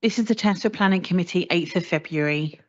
This is the test for planning committee, 8th of February.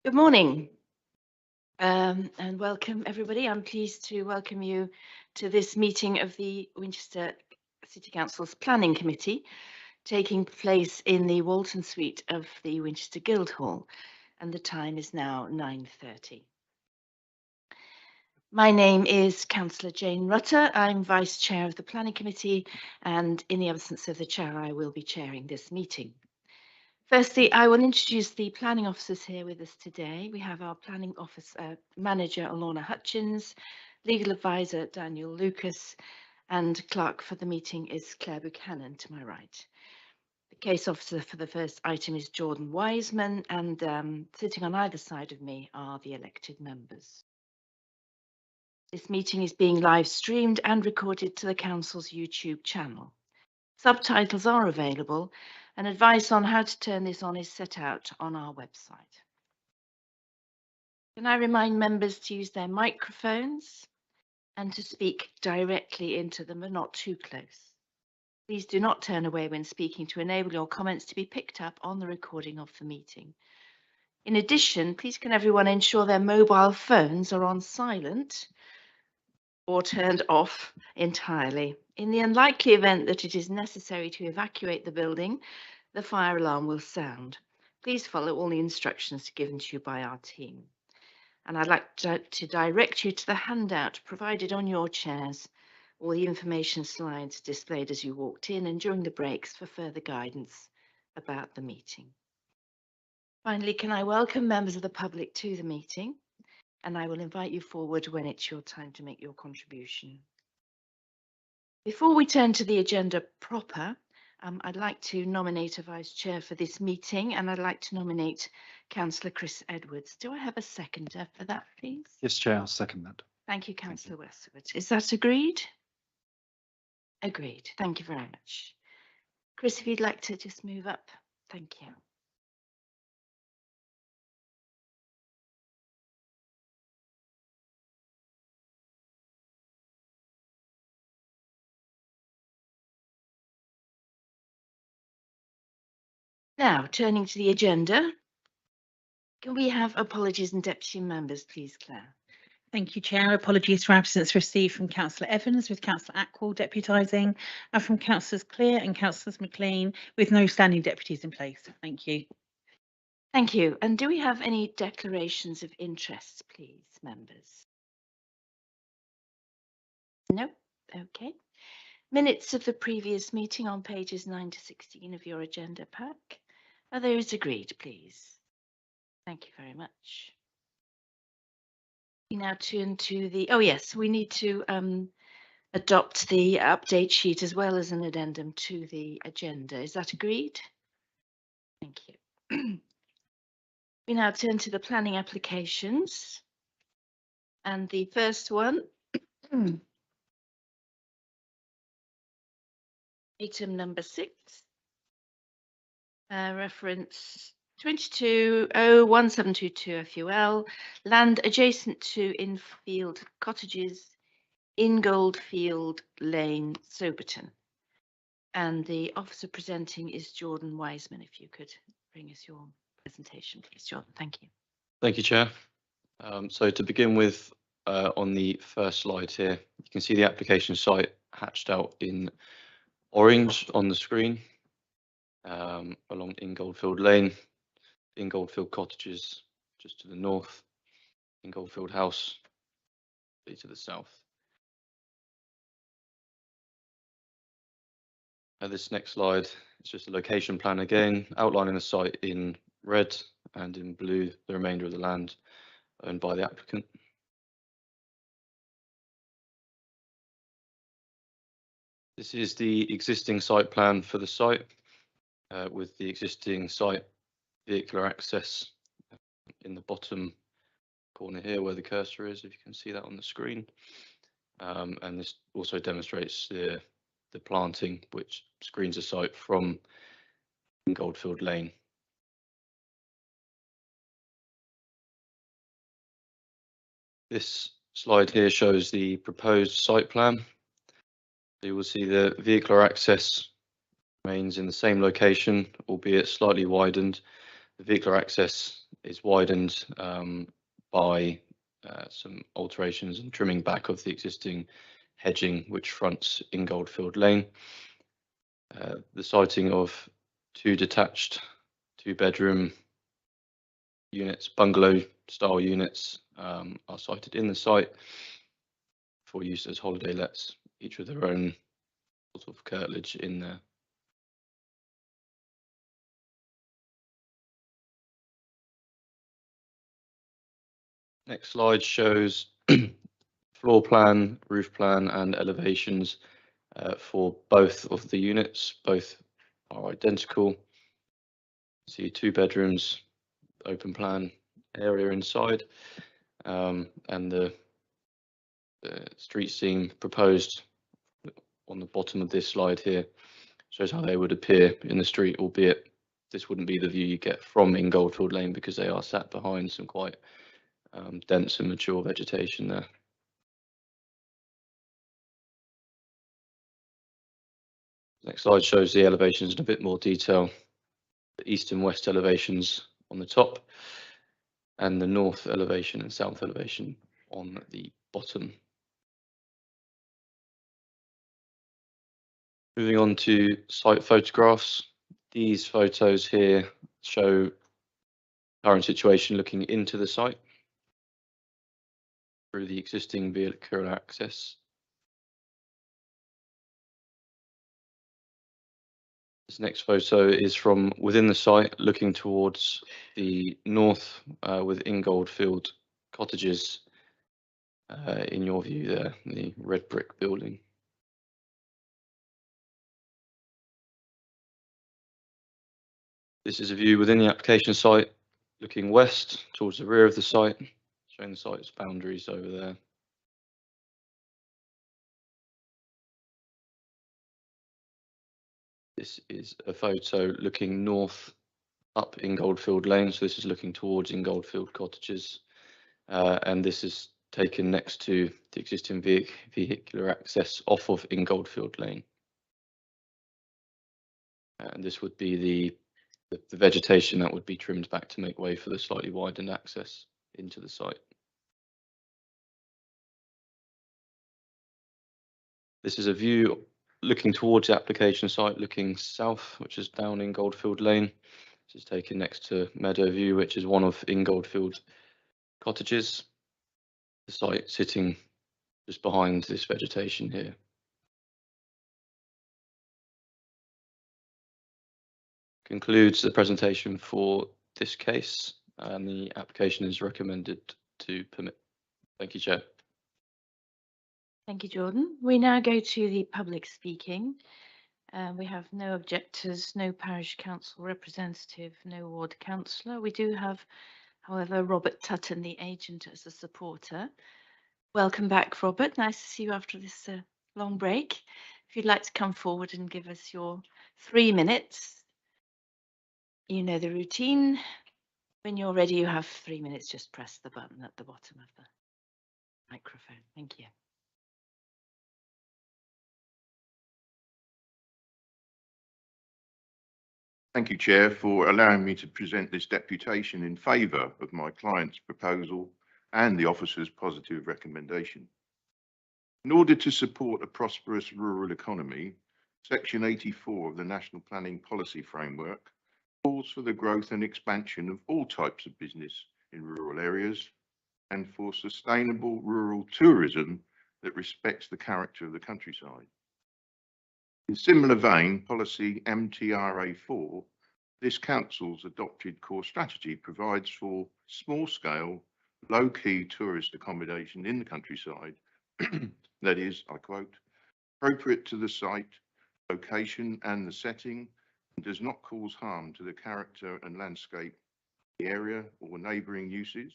Good morning and welcome everybody. I'm pleased to welcome you to this meeting of the Winchester City Council's Planning Committee, taking place in the Walton Suite of the Winchester Guildhall, and the time is now 9:30. My name is Councillor Jane Rutter. I'm Vice Chair of the Planning Committee, and in the absence of the Chair, I will be chairing this meeting. Firstly, I will introduce the planning officers here with us today. We have our planning office manager, Alorna Hutchins, legal advisor, Daniel Lucas, and clerk for the meeting is Claire Buchanan to my right. The case officer for the first item is Jordan Wiseman, and sitting on either side of me are the elected members. This meeting is being live streamed and recorded to the Council's YouTube channel. Subtitles are available, and advice on how to turn this on is set out on our website. Can I remind members to use their microphones and to speak directly into them, but not too close. Please do not turn away when speaking to enable your comments to be picked up on the recording of the meeting. In addition, please can everyone ensure their mobile phones are on silent or turned off entirely. In the unlikely event that it is necessary to evacuate the building, the fire alarm will sound. Please follow all the instructions given to you by our team. And I'd like to direct you to the handout provided on your chairs, or the information slides displayed as you walked in and during the breaks for further guidance about the meeting. Finally, can I welcome members of the public to the meeting? And I will invite you forward when it's your time to make your contribution. Before we turn to the agenda proper, I'd like to nominate a vice chair for this meeting, and I'd like to nominate Councillor Chris Edwards. Do I have a seconder for that, please? Yes, Chair, I'll second that. Thank you, Councillor Westwood. Is that agreed? Agreed. Thank you very much. Chris, if you'd like to just move up. Thank you. Now, turning to the agenda, can we have apologies and deputy members, please, Claire? Thank you, Chair. Apologies for absence received from Councillor Evans with Councillor Ackwell deputising and from Councillors Clear and Councillors McLean with no standing deputies in place. Thank you. Thank you. And do we have any declarations of interest, please, members? No? Okay. Minutes of the previous meeting on pages 9 to 16 of your agenda pack. Are those agreed, please? Thank you very much. We now turn to the, oh yes, we need to adopt the update sheet as well as an addendum to the agenda. Is that agreed? Thank you. We now turn to the planning applications. And the first one, item number 6, reference 220172 FUL, land adjacent to Infield Cottages, Ingoldfield Lane, Soberton. And the officer presenting is Jordan Wiseman. If you could bring us your presentation, please, Jordan. Thank you. Thank you, Chair. So to begin with, on the first slide here, you can see the application site hatched out in orange on the screen, along Ingoldfield Lane, Ingoldfield Cottages just to the north, Ingoldfield House to the south. This next slide is just a location plan again, outlining the site in red and in blue the remainder of the land owned by the applicant. This is the existing site plan for the site, with the existing site vehicular access in the bottom corner here where the cursor is, if you can see that on the screen. And this also demonstrates the planting which screens the site from Goldfield Lane. This slide here shows the proposed site plan. You will see the vehicular access remains in the same location, albeit slightly widened. The vehicular access is widened by some alterations and trimming back of the existing hedging which fronts Ingoldfield Lane. The siting of 2 detached 2-bedroom units, bungalow style units, are sited in the site for use as holiday lets, each with their own sort of curtilage in there. Next slide shows floor plan, roof plan and elevations for both of the units. Both are identical. See 2 bedrooms, open plan area inside, and the street scene proposed on the bottom of this slide here shows how they would appear in the street, albeit this wouldn't be the view you get from Ingoldfield Lane because they are sat behind some quite dense and mature vegetation there. Next slide shows the elevations in a bit more detail. The east and west elevations on the top and the north elevation and south elevation on the bottom. Moving on to site photographs. These photos here show current situation looking into the site through the existing vehicular access. This next photo is from within the site looking towards the north with Ingoldfield cottages in your view there, the red brick building. This is a view within the application site looking west towards the rear of the site, showing the site's boundaries over there. This is a photo looking north up Ingoldfield Lane, so this is looking towards Ingoldfield cottages, and this is taken next to the existing vehicular access off of Ingoldfield Lane. And this would be the vegetation that would be trimmed back to make way for the slightly widened access into the site. This is a view looking towards the application site, looking south, which is down Ingoldfield Lane. This is taken next to Meadowview, which is one of Ingoldfield cottages. The site sitting just behind this vegetation here. Concludes the presentation for this case, and the application is recommended to permit. Thank you, Chair. Thank you, Jordan. We now go to the public speaking. We have no objectors, no parish council representative, no ward councillor. We do have, however, Robert Tutton, the agent, as a supporter. Welcome back, Robert. Nice to see you after this long break. If you'd like to come forward and give us your 3 minutes. You know the routine. When you're ready, you have 3 minutes. Just press the button at the bottom of the microphone. Thank you. Thank you, Chair, for allowing me to present this deputation in favour of my client's proposal and the officer's positive recommendation. In order to support a prosperous rural economy, Section 84 of the National Planning Policy Framework calls for the growth and expansion of all types of business in rural areas and for sustainable rural tourism that respects the character of the countryside. In similar vein, policy MTRA4, this council's adopted core strategy provides for small-scale, low-key tourist accommodation in the countryside that is, I quote, appropriate to the site, location and the setting, and does not cause harm to the character and landscape of the area or neighbouring uses,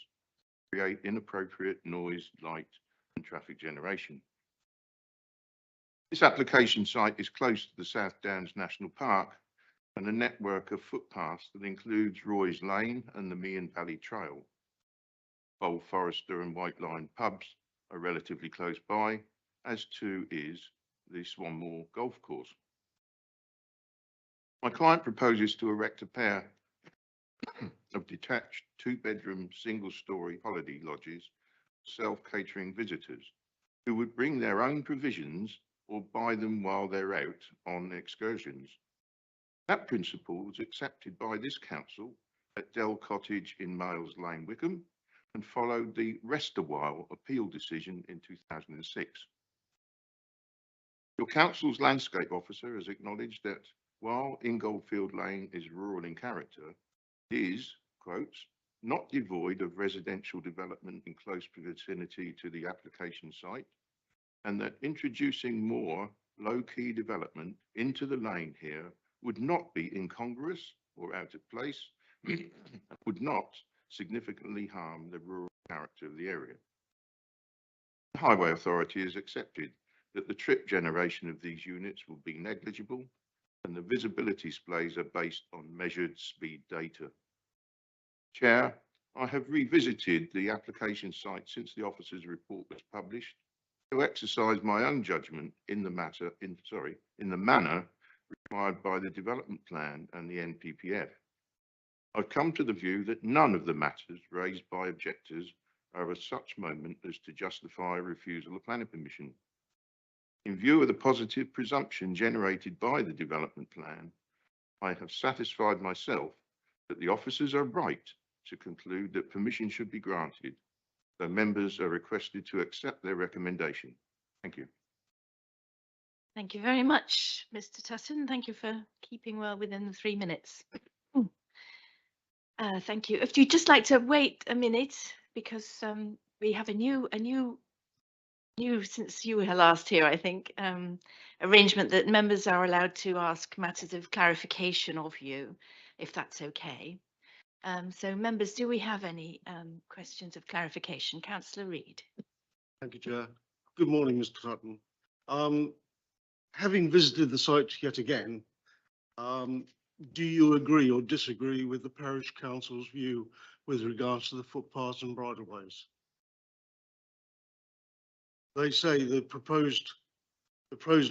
create inappropriate noise, light and traffic generation. This application site is close to the South Downs National Park and a network of footpaths that includes Roy's Lane and the Meehan Valley Trail. Old Forester and White Line pubs are relatively close by, as too is the Swanmore Golf Course. My client proposes to erect a pair of detached 2-bedroom single-storey holiday lodges, self-catering visitors who would bring their own provisions or buy them while they're out on excursions. That principle was accepted by this council at Dell Cottage in Miles Lane, Wickham, and followed the Rest a While appeal decision in 2006. Your council's landscape officer has acknowledged that while Ingoldfield Lane is rural in character, it is, quotes, not devoid of residential development in close vicinity to the application site, and that introducing more low-key development into the lane here would not be incongruous or out of place, would not significantly harm the rural character of the area. The Highway Authority has accepted that the trip generation of these units will be negligible and the visibility displays are based on measured speed data. Chair, I have revisited the application site since the officer's report was published to exercise my own judgment in the manner required by the development plan and the NPPF. I've come to the view that none of the matters raised by objectors are of such moment as to justify a refusal of planning permission. In view of the positive presumption generated by the development plan, I have satisfied myself that the officers are right to conclude that permission should be granted. The members are requested to accept their recommendation. Thank you. Thank you very much, Mr. Tutton. Thank you for keeping well within the 3 minutes. Thank you. If you'd just like to wait a minute, because we have a new, since you were last here, I think, arrangement that members are allowed to ask matters of clarification of you, if that's okay. So members, do we have any questions of clarification? Councillor Reid. Thank you, Chair. Good morning, Mr. Tutton. Having visited the site yet again, do you agree or disagree with the Parish Council's view with regards to the footpaths and bridleways? They say the proposed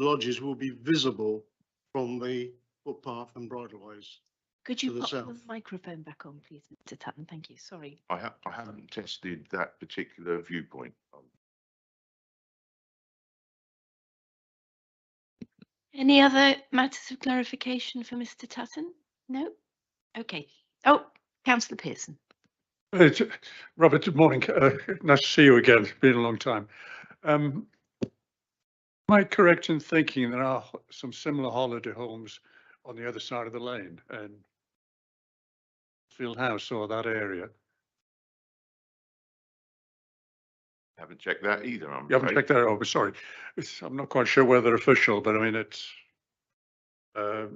lodges will be visible from the footpath and bridleways. Could you To the pop the south. microphone back on, please, Mr. Tutton? Thank you. Sorry. I haven't tested that particular viewpoint. Any other matters of clarification for Mr. Tutton? No? Okay. Oh, Councillor Pearson. Robert, good morning. Nice to see you again. It's been a long time. Am I correct in thinking there are some similar holiday homes on the other side of the lane in Field House or that area? Haven't checked that either. I'm You haven't afraid. checked that over, sorry. I'm not quite sure whether official, but I mean, it's, I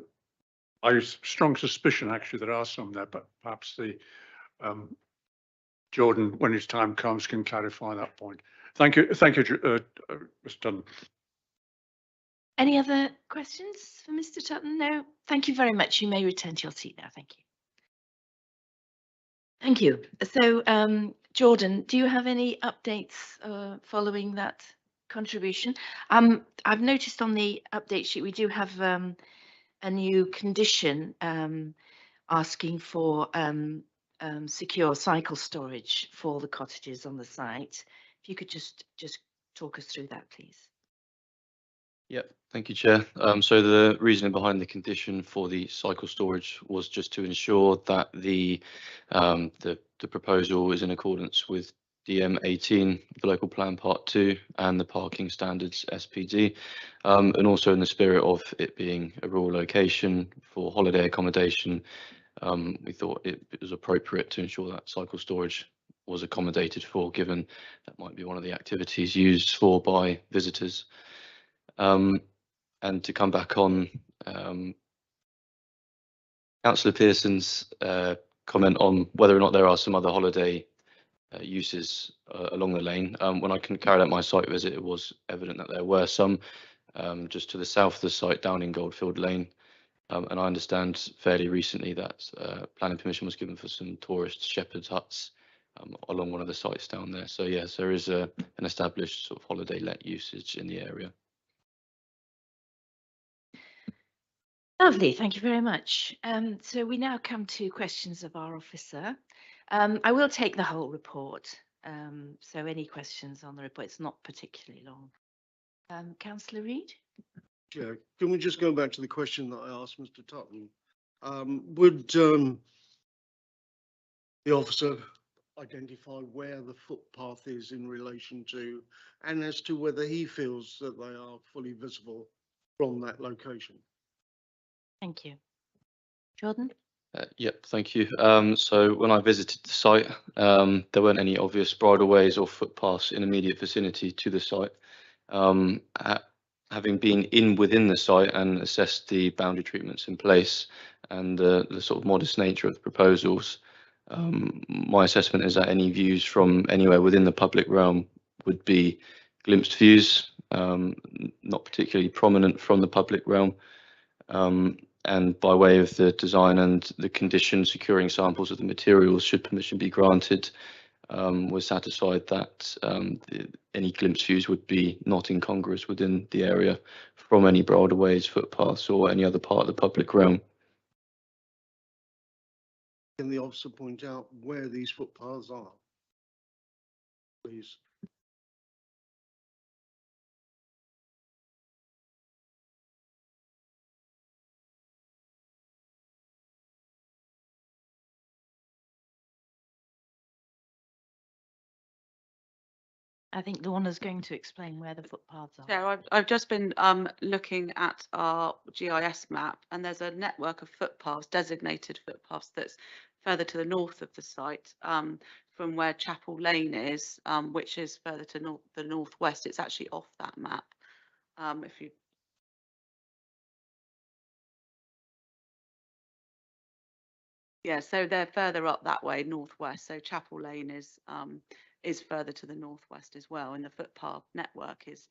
have strong suspicion actually there are some there, but perhaps the Jordan, when his time comes, can clarify that point. Thank you, Mr. Tutton. Any other questions for Mr. Tutton? No? Thank you very much. You may return to your seat now. Thank you. Thank you. So, Jordan, do you have any updates following that contribution? I've noticed on the update sheet we do have a new condition asking for secure cycle storage for the cottages on the site. If you could just talk us through that, please. Yep, thank you, Chair. So the reasoning behind the condition for the cycle storage was just to ensure that the proposal is in accordance with DM 18, the local plan part 2, and the parking standards SPD, and also in the spirit of it being a rural location for holiday accommodation. We thought it was appropriate to ensure that cycle storage was accommodated for, given that might be one of the activities used for by visitors. And to come back on Councillor Pearson's comment on whether or not there are some other holiday uses along the lane. When I carried out my site visit, it was evident that there were some just to the south of the site down in Goldfield Lane. And I understand fairly recently that planning permission was given for some tourist shepherd's huts along one of the sites down there. So yes, there is an established sort of holiday let usage in the area. Lovely, thank you very much. So we now come to questions of our officer. I will take the whole report. So any questions on the report, it's not particularly long. Councillor Reid? Yeah, can we just go back to the question that I asked Mr. Tutton? Would the officer identify where the footpath is in relation to, and as to whether he feels that they are fully visible from that location? Thank you. Jordan? Yep, thank you. So when I visited the site, there weren't any obvious bridleways or footpaths in immediate vicinity to the site. Having been within the site and assessed the boundary treatments in place and the sort of modest nature of the proposals, my assessment is that any views from anywhere within the public realm would be glimpsed views, not particularly prominent from the public realm. And by way of the design and the condition securing samples of the materials, should permission be granted, we're satisfied that any glimpse views would be not incongruous within the area from any bridleways, footpaths or any other part of the public realm. Can the officer point out where these footpaths are, please? I think Lorna's going to explain where the footpaths are. Chair, I've just been looking at our GIS map, and there's a network of footpaths, designated footpaths, that's further to the north of the site from where Chapel Lane is, which is further to the northwest. It's actually off that map. If you Yeah, so they're further up that way, northwest. So Chapel Lane is further to the northwest as well, and the footpath network is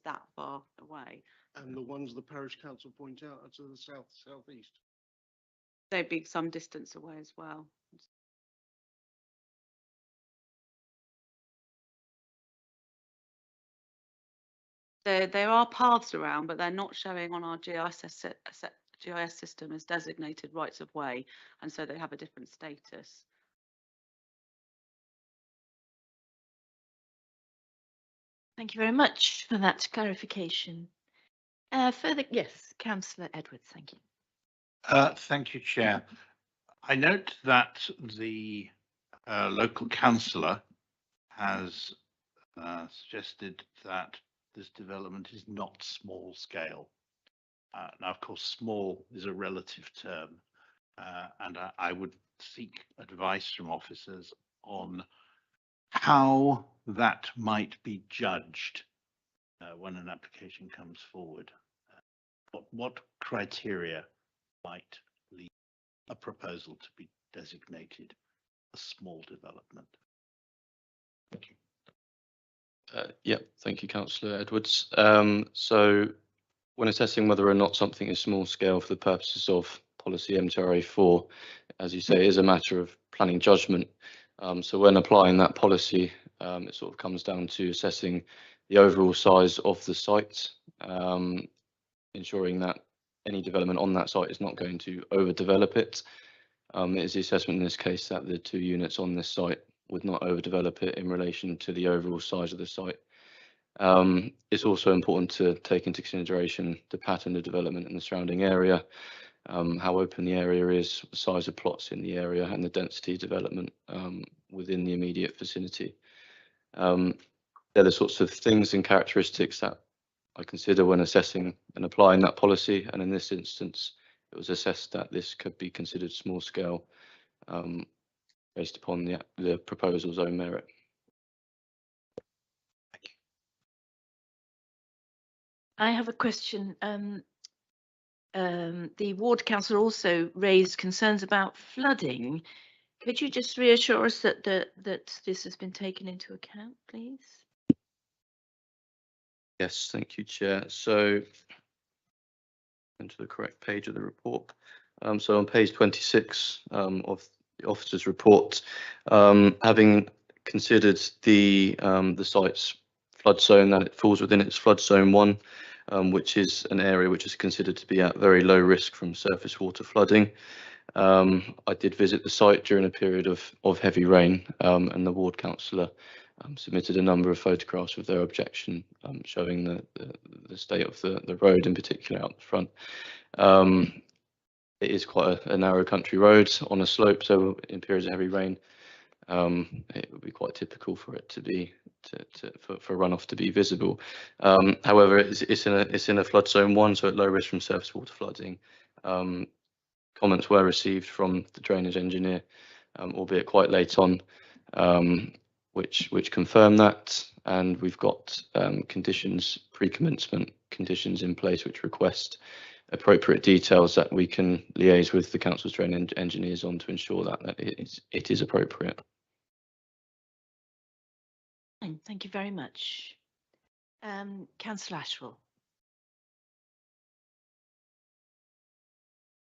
that far away. And the ones the parish council point out are to the southeast. They'd be some distance away as well. There are paths around, but they're not showing on our GIS system as designated rights of way, and so they have a different status. Thank you very much for that clarification. Further, yes, Councillor Edwards, thank you. Thank you, Chair. I note that the local councillor has suggested that this development is not small scale. Now, of course, small is a relative term, and I would seek advice from officers on how that might be judged when an application comes forward. What criteria might lead a proposal to be designated a small development? Thank you. Yep, thank you, Councillor Edwards. So when assessing whether or not something is small scale for the purposes of policy MTRA4, as you say, is a matter of planning judgment. So when applying that policy, it sort of comes down to assessing the overall size of the site, ensuring that any development on that site is not going to overdevelop it. It is the assessment in this case that the 2 units on this site would not overdevelop it in relation to the overall size of the site. It's also important to take into consideration the pattern of development in the surrounding area, how open the area is, the size of plots in the area, and the density development within the immediate vicinity. They're the sorts of things and characteristics that I consider when assessing and applying that policy, and in this instance it was assessed that this could be considered small scale based upon the proposal's own merit. Thank you. I have a question. The ward council also raised concerns about flooding. Could you just reassure us that this has been taken into account, please? Yes, thank you, Chair. So, into the correct page of the report. So on page 26 of the officer's report, having considered the site's flood zone, that it falls within its flood zone 1, which is an area which is considered to be at very low risk from surface water flooding. I did visit the site during a period of heavy rain, and the ward councillor submitted a number of photographs of their objection, showing the state of the road, in particular out the front. It is quite a narrow country road on a slope, so in periods of heavy rain, it would be quite typical for it to be for runoff to be visible. However, it's in a flood zone 1, so at low risk from surface water flooding. Comments were received from the drainage engineer, albeit quite late on, which confirm that, and we've got conditions, pre-commencement conditions in place which request appropriate details that we can liaise with the council's drainage engineers on to ensure that it is appropriate. Thank you very much. Councillor Ashwell.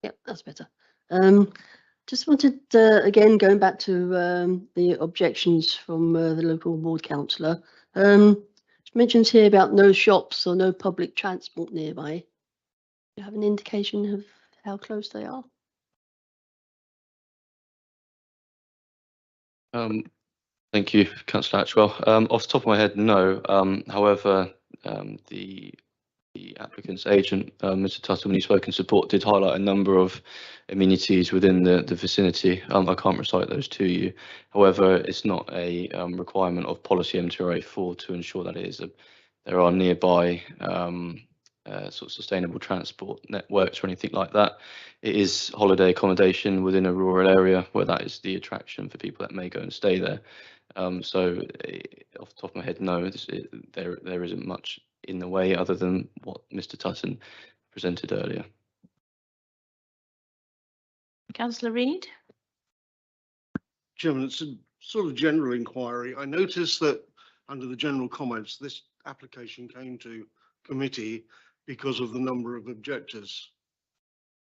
Yep, that's better. Just wanted, again, going back to the objections from the local ward councillor. It mentions here about no shops or no public transport nearby. Do you have an indication of how close they are? Thank you, Councillor Atchwell. Off the top of my head, no. However, the applicant's agent, Mr. Tuttle, when he spoke in support, did highlight a number of amenities within the vicinity. I can't recite those to you. However, it's not a requirement of policy M204 to ensure that it is there are nearby sort of sustainable transport networks or anything like that. It is holiday accommodation within a rural area where that is the attraction for people that may go and stay there. So off the top of my head, no, there isn't much in the way other than what Mr. Tutton presented earlier. Councillor Reid. Chairman, it's a sort of general inquiry. I noticed that under the general comments, this application came to committee because of the number of objectors.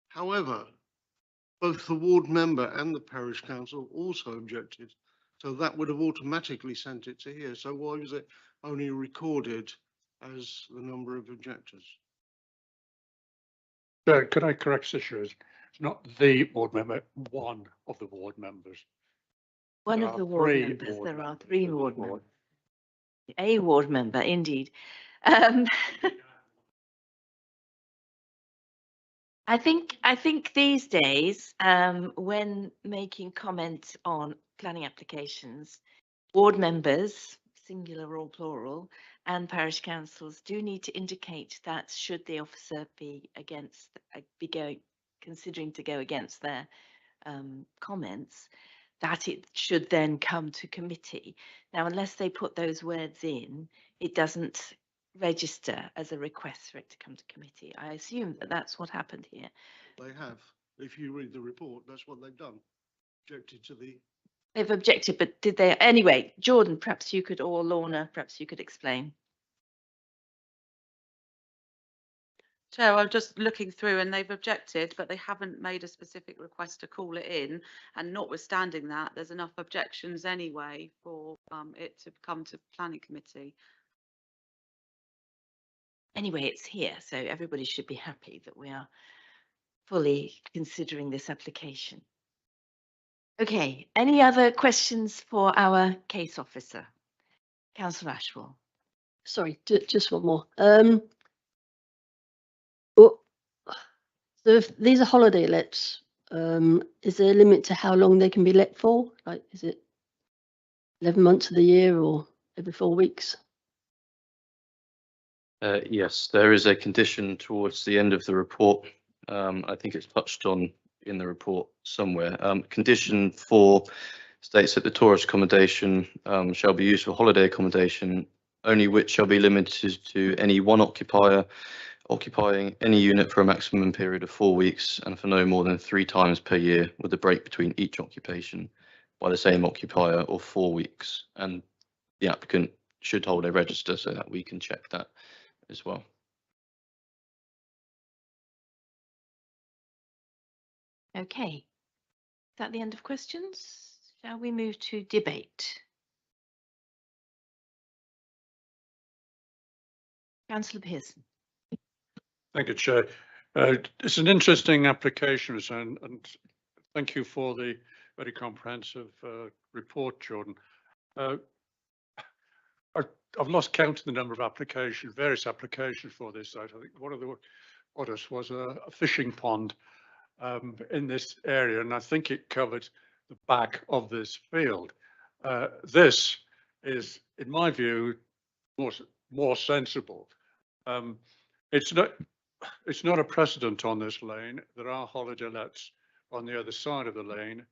However, both the ward member and the parish council also objected, so that would have automatically sent it to here. So why was it only recorded as the number of objectors? Could I correct this? It's not the ward member, one of the ward members. One of the ward members. There are 3 ward members. A ward member, indeed. I think these days, when making comments on planning applications, ward members, singular or plural, and parish councils do need to indicate that should the officer be considering to go against their comments, that it should then come to committee. Now, unless they put those words in, it doesn't register as a request for it to come to committee. I assume that that's what happened here. They have. If you read the report, that's what they've done. Objected to the... They've objected, but did they? Anyway, Jordan, perhaps you could, or Lorna, perhaps you could explain. Chair, I'm just looking through and they've objected, but they haven't made a specific request to call it in. And notwithstanding that, there's enough objections anyway for it to come to planning committee. Anyway, it's here, so everybody should be happy that we are fully considering this application. Okay, any other questions for our case officer? Councillor Ashwell. Sorry, just one more. Well, so if these are holiday lets, is there a limit to how long they can be let for? Like, is it 11 months of the year or every 4 weeks? Yes, there is a condition towards the end of the report. I think it's touched on in the report somewhere. Condition 4 states that the tourist accommodation shall be used for holiday accommodation, only which shall be limited to any one occupier occupying any unit for a maximum period of 4 weeks and for no more than 3 times per year, with a break between each occupation by the same occupier of 4 weeks. And the applicant should hold a register so that we can check that as well. Okay, is that the end of questions? Shall we move to debate? Councillor Pearson. Thank you, Chair. It's an interesting application, and thank you for the very comprehensive report, Jordan. I've lost count of the number of applications, various applications for this site. I think one of the others was a fishing pond in this area, and I think it covered the back of this field. This is, in my view, more sensible. It's not a precedent on this lane. There are holiday lets on the other side of the lane.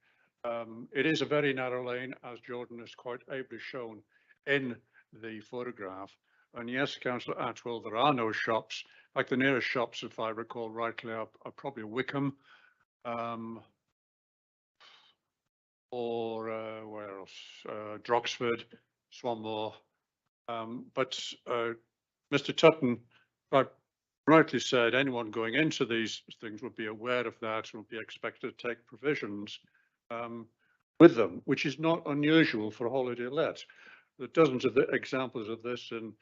It is a very narrow lane, as Jordan has quite ably shown in the photograph. And yes, Councillor Atwell, there are no shops. Like the nearest shops, if I recall rightly, are probably Wickham, or where else? Droxford, Swanmore. But Mr. Tutton rightly said anyone going into these things would be aware of that and would be expected to take provisions with them, which is not unusual for a holiday let. There are dozens of examples of this in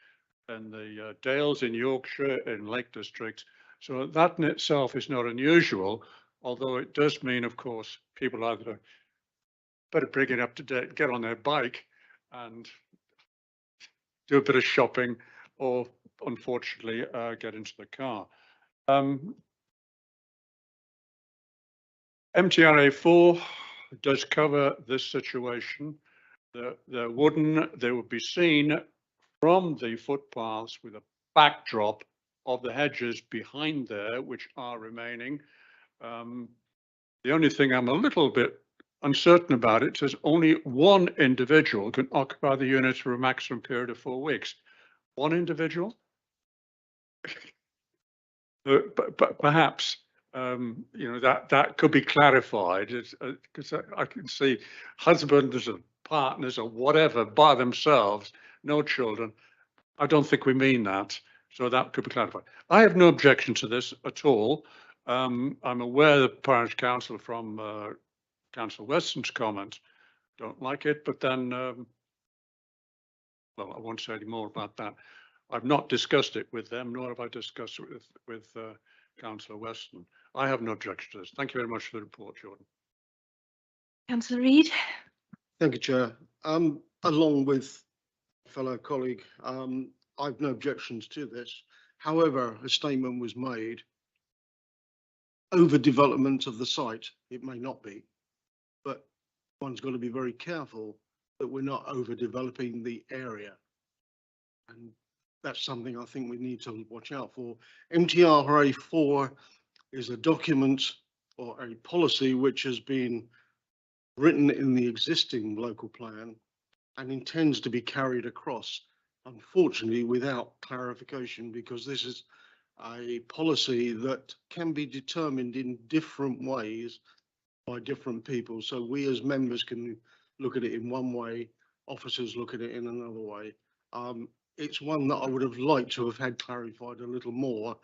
the Dales in Yorkshire, in Lake District. So that in itself is not unusual, although it does mean, of course, people either better bring it up to date, get on their bike and do a bit of shopping, or unfortunately get into the car. MTRA 4 does cover this situation. They would be seen from the footpaths with a backdrop of the hedges behind there, which are remaining. The only thing I'm a little bit uncertain about it is only one individual can occupy the unit for a maximum period of 4 weeks. One individual? But perhaps that could be clarified, because I can see husbands and partners or whatever by themselves, no children. I don't think we mean that, so that could be clarified. I have no objection to this at all. I'm aware the parish council from Councillor Weston's comment don't like it, but then, well, I won't say any more about that. I've not discussed it with them, nor have I discussed it with Councillor Weston. I have no objection to this. Thank you very much for the report, Jordan. Councillor Reid. Thank you, Chair. Along with fellow colleague, I've no objections to this. However, a statement was made. Overdevelopment of the site, it may not be, but one's got to be very careful that we're not overdeveloping the area. And that's something I think we need to watch out for. MTRA 4 is a document or a policy which has been written in the existing local plan and intends to be carried across, unfortunately without clarification, because this is a policy that can be determined in different ways by different people. So we as members can look at it in one way, officers look at it in another way. It's one that I would have liked to have had clarified a little more.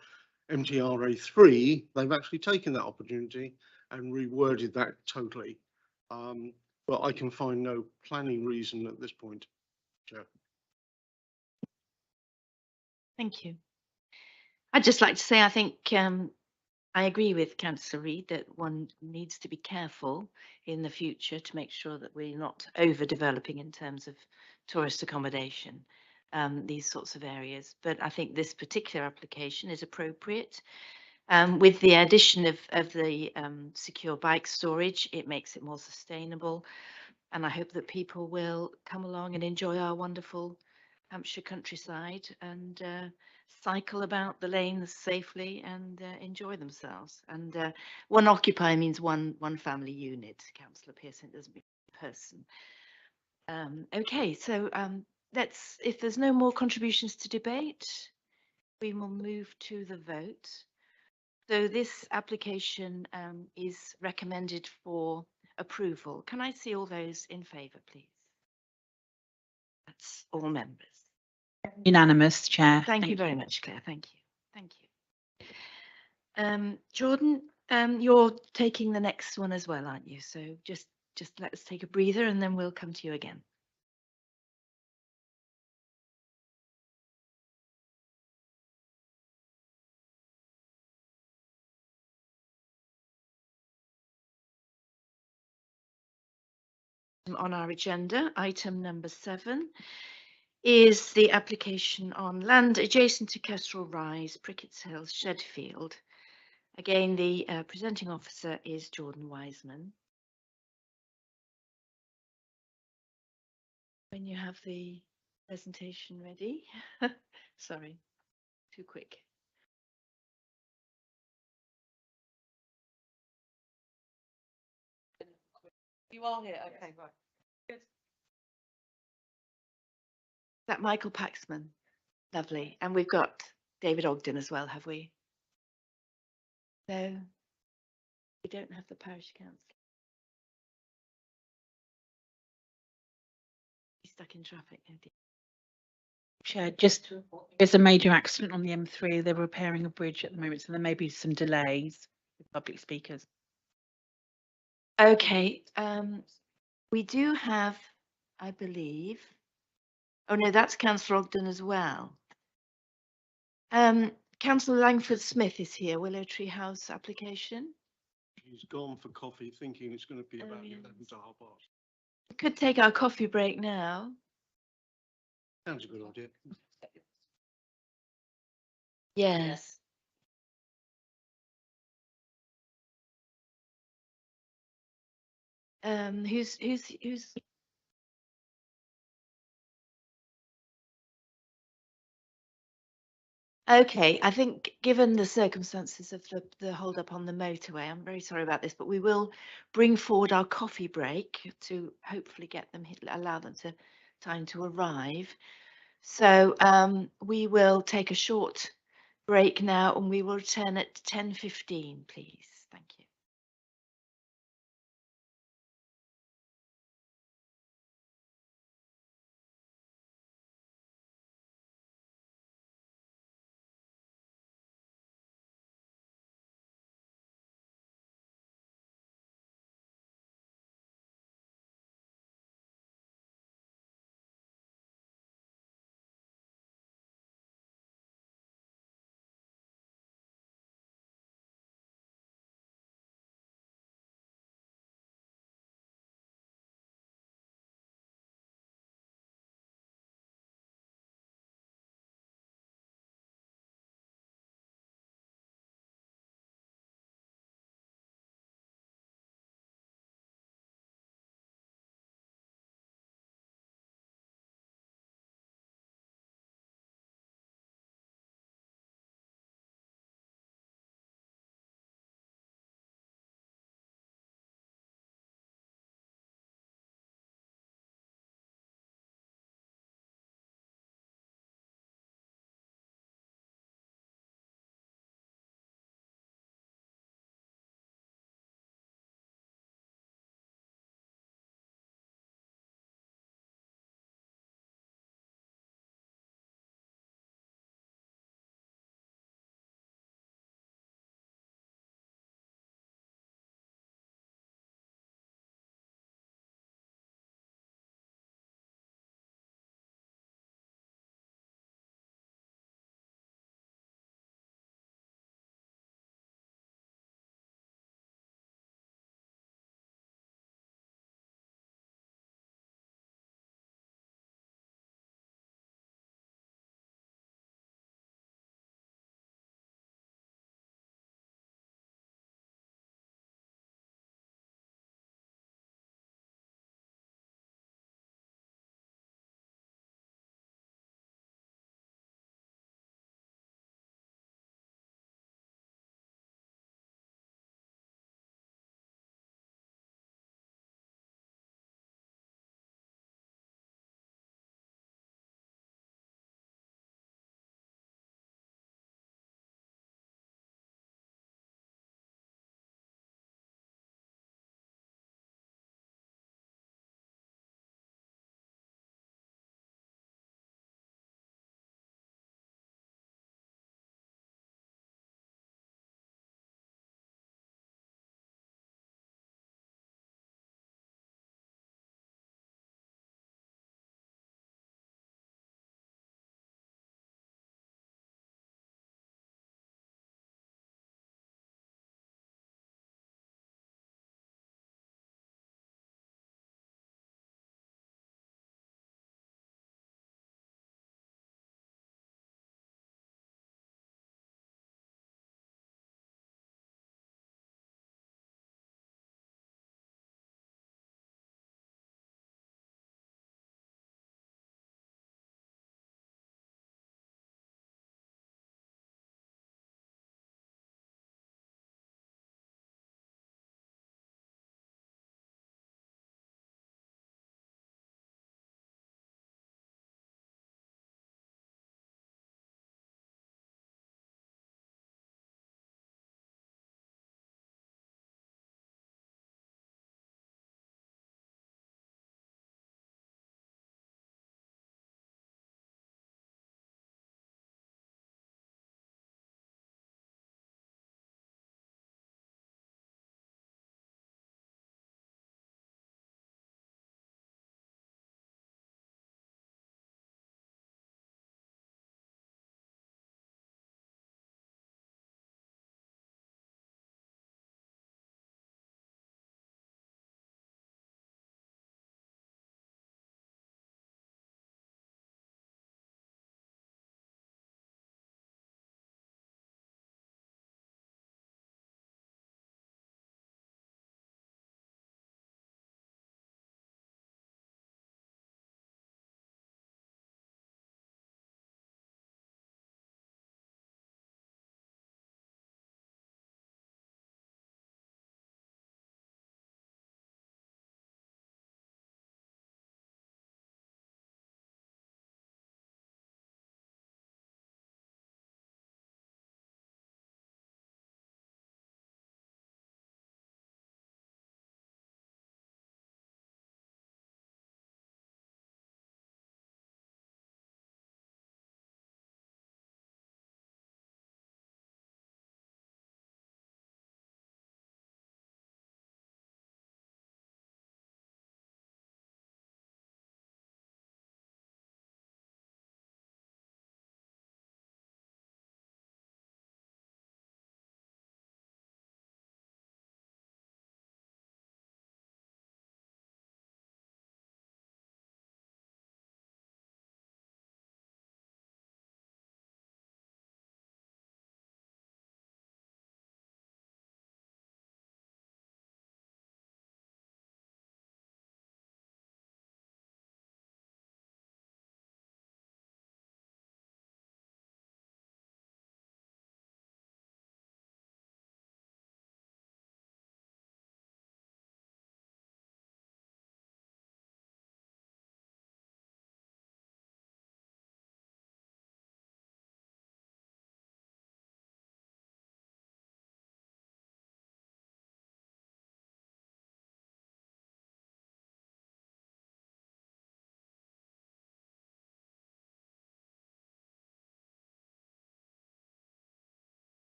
MTRA 3, they've actually taken that opportunity and reworded that totally. But I can find no planning reason at this point, Chair. Thank you. I'd just like to say I think I agree with Councillor Reid that one needs to be careful in the future to make sure that we're not overdeveloping in terms of tourist accommodation, these sorts of areas. But I think this particular application is appropriate. With the addition of the secure bike storage, it makes it more sustainable. And I hope that people will come along and enjoy our wonderful Hampshire countryside and cycle about the lanes safely and enjoy themselves. And one occupier means one family unit. Councillor Pearson, it doesn't mean person. Okay, so if there's no more contributions to debate, we will move to the vote. So this application is recommended for approval. Can I see all those in favour, please? That's all members. Unanimous, Chair. Thank you very much, Claire. Thank you. Thank you. Jordan, you're taking the next one as well, aren't you? So just let us take a breather and then we'll come to you again. on our agenda, item number 7, is the application on land adjacent to Kestrel Rise, Prickett's Hill, Shedfield. Again, the presenting officer is Jordan Wiseman. When you have the presentation ready. Sorry, too quick. You are here, okay, right. Good. Is that Michael Paxman? Lovely. And we've got David Ogden as well, have we? No, we don't have the parish council. He's stuck in traffic. No, Chair, just there's a major accident on the M3. They're repairing a bridge at the moment, so there may be some delays with public speakers. okay, we do have, I believe. Oh no, that's Councillor Ogden as well. Councillor Langford Smith is here, Willow Tree House application. He's gone for coffee, thinking it's going to be Oh, about yes. 11 to half past. We could take our coffee break now. Sounds a good idea. Yes. Who's okay, I think given the circumstances of the hold up on the motorway, I'm very sorry about this, but we will bring forward our coffee break to hopefully get them, allow them to time to arrive. So we will take a short break now and we will return at 10:15, please. Thank you.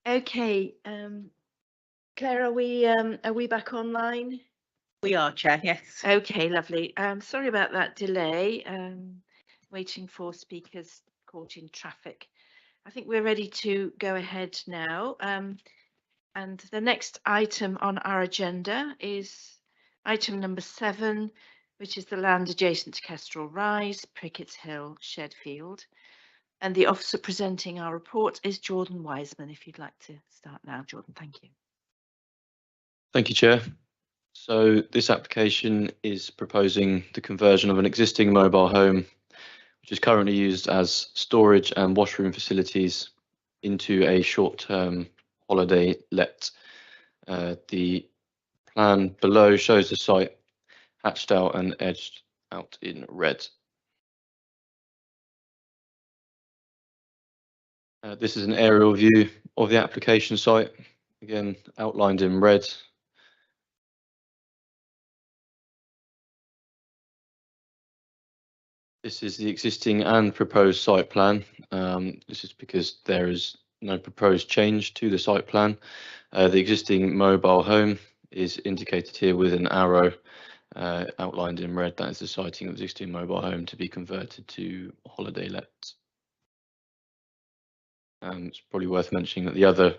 Okay, Claire, are we back online? We are, Chair, yes. Okay, lovely. Sorry about that delay. Waiting for speakers caught in traffic. I think we're ready to go ahead now. And the next item on our agenda is item number 7, which is the land adjacent to Kestrel Rise, Prickett's Hill, Shedfield. And the officer presenting our report is Jordan Wiseman. If you'd like to start now, Jordan, thank you. Thank you, Chair. So this application is proposing the conversion of an existing mobile home, which is currently used as storage and washroom facilities, into a short-term holiday let. The plan below shows the site hatched out and edged out in red. This is an aerial view of the application site, again outlined in red. This is the existing and proposed site plan. This is because there is no proposed change to the site plan. The existing mobile home is indicated here with an arrow outlined in red. That is the siting of the existing mobile home to be converted to holiday let. It's probably worth mentioning that the other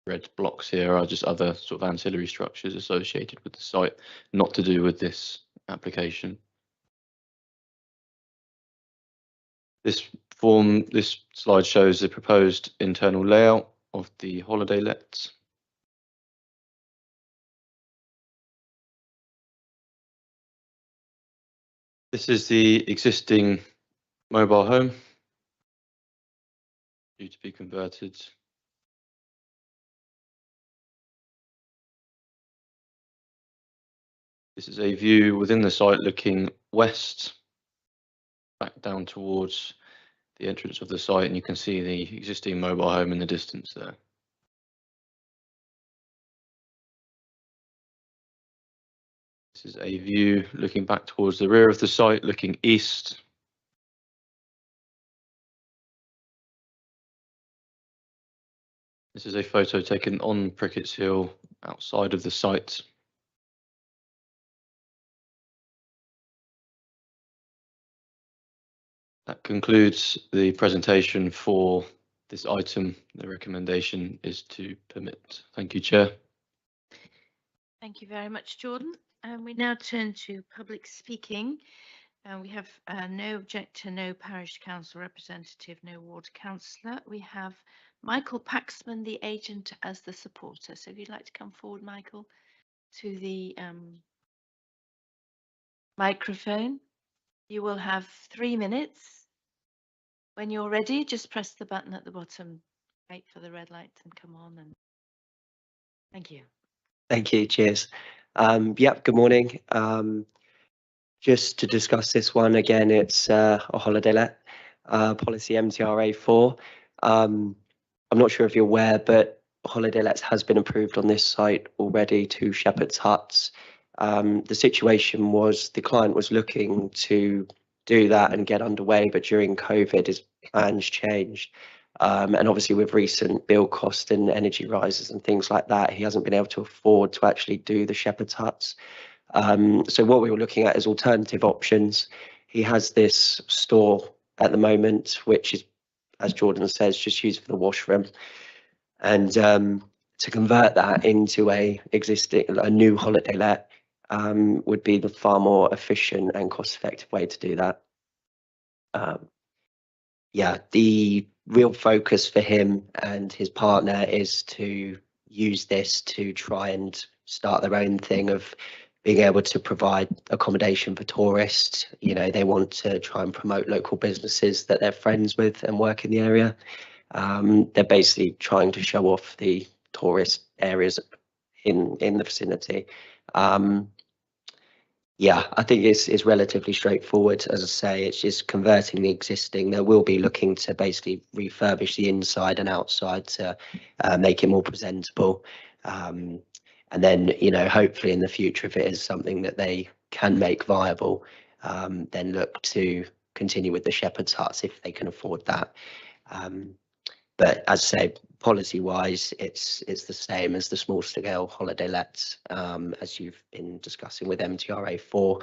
red blocks here are just other sort of ancillary structures associated with the site, not to do with this application. This slide shows the proposed internal layout of the holiday let. This is the existing mobile home due to be converted. This is a view within the site looking west, back down towards the entrance of the site, and you can see the existing mobile home in the distance there. This is a view looking back towards the rear of the site, looking east. This is a photo taken on Prickett's Hill outside of the site. That concludes the presentation for this item. The recommendation is to permit. Thank you, Chair. Thank you very much, Jordan. We now turn to public speaking. We have no objector, no parish council representative, no ward councillor. We have Michael Paxman, the agent, as the supporter. So if you'd like to come forward, Michael, to the microphone. You will have 3 minutes. When you're ready, just press the button at the bottom, wait for the red light and come on. And thank you. Thank you. Cheers. Yep. Good morning. Just to discuss this one again, it's a holiday let policy MTRA 4. I'm not sure if you're aware, but holiday lets has been approved on this site already to Shepherd's Huts. The situation was the client was looking to do that and get underway, but during COVID, his plans changed. And obviously with recent bill cost and energy rises and things like that, he hasn't been able to afford to actually do the Shepherd's Huts. So what we were looking at is alternative options. He has this store at the moment, which is, as Jordan says, just used for the washroom. And to convert that into a new holiday let would be the far more efficient and cost-effective way to do that. Yeah, the real focus for him and his partner is to use this to try and start their own thing of being able to provide accommodation for tourists. You know, they want to try and promote local businesses that they're friends with and work in the area. They're basically trying to show off the tourist areas in the vicinity. Yeah, I think it's relatively straightforward. As I say, it's just converting the existing. They will be looking to basically refurbish the inside and outside to make it more presentable. And then, you know, hopefully in the future, if it is something that they can make viable, then look to continue with the Shepherd's Huts if they can afford that. But as I say, policy wise, it's the same as the small scale holiday lets, as you've been discussing with MTRA4.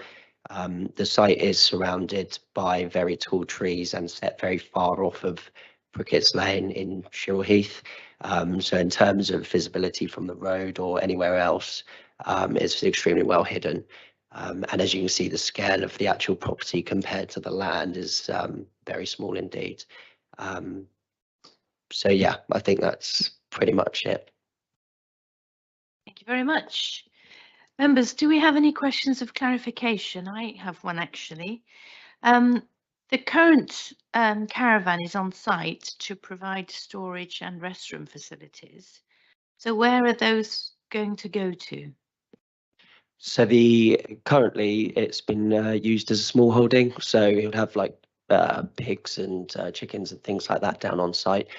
The site is surrounded by very tall trees and set very far off of Prickett's Lane in Shirrell Heath. So in terms of visibility from the road or anywhere else, it's extremely well hidden. And as you can see, the scale of the actual property compared to the land is very small indeed. So yeah, I think that's pretty much it. Thank you very much. Members, do we have any questions of clarification? I have one actually. The current caravan is on site to provide storage and restroom facilities. So where are those going to go to? So currently it's been used as a small holding, so it would have like pigs and chickens and things like that down on site.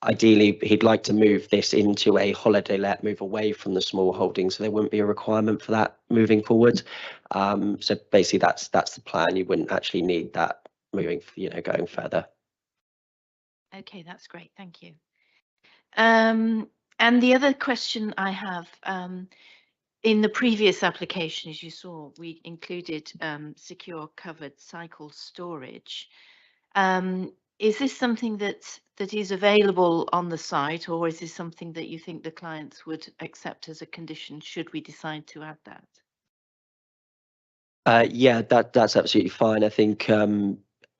Ideally, he'd like to move this into a holiday let, move away from the small holding, so there wouldn't be a requirement for that moving forward. So basically, that's the plan. You wouldn't actually need that moving, going further. Okay, that's great. Thank you. And the other question I have, in the previous application, as you saw, we included secure covered cycle storage. Is this something that is available on the site, or is this something that you think the clients would accept as a condition should we decide to add that? Yeah, that's absolutely fine. I think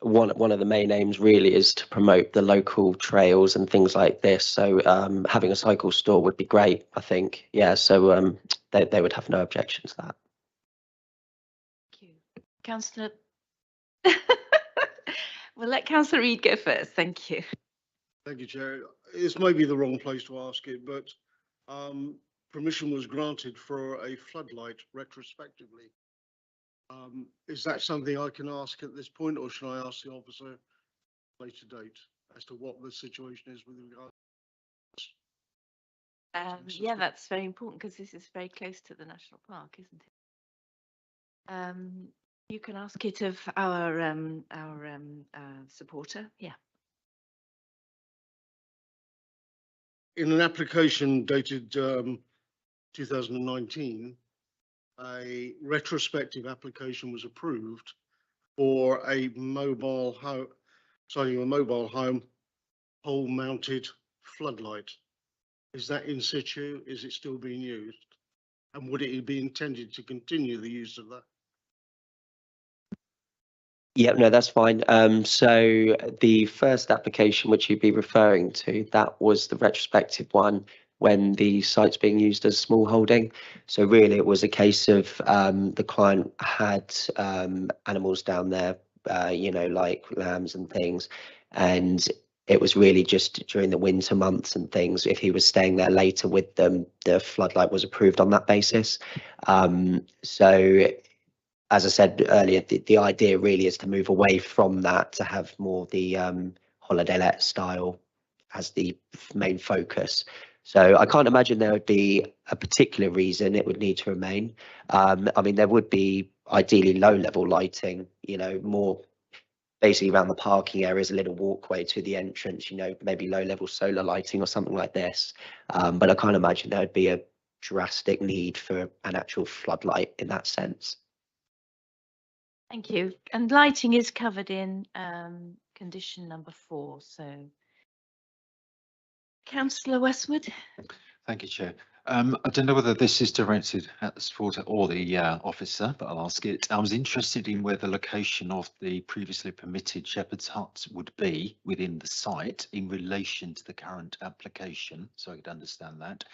one of the main aims really is to promote the local trails and things like this. So having a cycle store would be great, I think. Yeah, so they would have no objection to that. Thank you. Councillor. We'll let Councillor Reid go first. Thank you. Thank you, Chair. This may be the wrong place to ask it, but permission was granted for a floodlight retrospectively. Is that something I can ask at this point, or should I ask the officer at a later date as to what the situation is with regard? Yeah, that's very important because this is very close to the national park, isn't it? You can ask it of our supporter. Yeah. In an application dated 2019, a retrospective application was approved for a mobile home, pole-mounted floodlight. Is that in situ? Is it still being used? And would it be intended to continue the use of that? Yeah, no, that's fine. So the first application which you'd be referring to, that was the retrospective one when the site's being used as small holding. So really it was a case of the client had animals down there, like lambs and things. And it was really just during the winter months and things, if he was staying there later with them, the floodlight was approved on that basis. So as I said earlier, the idea really is to move away from that to have more the holiday let style as the main focus. So I can't imagine there would be a particular reason it would need to remain. I mean, there would be ideally low level lighting, more basically around the parking areas, a little walkway to the entrance, maybe low level solar lighting or something like this. But I can't imagine there would be a drastic need for an actual floodlight in that sense. Thank you. And lighting is covered in condition number 4. So, Councillor Westwood. Thank you, Chair. I don't know whether this is directed at the supporter or the officer, but I'll ask it. I was interested in where the location of the previously permitted shepherd's hut would be within the site in relation to the current application, so I could understand that.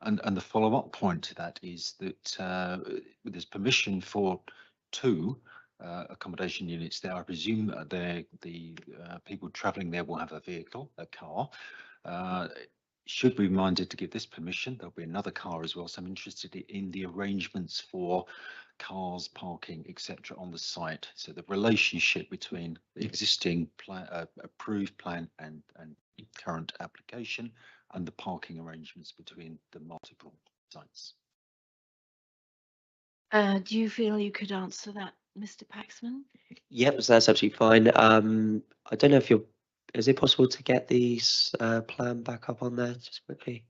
And the follow-up point to that is that there's permission for 2 accommodation units there. I presume that the people travelling there will have a vehicle, a car. Should be reminded to give this permission. There'll be another car as well. So I'm interested in the arrangements for cars, parking, etc. on the site. So the relationship between the existing approved plan and current application, and the parking arrangements between the multiple sites. Do you feel you could answer that, Mr. Paxman? Yep, so that's absolutely fine. I don't know if you're is it possible to get these plan back up on there just quickly?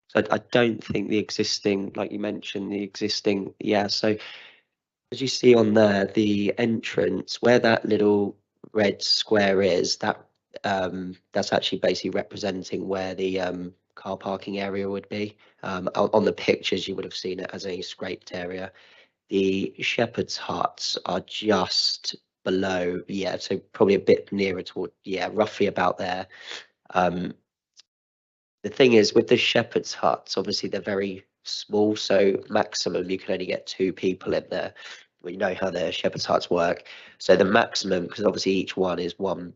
So I don't think the existing, like you mentioned, the existing, yeah. So as you see on there, the entrance where that little red square is, that's actually basically representing where the car parking area would be. On the pictures, you would have seen it as a scraped area. The shepherd's huts are just below, yeah, so probably a bit nearer toward, yeah, roughly about there. The thing is with the shepherd's huts, obviously they're very small, so maximum you can only get 2 people in there. We know how the shepherd's huts work. So the maximum, because obviously each one is 1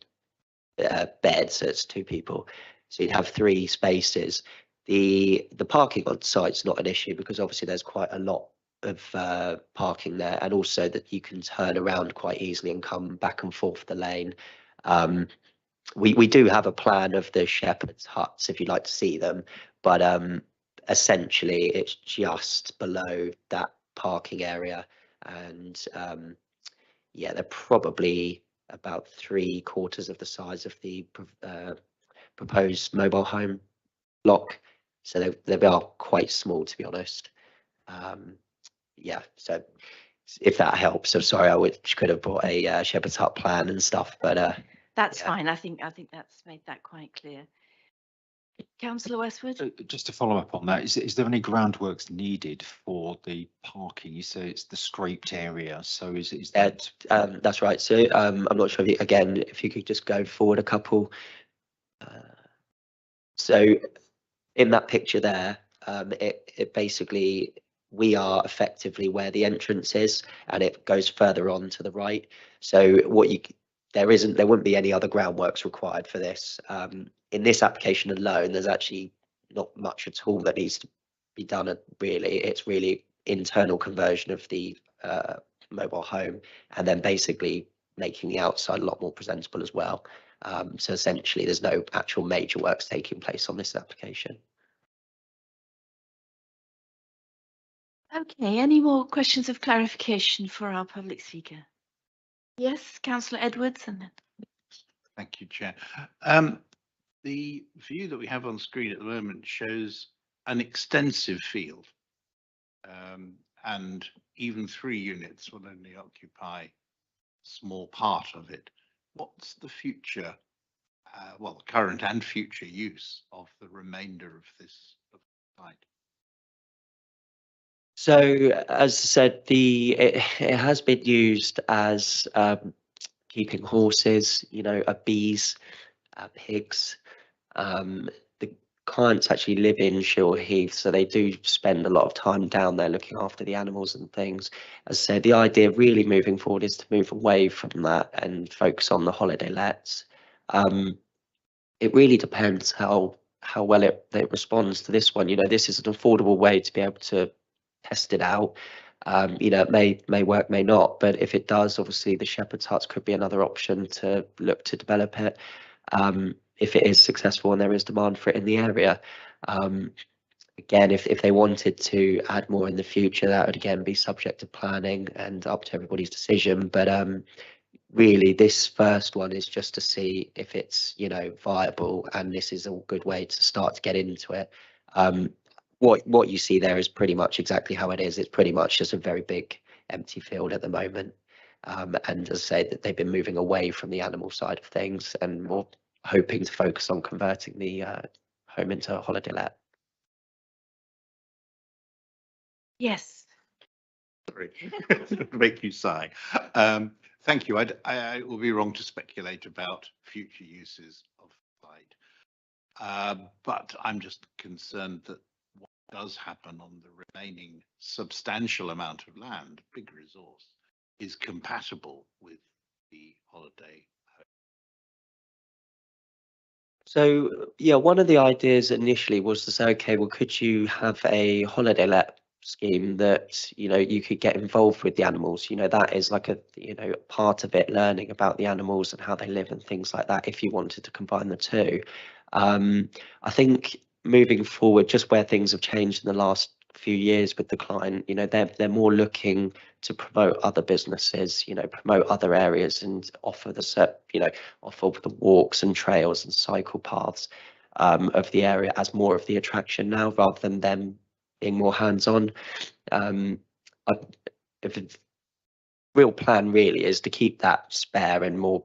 bed, so it's 2 people. So you'd have 3 spaces. The parking on site's not an issue because obviously there's quite a lot of parking there, and also that you can turn around quite easily and come back and forth the lane. We do have a plan of the shepherd's huts if you'd like to see them, but essentially it's just below that parking area, and yeah, they're probably about 3/4 of the size of the proposed mobile home block, so they are quite small, to be honest. Yeah, so if that helps. I'm sorry, I could have brought a shepherd's hut plan and stuff, but That's yeah. fine. I think that's made that quite clear. Councillor Westwood? Just to follow up on that, is there any groundworks needed for the parking? You say it's the scraped area, so is that? That's right. So I'm not sure if again, if you could just go forward a couple. So in that picture there, it basically, we are effectively where the entrance is, and it goes further on to the right. So there wouldn't be any other groundworks required for this. In this application alone, there's actually not much at all that needs to be done. Really, it's really internal conversion of the mobile home, and then basically making the outside a lot more presentable as well. So essentially, there's no actual major works taking place on this application. Okay, any more questions of clarification for our public speaker? Yes, Councillor Edwards, and then. Thank you, Chair. The view that we have on screen at the moment shows an extensive field, and even 3 units will only occupy a small part of it. What's the future, well, current and future use of the remainder of this site? So as I said, it has been used as keeping horses, bees, pigs. The clients actually live in Shield Heath, so they do spend a lot of time down there looking after the animals and things. As I said, the idea really moving forward is to move away from that and focus on the holiday lets. It really depends how well it responds to this one. This is an affordable way to be able to test it out. It may work, may not, but if it does, obviously the shepherd's huts could be another option to look to develop it. If it is successful and there is demand for it in the area. Again, if they wanted to add more in the future, that would again be subject to planning and up to everybody's decision. But really, this first one is just to see if it's viable, and this is a good way to start to get into it. What you see there is pretty much exactly how it is. It's pretty much just a very big empty field at the moment. And as I say, that they've been moving away from the animal side of things and more hoping to focus on converting the home into a holiday let. Yes. Sorry, make you sigh. Thank you. I will be wrong to speculate about future uses of the site, but I'm just concerned that what does happen on the remaining substantial amount of land, big resource, is compatible with the holiday home. So yeah, one of the ideas initially was to say, okay, well, could you have a holiday let scheme that you could get involved with the animals? That is like a part of it, learning about the animals and how they live and things like that, if you wanted to combine the two. I think moving forward, just where things have changed in the last few years with the client, you know, they're more looking to promote other businesses, you know, promote other areas and offer offer the walks and trails and cycle paths of the area as more of the attraction now, rather than them being more hands-on. If the real plan really is to keep that spare and more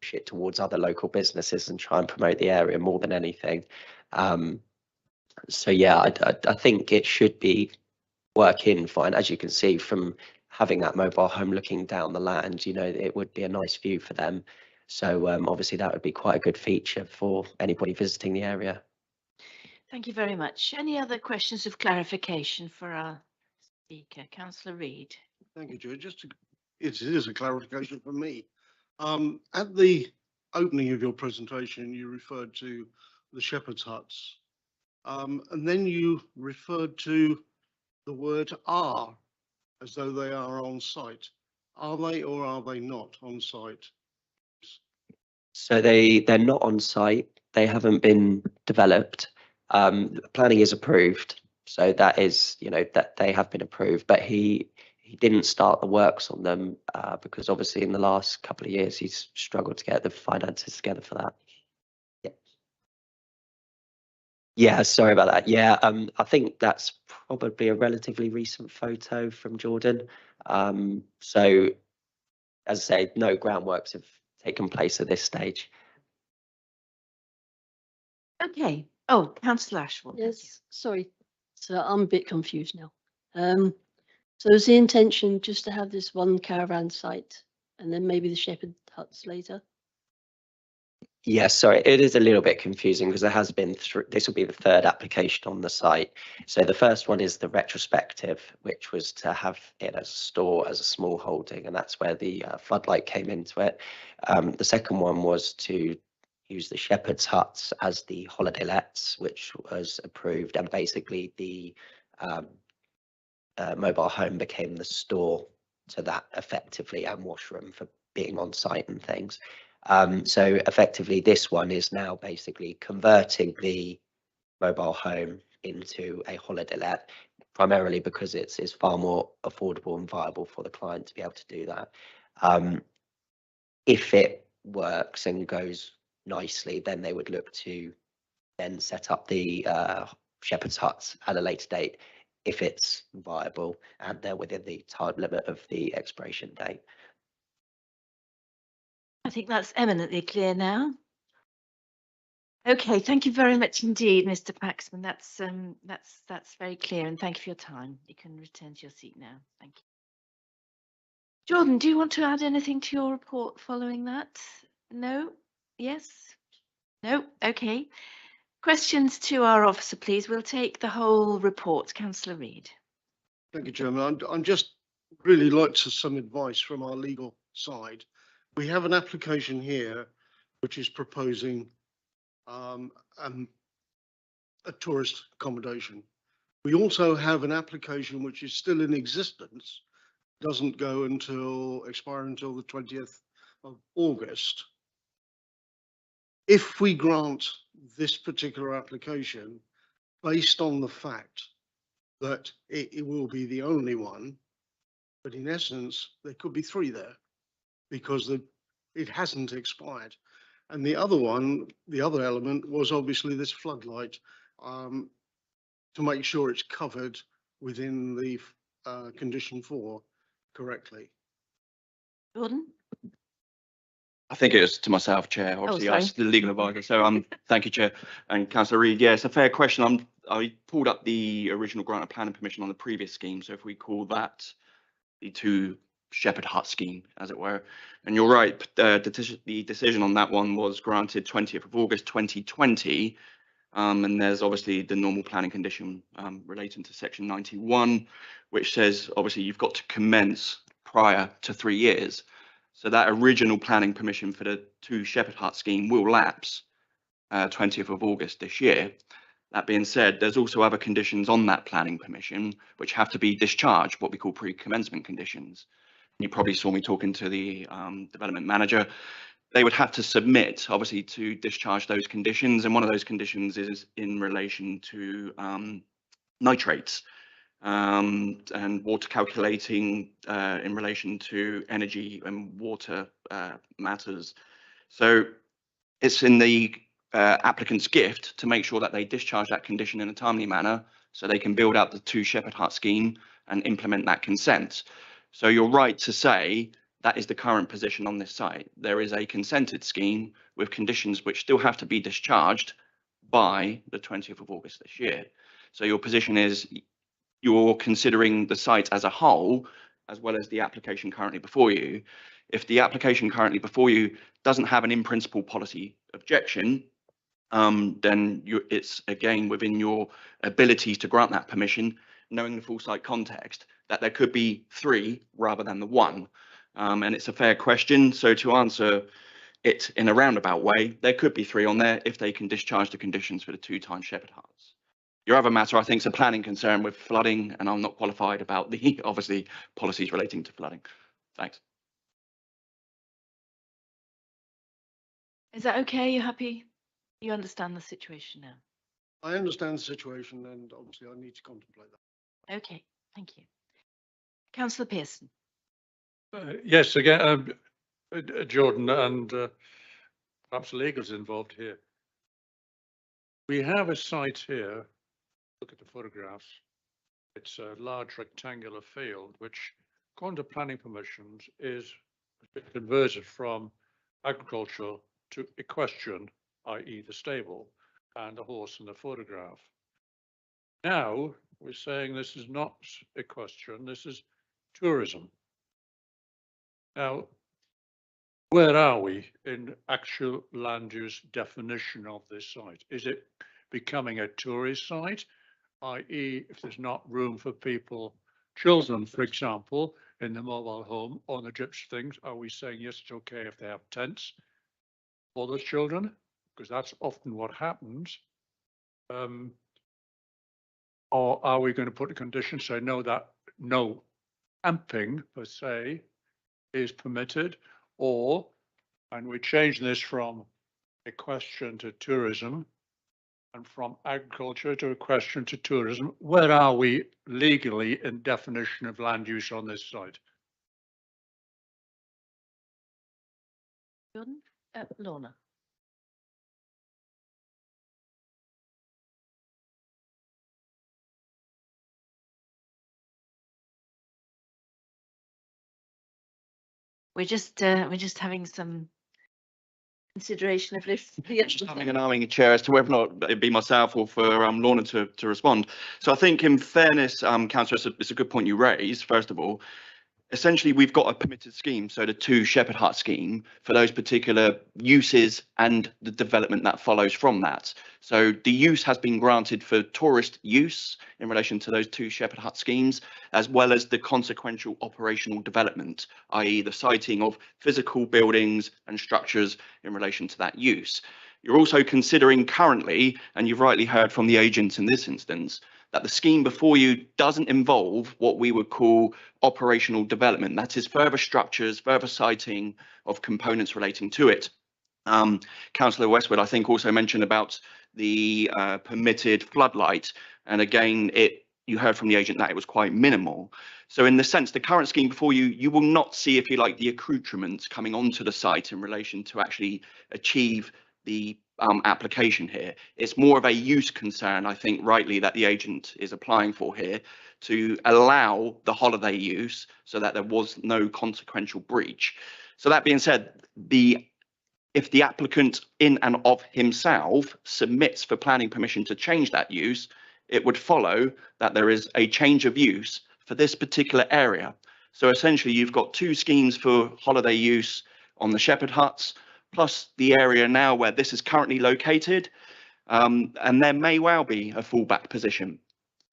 push it towards other local businesses and try and promote the area more than anything. So yeah, I think it should be working fine. As you can see from having that mobile home looking down the land, you know, it would be a nice view for them. So obviously that would be quite a good feature for anybody visiting the area. Thank you very much. Any other questions of clarification for our speaker, Councillor Reid? Thank you, Chair. It is a clarification for me. At the opening of your presentation, you referred to the shepherd's huts. And then you referred to the word are, as though they are on site. Are they or are they not on site? So they're not on site. They haven't been developed. Planning is approved. So that is, you know, that they have been approved, but he didn't start the works on them because obviously in the last couple of years he's struggled to get the finances together for that. Yeah, sorry about that. Yeah, I think that's probably a relatively recent photo from Jordan. So as I say, no groundworks have taken place at this stage. Okay. Oh, Councillor Ashworth. Yes, sorry. So I'm a bit confused now. So is the intention just to have this one caravan site and then maybe the shepherd huts later? Yes, sorry, it is a little bit confusing because there has been this will be the third application on the site. So the first one is the retrospective, which was to have it as a store, as a small holding, and that's where the floodlight came into it. The second one was to use the shepherd's huts as the holiday lets, which was approved, and basically the mobile home became the store to that effectively, and washroom for being on site and things. So effectively this one is now basically converting the mobile home into a holiday let, primarily because it's far more affordable and viable for the client to be able to do that. If it works and goes nicely, then they would look to then set up the shepherd's huts at a later date if it's viable and they're within the time limit of the expiration date. I think that's eminently clear now. Okay, thank you very much indeed, Mr. Paxman. That's very clear, and thank you for your time. You can return to your seat now. Thank you. Jordan, do you want to add anything to your report following that? No? Yes? No? Okay. Questions to our officer, please. We'll take the whole report. Councillor Reid. Thank you, Chairman. I'm just really like some advice from our legal side. We have an application here which is proposing a tourist accommodation. We also have an application which is still in existence, doesn't expire until the 20th of August. If we grant this particular application based on the fact that it will be the only one, but in essence there could be three there, because it hasn't expired. And the other element was obviously this floodlight, to make sure it's covered within the condition 4 correctly. Jordan? I think it was to myself, Chair. Obviously, I was the legal advisor. So thank you, Chair. And Councillor Reid, yeah, it's a fair question. I pulled up the original grant of planning permission on the previous scheme. So if we call that the 2 shepherd hut scheme, as it were. And you're right, the decision on that one was granted 20th of August 2020. And there's obviously the normal planning condition relating to section 91, which says obviously you've got to commence prior to 3 years. So that original planning permission for the 2 shepherd hut scheme will lapse 20th of August this year. That being said, there's also other conditions on that planning permission which have to be discharged, what we call pre-commencement conditions. You probably saw me talking to the development manager. They would have to submit, obviously, to discharge those conditions. And one of those conditions is in relation to nitrates. and water calculating in relation to energy and water matters. So it's in the applicant's gift to make sure that they discharge that condition in a timely manner so they can build out the 2 Shepherd Hut scheme and implement that consent. So you're right to say that is the current position on this site. There is a consented scheme with conditions which still have to be discharged by the 20th of August this year. So your position is you're considering the site as a whole, as well as the application currently before you. If the application currently before you doesn't have an in principle policy objection, then it's again within your abilities to grant that permission, knowing the full site context, that there could be 3 rather than the 1. And it's a fair question. So to answer it in a roundabout way, there could be 3 on there if they can discharge the conditions for the 2 times Shepherd Huts. Your other matter, I think, is a planning concern with flooding, and I'm not qualified about the obviously policies relating to flooding. Thanks. Is that okay? You happy? You understand the situation now? I understand the situation and obviously I need to contemplate that. Okay, thank you. Councillor Pearson. Yes, again, Jordan, and perhaps legal's involved here. We have a site here. Look at the photographs. It's a large rectangular field, which, according to planning permissions, is converted from agricultural to equestrian, i.e. the stable and the horse in the photograph. Now we're saying this is not equestrian, this is tourism. Now, where are we in actual land use definition of this site? Is it becoming a tourist site, i.e. if there's not room for people, children, for example, in the mobile home or the gypsy things, are we saying yes, it's okay if they have tents for those children? Because that's often what happens. Or are we going to put a condition say no, that no camping per se is permitted, or, and we change this from equestrian to tourism and from agriculture to equestrian to tourism, where are we legally in definition of land use on this site? Jordan? Lorna. We're just having some consideration of this. Just having an arming chair as to whether or not it'd be myself or for Lorna to respond. So I think in fairness, Councillor, it's a good point you raised, first of all. Essentially, we've got a permitted scheme, so the 2 Shepherd Hut scheme for those particular uses and the development that follows from that. So the use has been granted for tourist use in relation to those 2 Shepherd Hut schemes, as well as the consequential operational development, i.e. the siting of physical buildings and structures in relation to that use. You're also considering currently, and you've rightly heard from the agents in this instance, that the scheme before you doesn't involve what we would call operational development. That is further structures, further siting of components relating to it. Councillor Westwood, I think, also mentioned about the permitted floodlight. And again, you heard from the agent that it was quite minimal. So in the sense, the current scheme before you, you will not see, if you like, the accoutrements coming onto the site in relation to actually achieve the application here. It's more of a use concern, I think, rightly, that the agent is applying for here to allow the holiday use so that there was no consequential breach. So that being said, if the applicant in and of himself submits for planning permission to change that use, it would follow that there is a change of use for this particular area. So essentially, you've got 2 schemes for holiday use on the Shepherd Huts, plus the area now where this is currently located, and there may well be a fallback position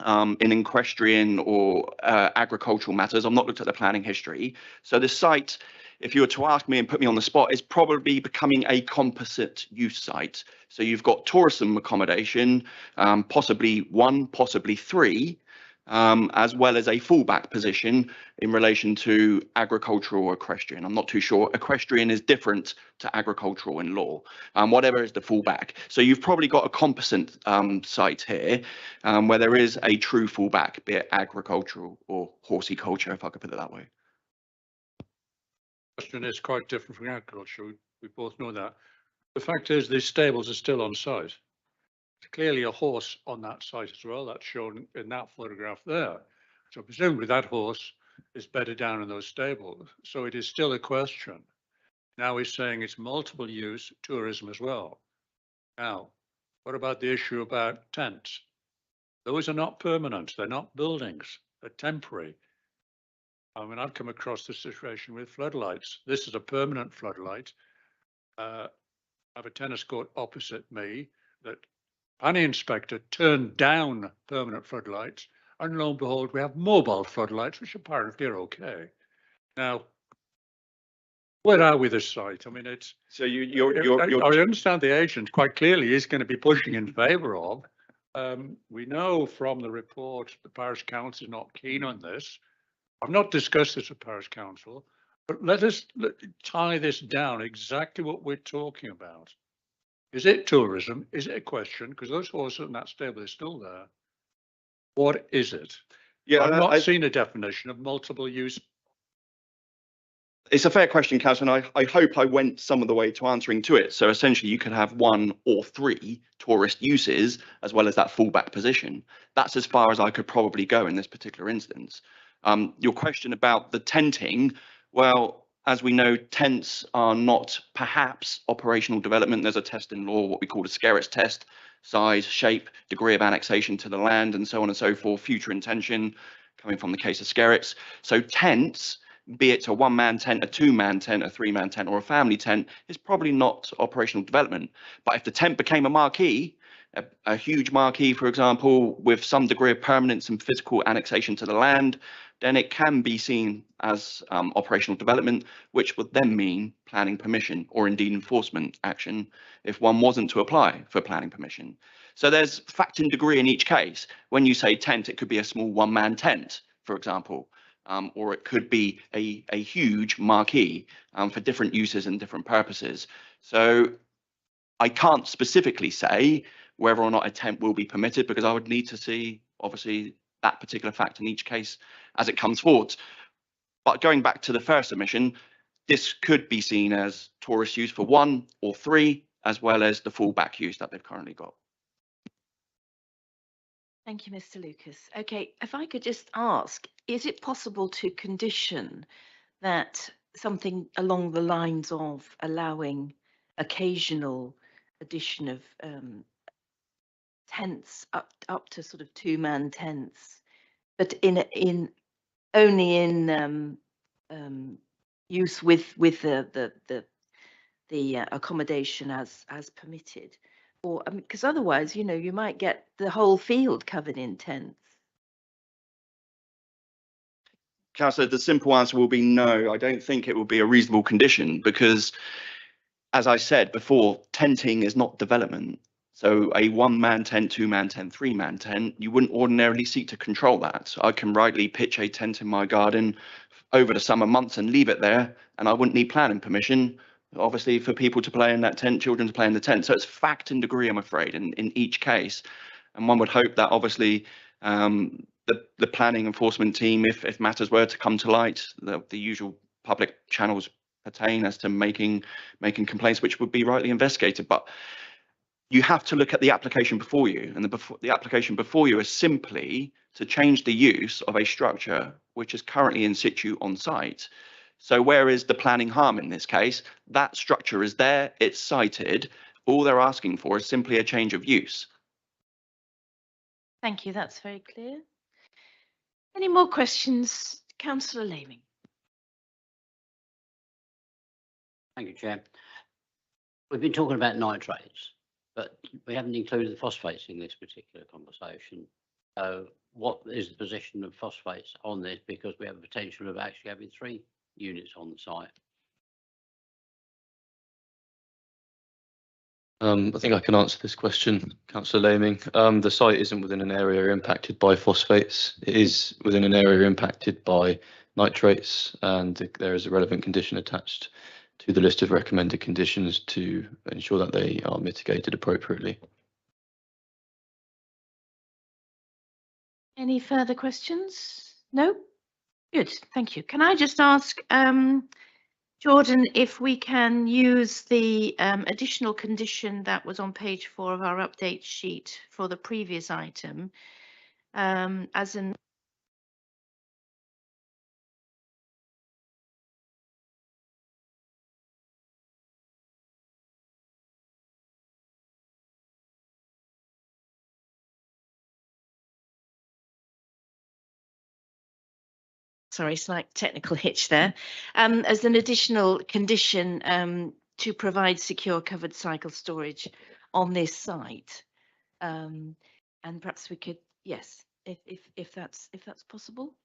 in equestrian or agricultural matters. I've not looked at the planning history. So the site, if you were to ask me and put me on the spot, is probably becoming a composite use site. So you've got tourism accommodation, possibly 1, possibly 3, as well as a fallback position in relation to agricultural or equestrian. I'm not too sure. Equestrian is different to agricultural in law. Whatever is the fallback. So you've probably got a composite site here where there is a true fallback, be it agricultural or horticulture, if I could put it that way. Question is quite different from agriculture. We both know that. The fact is, these stables are still on site. There's clearly a horse on that site as well. That's shown in that photograph there. So presumably that horse is bedded down in those stables. So it is still a question. Now he's saying it's multiple use tourism as well. Now, what about the issue about tents? Those are not permanent. They're not buildings. They're temporary. I mean, I've come across the situation with floodlights. This is a permanent floodlight. I have a tennis court opposite me that planning inspector turned down permanent floodlights, and lo and behold, we have mobile floodlights, which apparently are okay. Now, where are we this site? I mean, it's so I understand the agent quite clearly is going to be pushing in favour of. We know from the report the parish council is not keen on this. I've not discussed this with parish council, but let us tie this down exactly what we're talking about. Is it tourism? Is it a question? Because those horses in that stable are still there. What is it? Yeah, I've not seen a definition of multiple use. It's a fair question, Councillor, and I hope I went some of the way to answering to it. So essentially you could have 1 or 3 tourist uses as well as that fallback position. That's as far as I could probably go in this particular instance. Your question about the tenting, well, as we know, tents are not perhaps operational development. There's a test in law, what we call a Skerritt's test: size, shape, degree of annexation to the land, and so on and so forth, future intention, coming from the case of Skerritt's. So tents, be it a 1-man tent, a 2-man tent, a 3-man tent, or a family tent, is probably not operational development. But if the tent became a marquee, a huge marquee, for example, with some degree of permanence and physical annexation to the land, then it can be seen as operational development, which would then mean planning permission or indeed enforcement action if one wasn't to apply for planning permission. So there's fact and degree in each case. When you say tent, it could be a small 1-man tent, for example, or it could be a huge marquee for different uses and different purposes. So I can't specifically say whether or not a tent will be permitted, because I would need to see, obviously, that particular fact in each case as it comes forward. But going back to the first submission, this could be seen as tourist use for 1 or 3, as well as the fallback use that they've currently got. Thank you, Mr. Lucas. Okay, if I could just ask, is it possible to condition that something along the lines of allowing occasional addition of tents up to sort of 2-man tents, but in only in use with the accommodation as permitted? Or because otherwise, you know, you might get the whole field covered in tents. Councillor, the simple answer will be no. I don't think it will be a reasonable condition because, as I said before, tenting is not development. So a 1-man tent, 2-man tent, 3-man tent, you wouldn't ordinarily seek to control that. I can rightly pitch a tent in my garden over the summer months and leave it there, and I wouldn't need planning permission, obviously, for people to play in that tent, children to play in the tent. So it's fact and degree, I'm afraid, in each case. And one would hope that obviously the planning enforcement team, if matters were to come to light, the usual public channels pertain as to making complaints, which would be rightly investigated. But you have to look at the application before you, and the application before you is simply to change the use of a structure which is currently in situ on site. So where is the planning harm in this case? That structure is there, it's sited. All they're asking for is simply a change of use. Thank you, that's very clear. Any more questions? Councillor Laming. Thank you, Chair. We've been talking about nitrates, but we haven't included the phosphates in this particular conversation. What is the position of phosphates on this? Because we have a potential of actually having 3 units on the site. I think I can answer this question, Councillor Laming. The site isn't within an area impacted by phosphates. It is within an area impacted by nitrates, and there is a relevant condition attached to the list of recommended conditions to ensure that they are mitigated appropriately. Any further questions? No? Good, thank you. Can I just ask, Jordan, if we can use the additional condition that was on page 4 of our update sheet for the previous item as an sorry, slight technical hitch there, as an additional condition to provide secure covered cycle storage on this site. And perhaps we could, yes, if that's possible.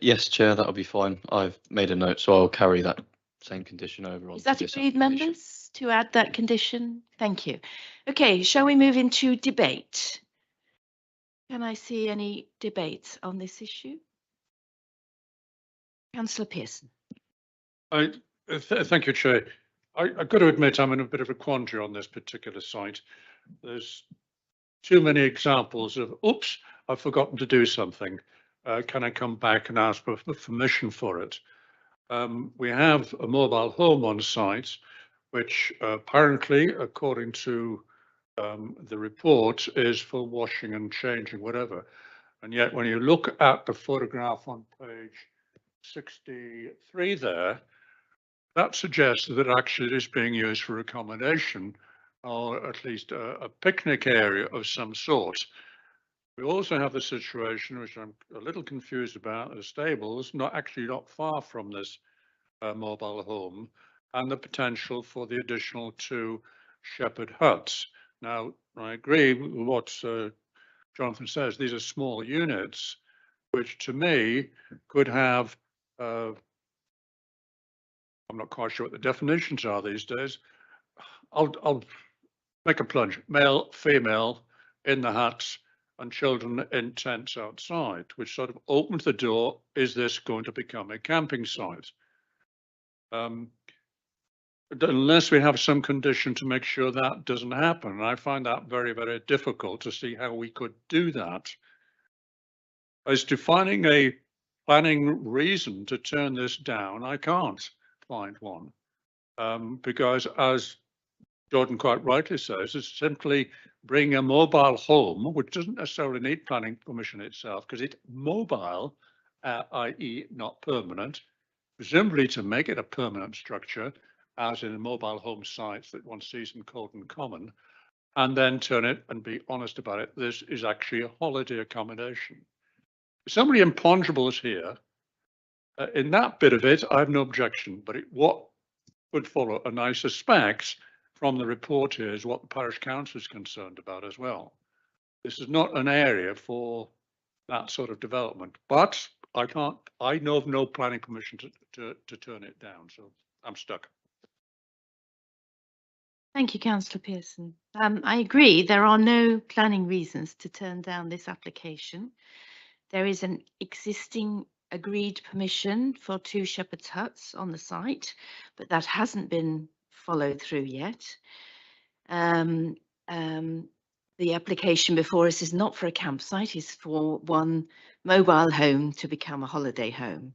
Yes, Chair, that'll be fine. I've made a note, so I'll carry that same condition over on. Is that agreed, members, to add that condition? Thank you. Okay, shall we move into debate? Can I see any debate on this issue? Councillor Pearson. Thank you, Chair. I've got to admit I'm in a bit of a quandary on this particular site. There's too many examples of, oops, I've forgotten to do something. Can I come back and ask for permission for it? We have a mobile home on site, which apparently, according to the report, is for washing and changing, whatever. And yet when you look at the photograph on page 63 there, that suggests that actually it is being used for accommodation, or at least a picnic area of some sort. We also have the situation, which I'm a little confused about, the stables, not far from this mobile home, and the potential for the additional 2 shepherd huts. Now, I agree with what Jonathan says. These are small units, which to me could have, I'm not quite sure what the definitions are these days. I'll make a plunge. Male, female in the huts and children in tents outside, which sort of opens the door. Is this going to become a camping site? Unless we have some condition to make sure that doesn't happen. And I find that very, very difficult to see how we could do that. As to finding a planning reason to turn this down, I can't find one. Because as Jordan quite rightly says, it's simply bringing a mobile home, which doesn't necessarily need planning permission itself, because it's mobile, i.e. not permanent, presumably to make it a permanent structure, as in mobile home sites that one sees in Colton Common, and then turn it and be honest about it. This is actually a holiday accommodation. If somebody imponderables here, in that bit of it, I have no objection, but what would follow, and I suspect from the report here, is what the parish council is concerned about as well. This is not an area for that sort of development, but I know of no planning permission to turn it down, so I'm stuck. Thank you, Councillor Pearson. I agree, there are no planning reasons to turn down this application. There is an existing agreed permission for 2 shepherd's huts on the site, but that hasn't been followed through yet. The application before us is not for a campsite, it's for one mobile home to become a holiday home.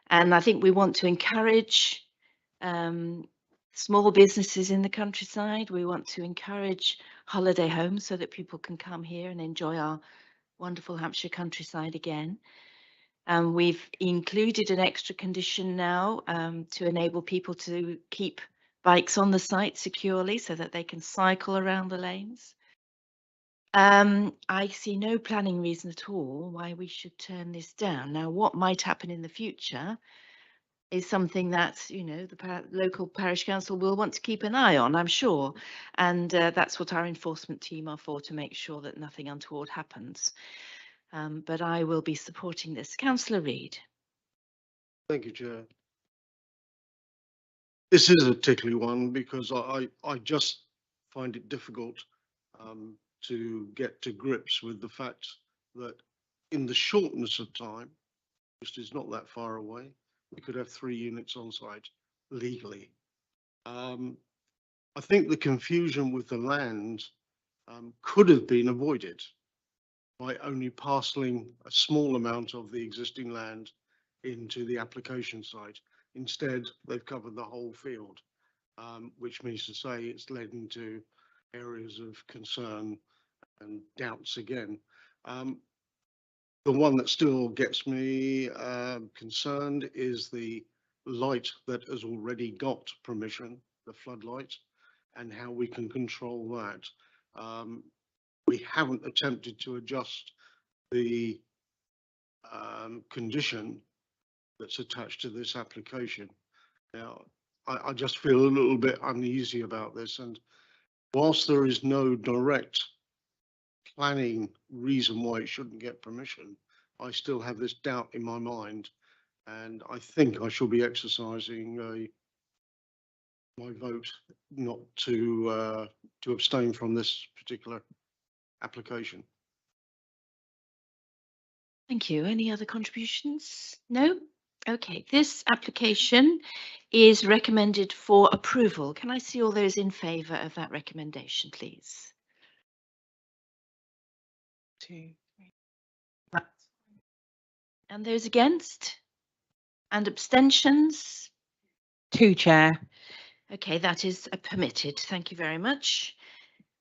And I think we want to encourage small businesses in the countryside. We want to encourage holiday homes so that people can come here and enjoy our wonderful Hampshire countryside again. We've included an extra condition now to enable people to keep bikes on the site securely so that they can cycle around the lanes. I see no planning reason at all why we should turn this down. Now, what might happen in the future is something that, you know, the local parish council will want to keep an eye on, I'm sure. And that's what our enforcement team are for, to make sure that nothing untoward happens. But I will be supporting this. Councillor Reid. Thank you, Chair. This is a tickly one because I just find it difficult to get to grips with the fact that in the shortness of time, which is not that far away, we could have 3 units on site legally. I think the confusion with the land could have been avoided by only parceling a small amount of the existing land into the application site. Instead, they've covered the whole field, which means to say it's led into areas of concern and doubts again. The one that still gets me concerned is the light that has already got permission, the floodlight, and how we can control that. We haven't attempted to adjust the condition that's attached to this application. Now, I just feel a little bit uneasy about this, and whilst there is no direct planning reason why it shouldn't get permission, I still have this doubt in my mind, and I think I shall be exercising my vote not to abstain from this particular application. Thank you. Any other contributions? No? Okay, this application is recommended for approval. Can I see all those in favour of that recommendation, please? 2, 3. And those against? And abstentions? 2, Chair. Okay, that is permitted. Thank you very much.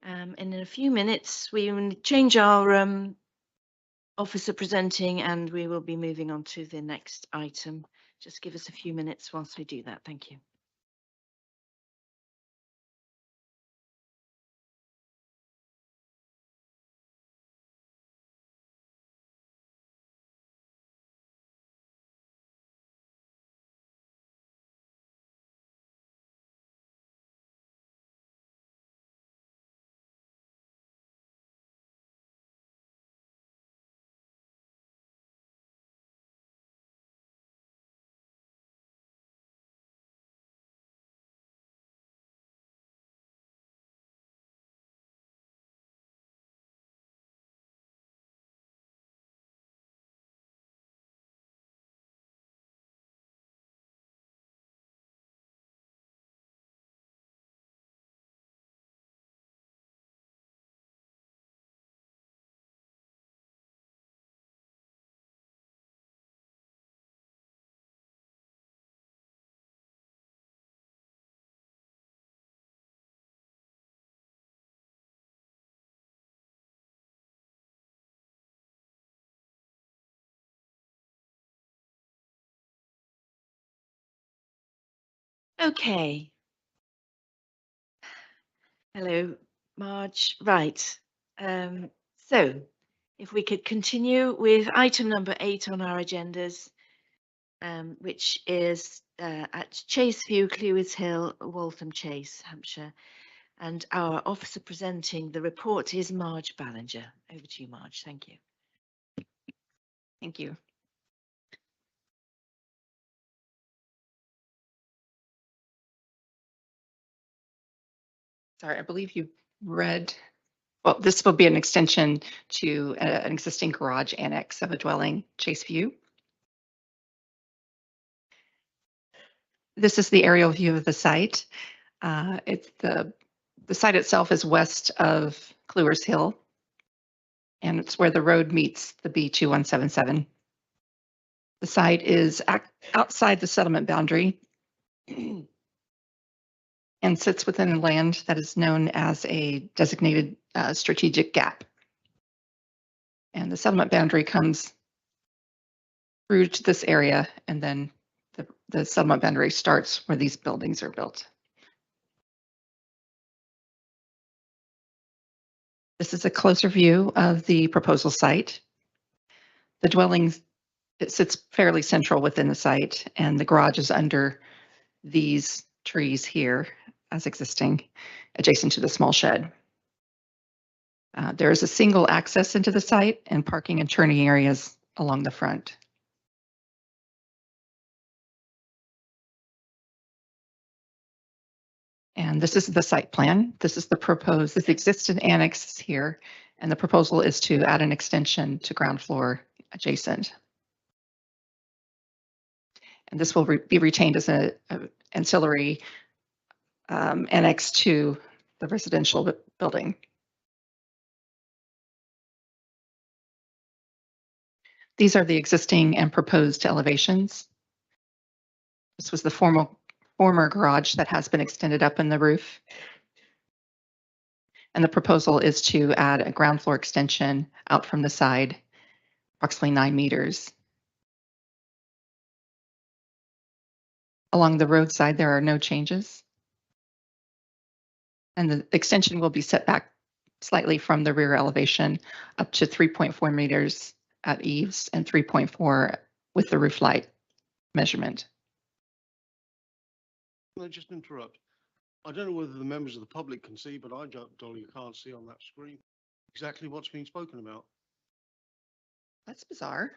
And in a few minutes, we will change our officer presenting and we will be moving on to the next item. Just give us a few minutes whilst we do that. Thank you. Okay. Hello, Marge. Right. So if we could continue with item number 8 on our agendas, which is at Chaseview, Clewis Hill, Waltham Chase, Hampshire. And our officer presenting the report is Marge Ballinger. Over to you, Marge. Thank you. Thank you. Sorry, I believe you read, well, this will be an extension to an existing garage annex of a dwelling, Chaseview. This is the aerial view of the site. It's the site itself is west of Clewis Hill, and it's where the road meets the B2177. The site is outside the settlement boundary and sits within land that is known as a designated strategic gap. And the settlement boundary comes through to this area, and then the settlement boundary starts where these buildings are built. This is a closer view of the proposal site. The dwelling, it sits fairly central within the site, and the garage is under these trees here as existing, adjacent to the small shed. There is a single access into the site and parking and turning areas along the front. And this is the site plan. This is the proposed, this existing annex is here. And the proposal is to add an extension to ground floor adjacent. And this will be retained as an ancillary annex to the residential building. These are the existing and proposed elevations. This was the former garage that has been extended up in the roof. And the proposal is to add a ground floor extension out from the side, approximately 9 meters. Along the roadside, there are no changes. And the extension will be set back slightly from the rear elevation up to 3.4 meters at eaves and 3.4 with the roof light measurement. Can I just interrupt? I don't know whether the members of the public can see, but Dolly, can't see on that screen exactly what's being spoken about. That's bizarre.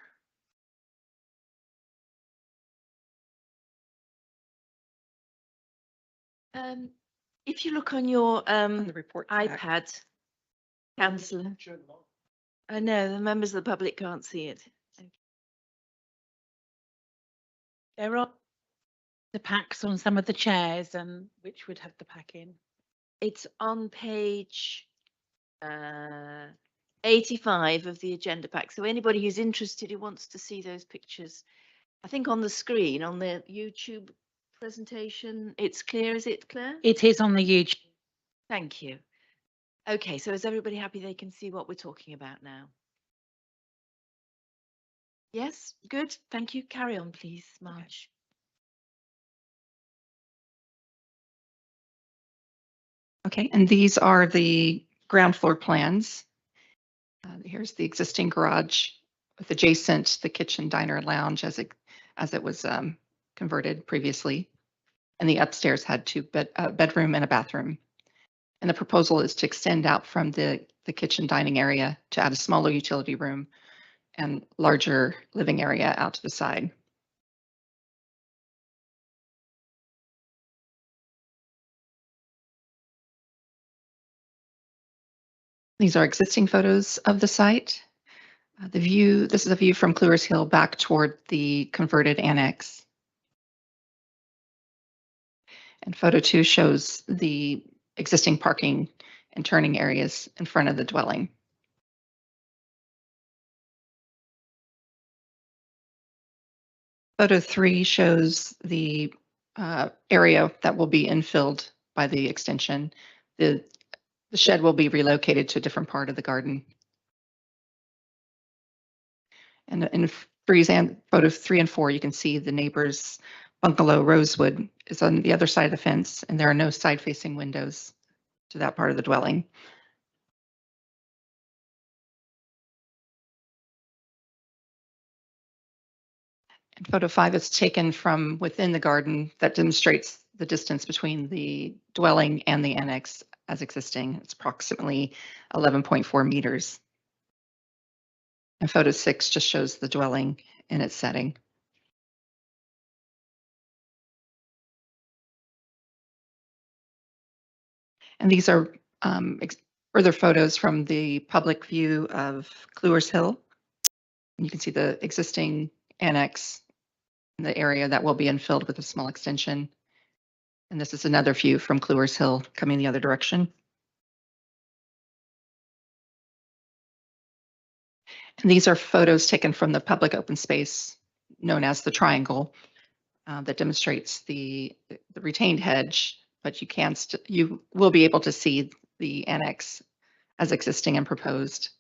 If you look on your On the report back. iPad, Councillor. I know the members of the public can't see it. There are the packs on some of the chairs, and which would have the pack in. It's on page 85 of the agenda pack. So anybody who's interested who wants to see those pictures, I think on the screen, on the YouTube presentation, it's clear. Is it clear? It is on the YouTube. Thank you. Okay, so is everybody happy they can see what we're talking about now? Yes, good. Thank you. Carry on, please, Marge. Okay, and these are the ground floor plans. Here's the existing garage with adjacent the kitchen, diner, and lounge as it was converted previously. And the upstairs had two bedroom and a bathroom. And the proposal is to extend out from the kitchen dining area to add a smaller utility room and larger living area out to the side. These are existing photos of the site. This is a view from Clewers Hill back toward the converted annex. And photo 2 shows the existing parking and turning areas in front of the dwelling. Photo 3 shows the area that will be infilled by the extension. The shed will be relocated to a different part of the garden. And in photo 3 and 4, you can see the neighbor's bungalow Rosewood is on the other side of the fence, and there are no side-facing windows to that part of the dwelling. And photo 5 is taken from within the garden that demonstrates the distance between the dwelling and the annex as existing. It's approximately 11.4 meters. And photo 6 just shows the dwelling in its setting. And these are further photos from the public view of Clewers Hill. You can see the existing annex in the area that will be infilled with a small extension. And this is another view from Clewers Hill coming the other direction. And these are photos taken from the public open space known as the Triangle that demonstrates the retained hedge, but you will be able to see the annex as existing and proposed.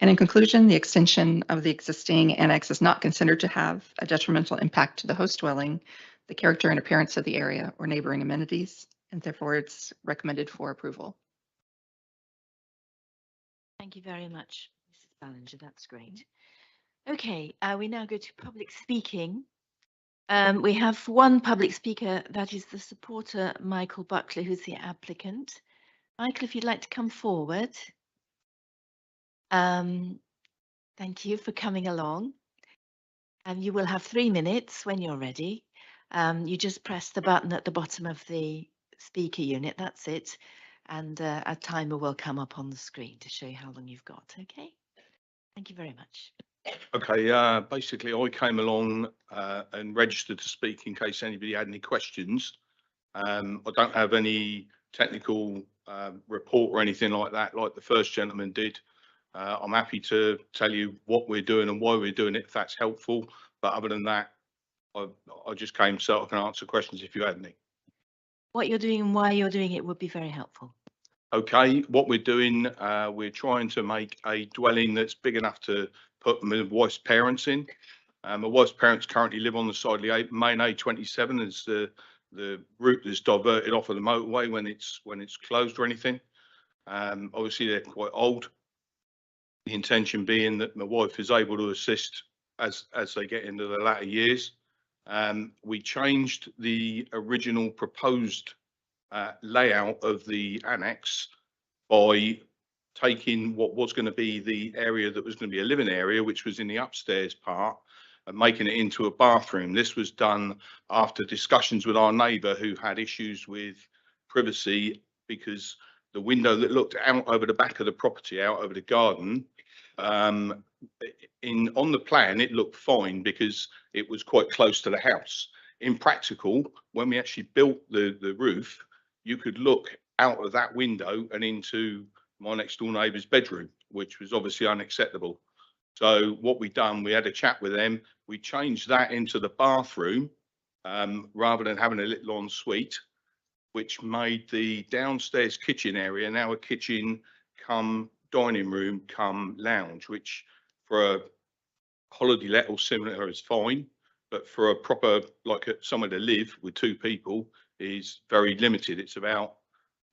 And in conclusion, the extension of the existing annex is not considered to have a detrimental impact to the host dwelling, the character and appearance of the area, or neighboring amenities, and therefore it's recommended for approval. Thank you very much, Mrs. Ballinger. That's great. Okay, we now go to public speaking. We have one public speaker, that is the supporter, Michael Buckley, who's the applicant. Michael, if you'd like to come forward. Thank you for coming along. And you will have 3 minutes when you're ready. You just press the button at the bottom of the speaker unit, that's it. And a timer will come up on the screen to show you how long you've got, okay? Thank you very much. Okay, basically I came along and registered to speak in case anybody had any questions. I don't have any technical report or anything like that, like the first gentleman did. I'm happy to tell you what we're doing and why we're doing it, if that's helpful. But other than that, I just came so I can answer questions if you had any. What you're doing and why you're doing it would be very helpful. Okay, what we're doing, we're trying to make a dwelling that's big enough to put my wife's parents in. My wife's parents currently live on the side of the main A27 as the route that's diverted off of the motorway when it's closed or anything. Obviously they're quite old. The intention being that my wife is able to assist as they get into the latter years. We changed the original proposed layout of the annex by taking what was going to be the area that was going to be a living area, which was in the upstairs part, and making it into a bathroom. This was done after discussions with our neighbour who had issues with privacy because the window that looked out over the back of the property, out over the garden, on the plan it looked fine because it was quite close to the house. In practical, when we actually built the roof, you could look out of that window and into my next door neighbour's bedroom, which was obviously unacceptable. So what we done, we had a chat with them. We changed that into the bathroom rather than having a little ensuite, which made the downstairs kitchen area now a kitchen come dining room come lounge, which for a holiday let or similar is fine, but for a proper like somewhere to live with 2 people is very limited. It's about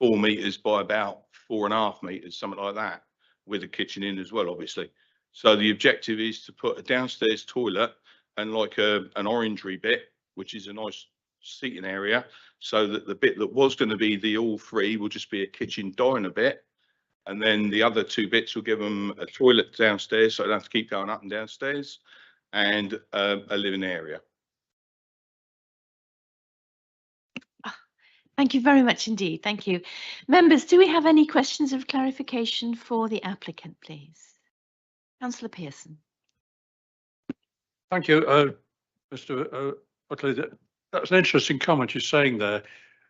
4 meters by about 4.5 meters, something like that, with a kitchen in as well, obviously. So the objective is to put a downstairs toilet and like an orangery bit, which is a nice seating area, so that the bit that was going to be the all 3 will just be a kitchen diner bit. And then the other 2 bits will give them a toilet downstairs, so they don't have to keep going up and downstairs, and a living area. Thank you very much indeed. Thank you. Members, do we have any questions of clarification for the applicant, please? Councillor Pearson. Thank you, Mr. Buckley. That's an interesting comment you're saying there.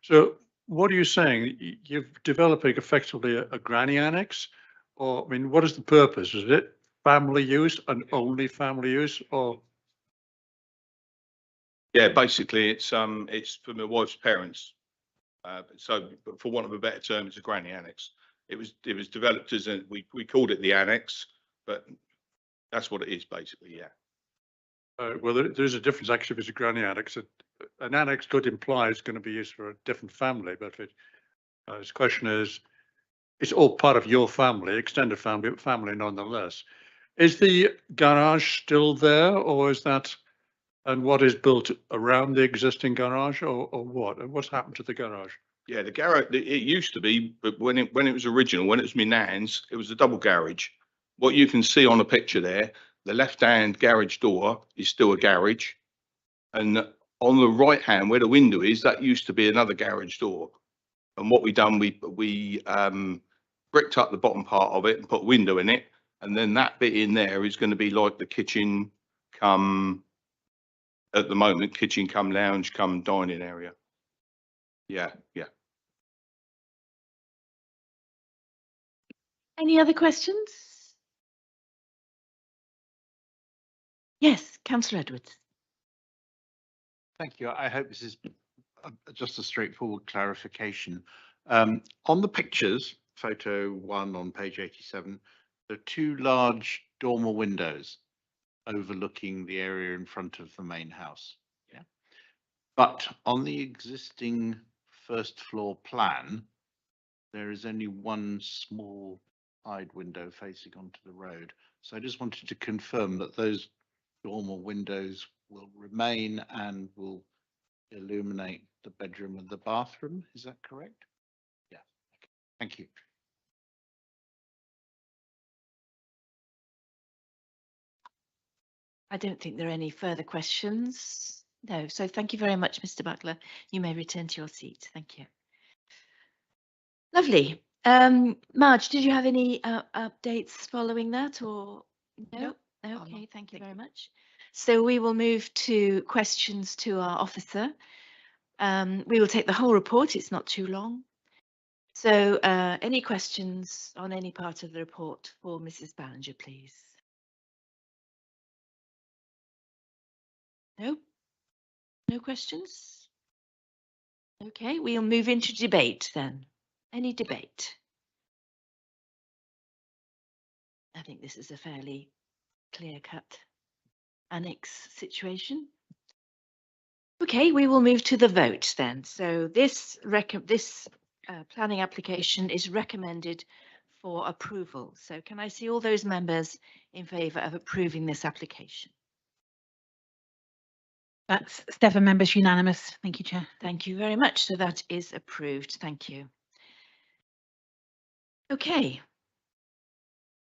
So what are you saying? You're developing effectively a granny annex? Or, I mean, what is the purpose? Is it family use and only family use, or? Yeah, basically it's for my wife's parents. So for want of a better term, it's a granny annex. It was developed as we called it the annex, but that's what it is basically, yeah. Well, there's a difference actually if it's a granny annex. An annex could imply it's going to be used for a different family, but his question is, it's all part of your family, extended family, but family nonetheless. Is the garage still there, or is that, and what is built around the existing garage, or what? And what's happened to the garage? Yeah, the garage, it used to be, but when it was original, when it was my nan's, it was a double garage. What you can see on the picture there, the left-hand garage door is still a garage. And on the right-hand, where the window is, that used to be another garage door. And what we done, we bricked up the bottom part of it and put a window in it. And then that bit in there is going to be like the kitchen come, at the moment, kitchen come lounge come dining area. Yeah, yeah. Any other questions? Yes, Councillor Edwards. Thank you. I hope this is just a straightforward clarification. On the pictures, photo 1 on page 87, there are 2 large dormer windows overlooking the area in front of the main house. Yeah. But on the existing first floor plan, there is only 1 small side window facing onto the road. So I just wanted to confirm that those dormer windows will remain and will illuminate the bedroom and the bathroom. Is that correct? Yeah. Okay. Thank you. I don't think there are any further questions. No, so thank you very much, Mr. Buckler. You may return to your seat. Thank you. Lovely. Marge, did you have any updates following that or no? Okay, thank you very much. So we will move to questions to our officer. We will take the whole report. It's not too long. So any questions on any part of the report for Mrs. Ballinger, please? No? No questions? Okay, we'll move into debate then. Any debate? I think this is a fairly clear-cut annex situation. Okay, we will move to the vote then. So this planning application is recommended for approval. So can I see all those members in favour of approving this application? That's 7 members unanimous. Thank you, Chair. Thank you very much. So that is approved. Thank you. Okay.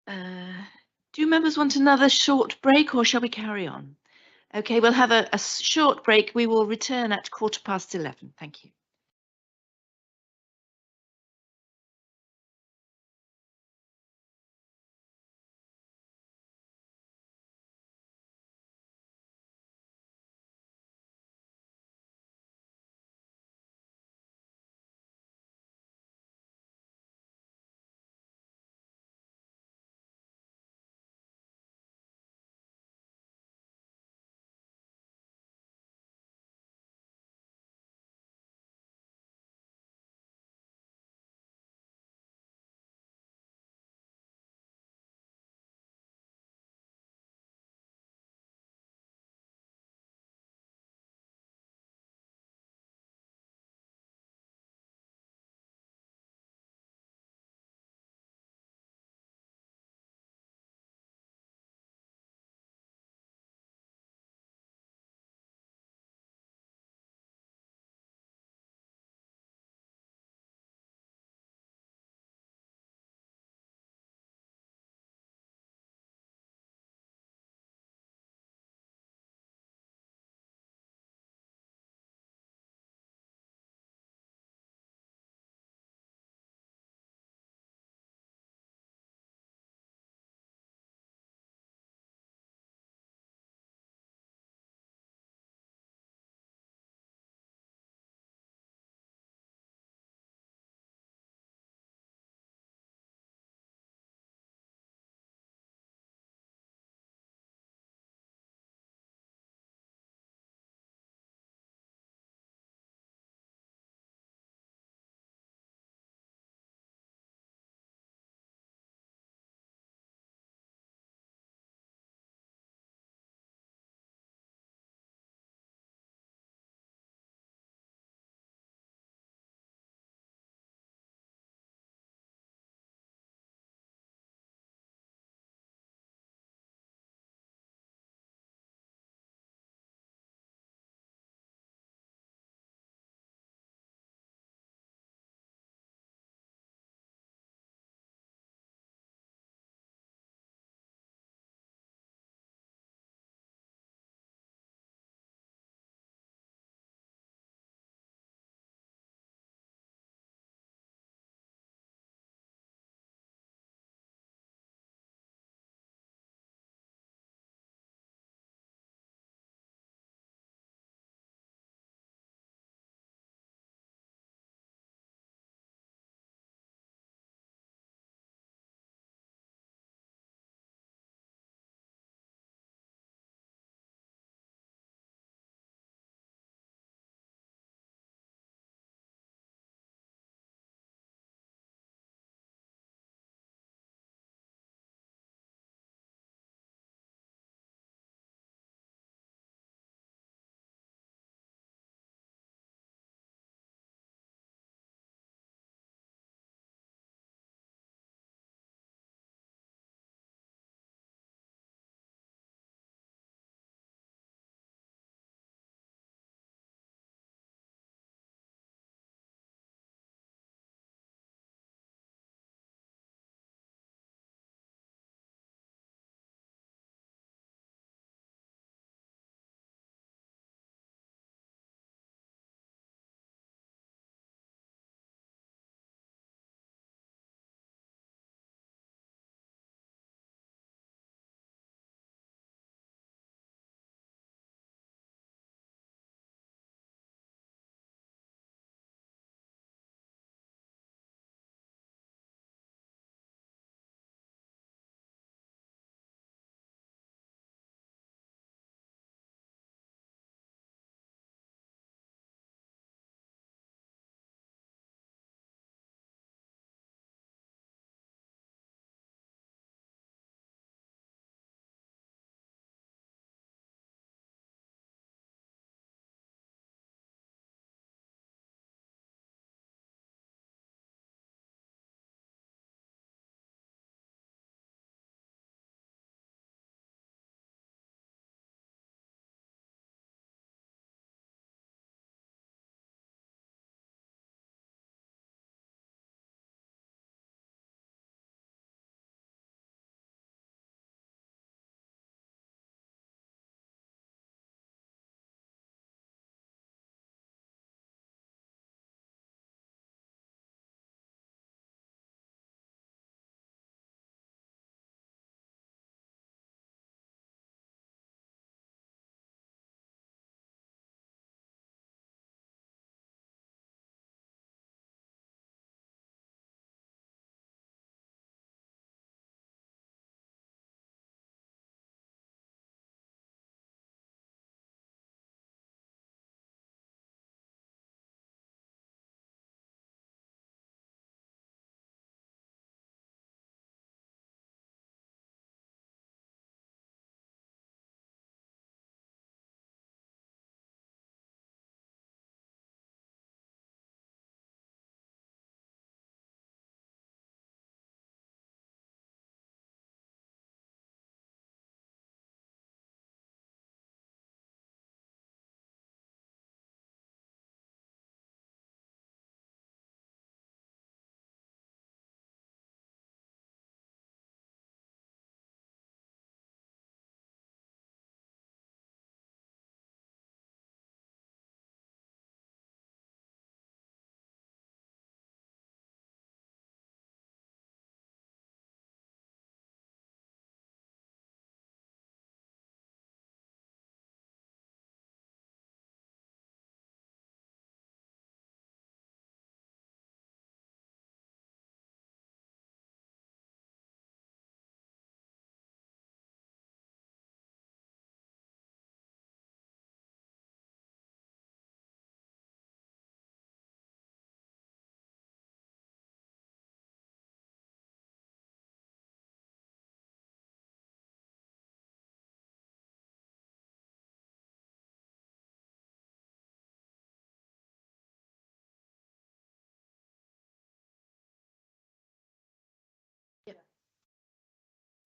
Do members want another short break or shall we carry on? Okay, we'll have a short break. We will return at 11:15. Thank you.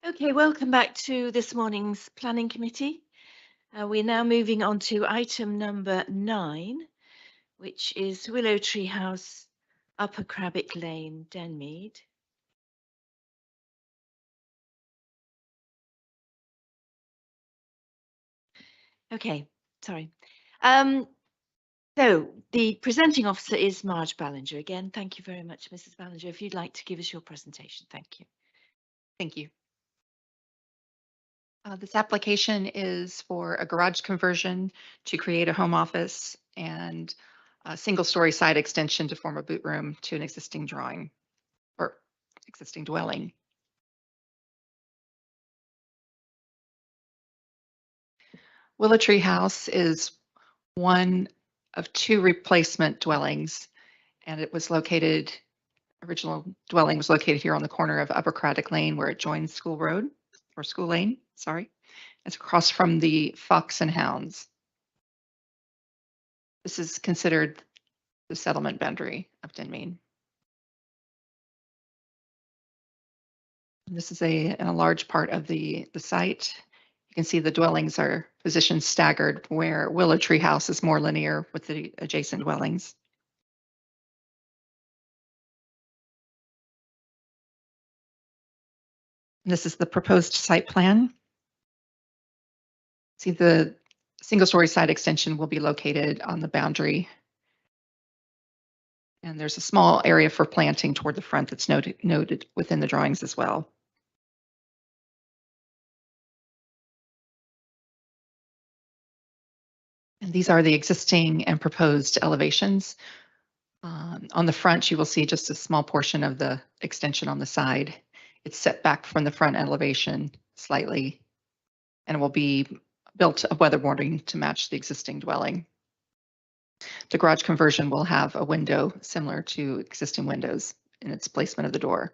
Okay, welcome back to this morning's Planning Committee. We're now moving on to item number 9, which is Willow Tree House, Upper Crabick Lane, Denmead. Okay, sorry. So the presenting officer is Marge Ballinger. Again, thank you very much, Mrs. Ballinger. If you'd like to give us your presentation, thank you. Thank you. This application is for a garage conversion to create a home office and a single-story side extension to form a boot room to an existing dwelling. Willow Tree House is one of 2 replacement dwellings, and it was located, original dwelling was located here on the corner of Upper Craddock Lane where it joins School Road, or School Lane, sorry. It's across from the Fox and Hounds. This is considered the settlement boundary of Denmead. This is a large part of the site. You can see the dwellings are positioned staggered where Willow Tree House is more linear with the adjacent dwellings. This is the proposed site plan. See, the single-story side extension will be located on the boundary. And there's a small area for planting toward the front that's noted within the drawings as well. And these are the existing and proposed elevations. On the front, you will see just a small portion of the extension on the side. It's set back from the front elevation slightly and will be built of weatherboarding to match the existing dwelling. The garage conversion will have a window similar to existing windows in its placement of the door.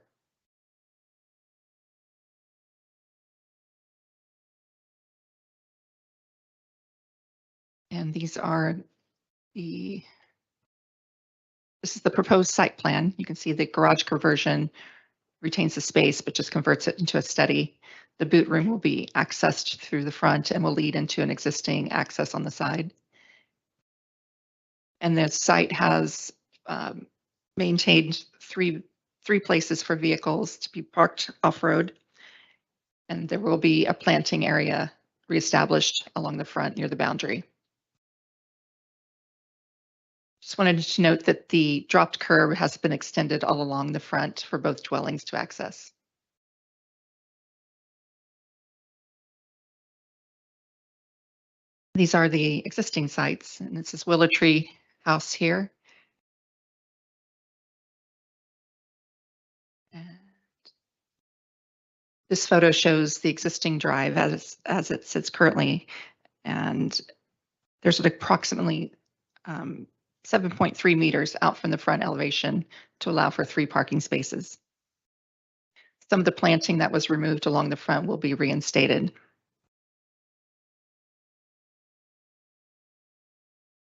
And this is the proposed site plan. You can see the garage conversion retains the space, but just converts it into a study. The boot room will be accessed through the front and will lead into an existing access on the side. And the site has maintained three places for vehicles to be parked off-road. And there will be a planting area reestablished along the front near the boundary. Just wanted to note that the dropped curb has been extended all along the front for both dwellings to access. These are the existing sites, and this is Willow Tree House here. And this photo shows the existing drive as it sits currently, and there's approximately 7.3 meters out from the front elevation to allow for 3 parking spaces. Some of the planting that was removed along the front will be reinstated.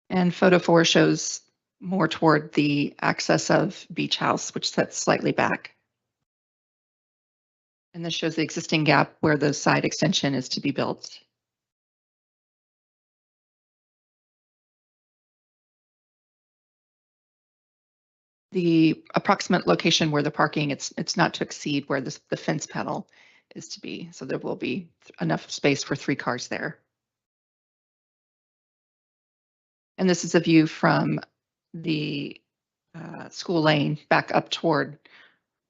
And photo 4 shows more toward the access of Beach House, which sits slightly back. And this shows the existing gap where the side extension is to be built. The approximate location where the parking, it's not to exceed where the fence panel is to be. So there will be enough space for 3 cars there. And this is a view from the School Lane back up toward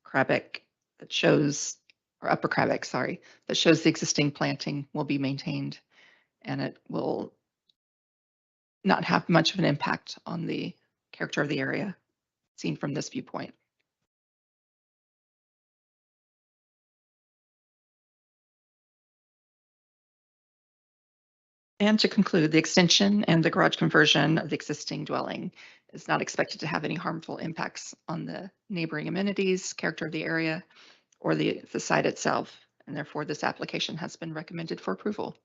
Crabick that shows, or Upper Crabick, sorry, that shows the existing planting will be maintained and it will not have much of an impact on the character of the area seen from this viewpoint. And to conclude, the extension and the garage conversion of the existing dwelling is not expected to have any harmful impacts on the neighboring amenities, character of the area, or the site itself. And therefore, this application has been recommended for approval.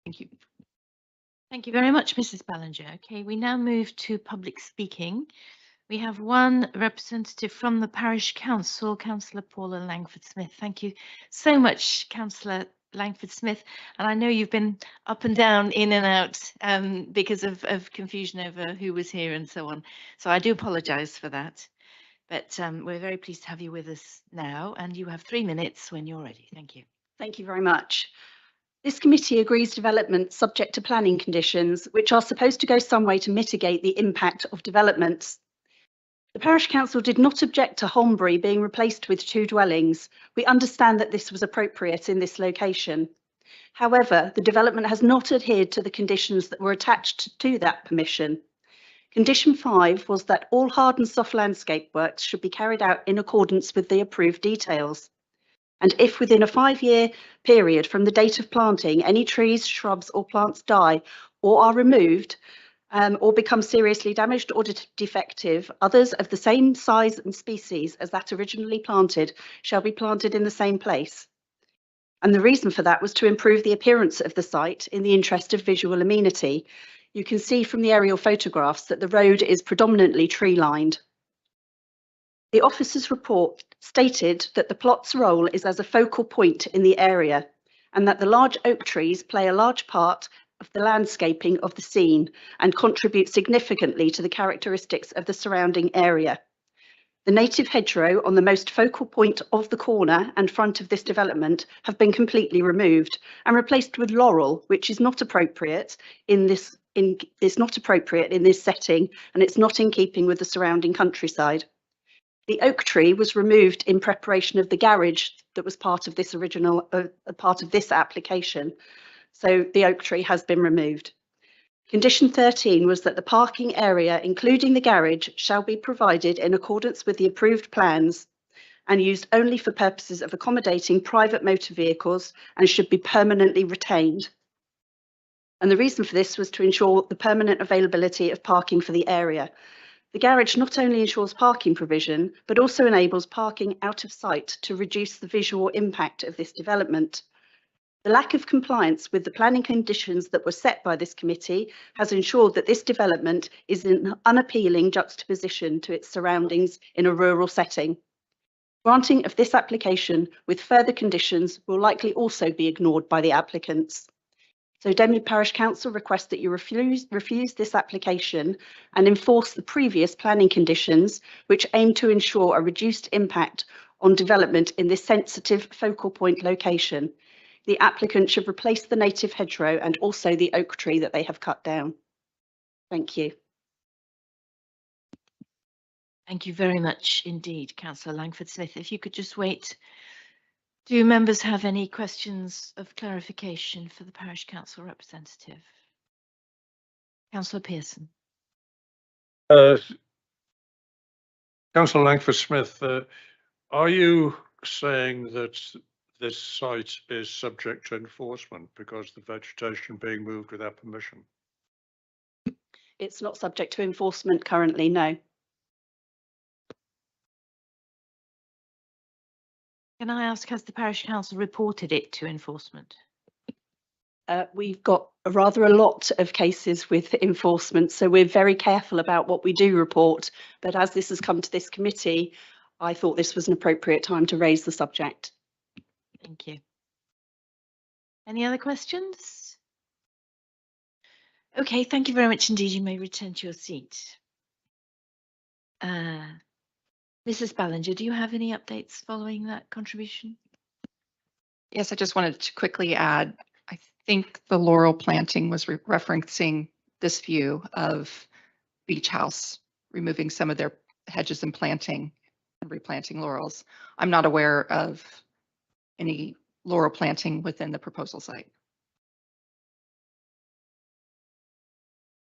Thank you. Thank you very much, Mrs. Ballinger. Okay, we now move to public speaking. We have one representative from the Parish Council, Councillor Paula Langford-Smith. Thank you so much, Councillor Langford-Smith. And I know you've been up and down, in and out because of confusion over who was here and so on. So I do apologise for that. But we're very pleased to have you with us now, and you have 3 minutes when you're ready. Thank you. Thank you very much. This committee agrees development subject to planning conditions, which are supposed to go some way to mitigate the impact of developments. The Parish Council did not object to Holmbury being replaced with 2 dwellings. We understand that this was appropriate in this location. However, the development has not adhered to the conditions that were attached to that permission. Condition 5 was that all hard and soft landscape works should be carried out in accordance with the approved details. And if within a 5-year period from the date of planting, any trees, shrubs or plants die or are removed or become seriously damaged or defective, others of the same size and species as that originally planted shall be planted in the same place. And the reason for that was to improve the appearance of the site in the interest of visual amenity. You can see from the aerial photographs that the road is predominantly tree-lined. The officer's report stated that the plot's role is as a focal point in the area and that the large oak trees play a large part of the landscaping of the scene and contribute significantly to the characteristics of the surrounding area. The native hedgerow on the most focal point of the corner and front of this development have been completely removed and replaced with laurel, which is not appropriate in this setting, and it's not in keeping with the surrounding countryside. The oak tree was removed in preparation of the garage that was part of this application. So the oak tree has been removed. Condition 13 was that the parking area, including the garage, shall be provided in accordance with the approved plans and used only for purposes of accommodating private motor vehicles and should be permanently retained. And the reason for this was to ensure the permanent availability of parking for the area. The garage not only ensures parking provision, but also enables parking out of sight to reduce the visual impact of this development. The lack of compliance with the planning conditions that were set by this committee has ensured that this development is an unappealing juxtaposition to its surroundings in a rural setting. Granting of this application with further conditions will likely also be ignored by the applicants. So Denmead Parish Council requests that you refuse this application and enforce the previous planning conditions, which aim to ensure a reduced impact on development in this sensitive focal point location. The applicant should replace the native hedgerow and also the oak tree that they have cut down. Thank you. Thank you very much indeed, Councillor Langford-Smith. If you could just wait. Do members have any questions of clarification for the Parish Council representative? Councillor Pearson. Councillor Langford-Smith, are you saying that this site is subject to enforcement because the vegetation being moved without permission? It's not subject to enforcement currently, no. Can I ask, has the Parish Council reported it to enforcement? We've got rather a lot of cases with enforcement, so we're very careful about what we do report. But as this has come to this committee, I thought this was an appropriate time to raise the subject. Thank you. Any other questions? Okay, thank you very much indeed. You may return to your seat. Mrs. Ballinger, do you have any updates following that contribution? Yes, I just wanted to quickly add, I think the laurel planting was referencing this view of Beach House, removing some of their hedges and planting and replanting laurels. I'm not aware of any laurel planting within the proposal site.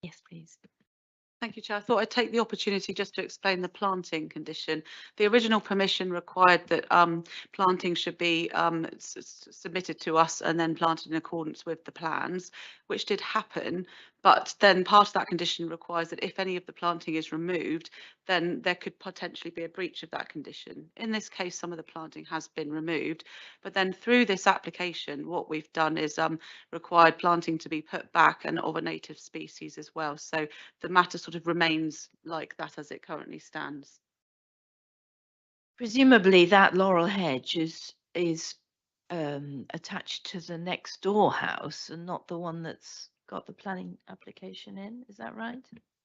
Yes, please. Thank you, Chair. I thought I'd take the opportunity just to explain the planting condition. The original permission required that planting should be submitted to us and then planted in accordance with the plans, which did happen. But then part of that condition requires that if any of the planting is removed, then there could potentially be a breach of that condition. In this case, some of the planting has been removed, but then through this application, what we've done is required planting to be put back and of a native species as well. So the matter sort sort of remains like that as it currently stands. Presumably that laurel hedge is attached to the next door house and not the one that's got the planning application in. Is that right?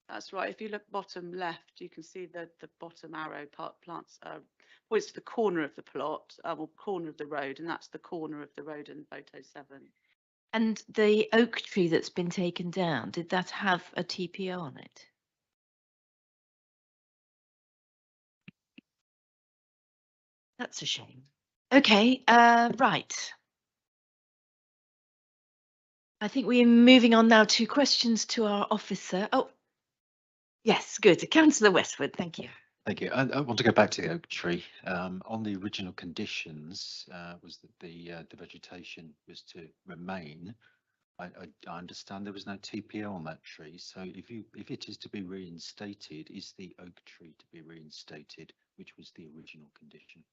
That's right. If you look bottom left, you can see the bottom arrow points to the corner of the plot or corner of the road, and that's the corner of the road in photo 7. And the oak tree that's been taken down, did that have a TPO on it? That's a shame. Okay, right. I think we're moving on now to questions to our officer. Oh, yes, good. Councillor Westwood, thank you. Thank you. I want to go back to the oak tree. On the original conditions, was that the vegetation was to remain. I understand there was no TPO on that tree. So if it is to be reinstated, is the oak tree to be reinstated, which was the original condition?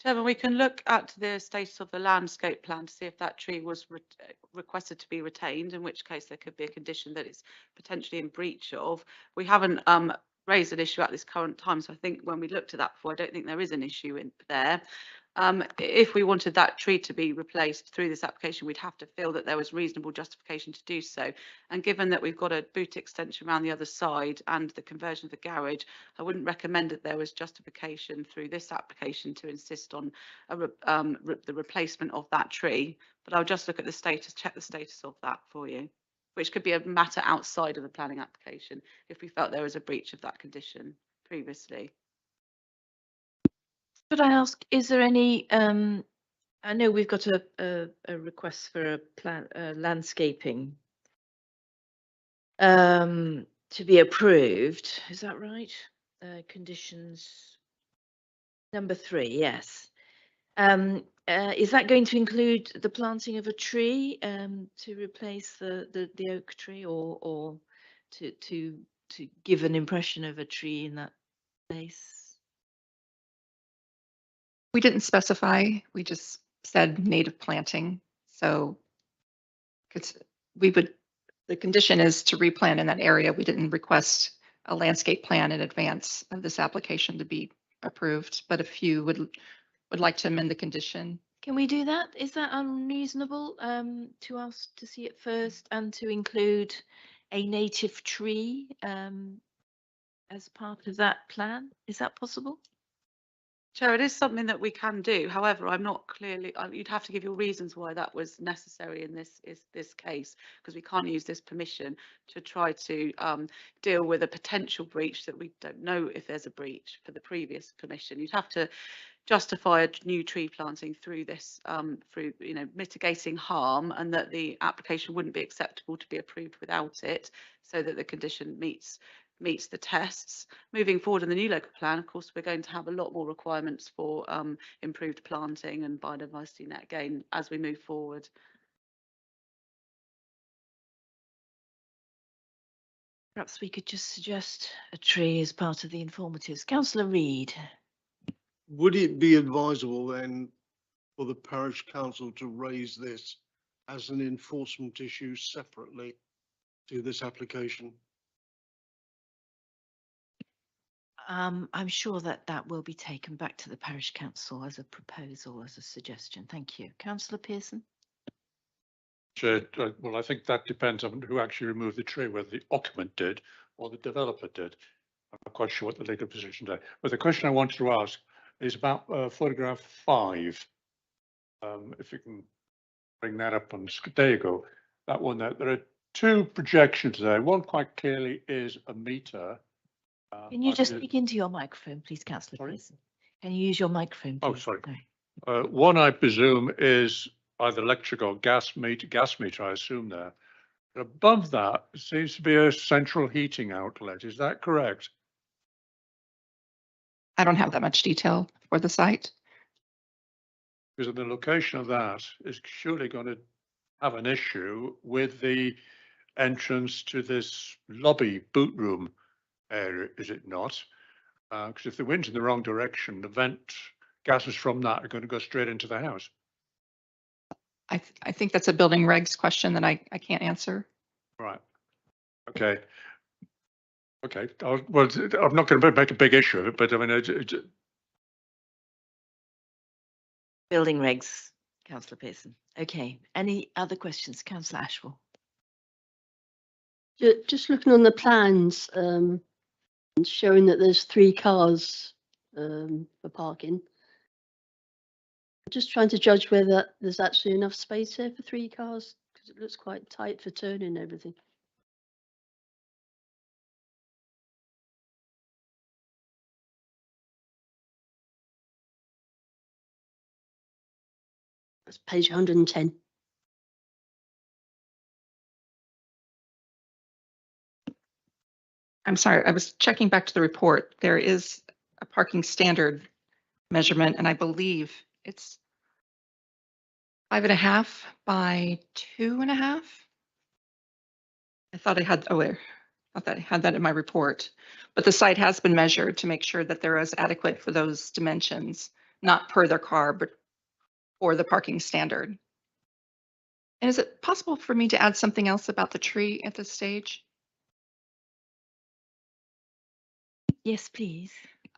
Chairman, we can look at the status of the landscape plan to see if that tree was requested to be retained, in which case there could be a condition that it's potentially in breach of. We haven't raised an issue at this current time, so I think when we looked at that before, I don't think there is an issue in there. If we wanted that tree to be replaced through this application, we'd have to feel that there was reasonable justification to do so. And given that we've got a boot extension around the other side and the conversion of the garage, I wouldn't recommend that there was justification through this application to insist on the replacement of that tree. But I'll just look at the status, check the status of that for you, which could be a matter outside of the planning application if we felt there was a breach of that condition previously. Could I ask, is there any, I know we've got a request for a plan, landscaping to be approved, is that right? Conditions number 3, yes. Is that going to include the planting of a tree to replace the oak tree or to give an impression of a tree in that place? We didn't specify, we just said native planting. So the condition is to replant in that area. We didn't request a landscape plan in advance of this application to be approved. But if you would like to amend the condition. Can we do that? Is that unreasonable to us to see it first and to include a native tree as part of that plan? Is that possible? Chair, it is something that we can do. However, I'm not clearly, you'd have to give your reasons why that was necessary in this case, because we can't use this permission to try to deal with a potential breach that we don't know if there's a breach for the previous permission. You'd have to justify a new tree planting through this, through mitigating harm, and that the application wouldn't be acceptable to be approved without it, so that the condition meets the tests. Moving forward in the new local plan, of course, we're going to have a lot more requirements for improved planting and biodiversity net gain as we move forward. Perhaps we could just suggest a tree as part of the informatives. Councillor Reid. Would it be advisable then for the parish council to raise this as an enforcement issue separately to this application? I'm sure that will be taken back to the parish council as a proposal, as a suggestion. Thank you. Councillor Pearson. Chair, well, I think that depends on who actually removed the tree, whether the occupant did or the developer did. I'm not quite sure what the legal position is. But the question I wanted to ask is about photograph 5. If you can bring that up on, there you go. That one there. There are 2 projections there. One quite clearly is a meter. Can you just speak into your microphone, please, Councillor Pearson? Can you use your microphone, please? Oh, sorry. One, I presume, is either electric or gas meter, I assume there. But above that seems to be a central heating outlet. Is that correct? I don't have that much detail for the site. Because the location of that is surely going to have an issue with the entrance to this lobby boot room area, is it not? Because if the wind's in the wrong direction, the vent gases from that are going to go straight into the house. I think that's a building regs question that I can't answer. Right. Okay. Okay. Well, I'm not going to make a big issue of it, but I mean, Building regs, councillor Pearson. Okay, any other questions? Councillor Ashwell. Just looking on the plans, showing that there's 3 cars for parking. Just trying to judge whether there's actually enough space here for 3 cars, because it looks quite tight for turning and everything. That's page 110. I'm sorry, I was checking back to the report. There is a parking standard measurement, and I believe it's 5.5 by 2.5. I thought I had, oh, wait, I thought I had that in my report. But the site has been measured to make sure that there is adequate for those dimensions, not per their car, but for the parking standard. And is it possible for me to add something else about the tree at this stage? Yes, please.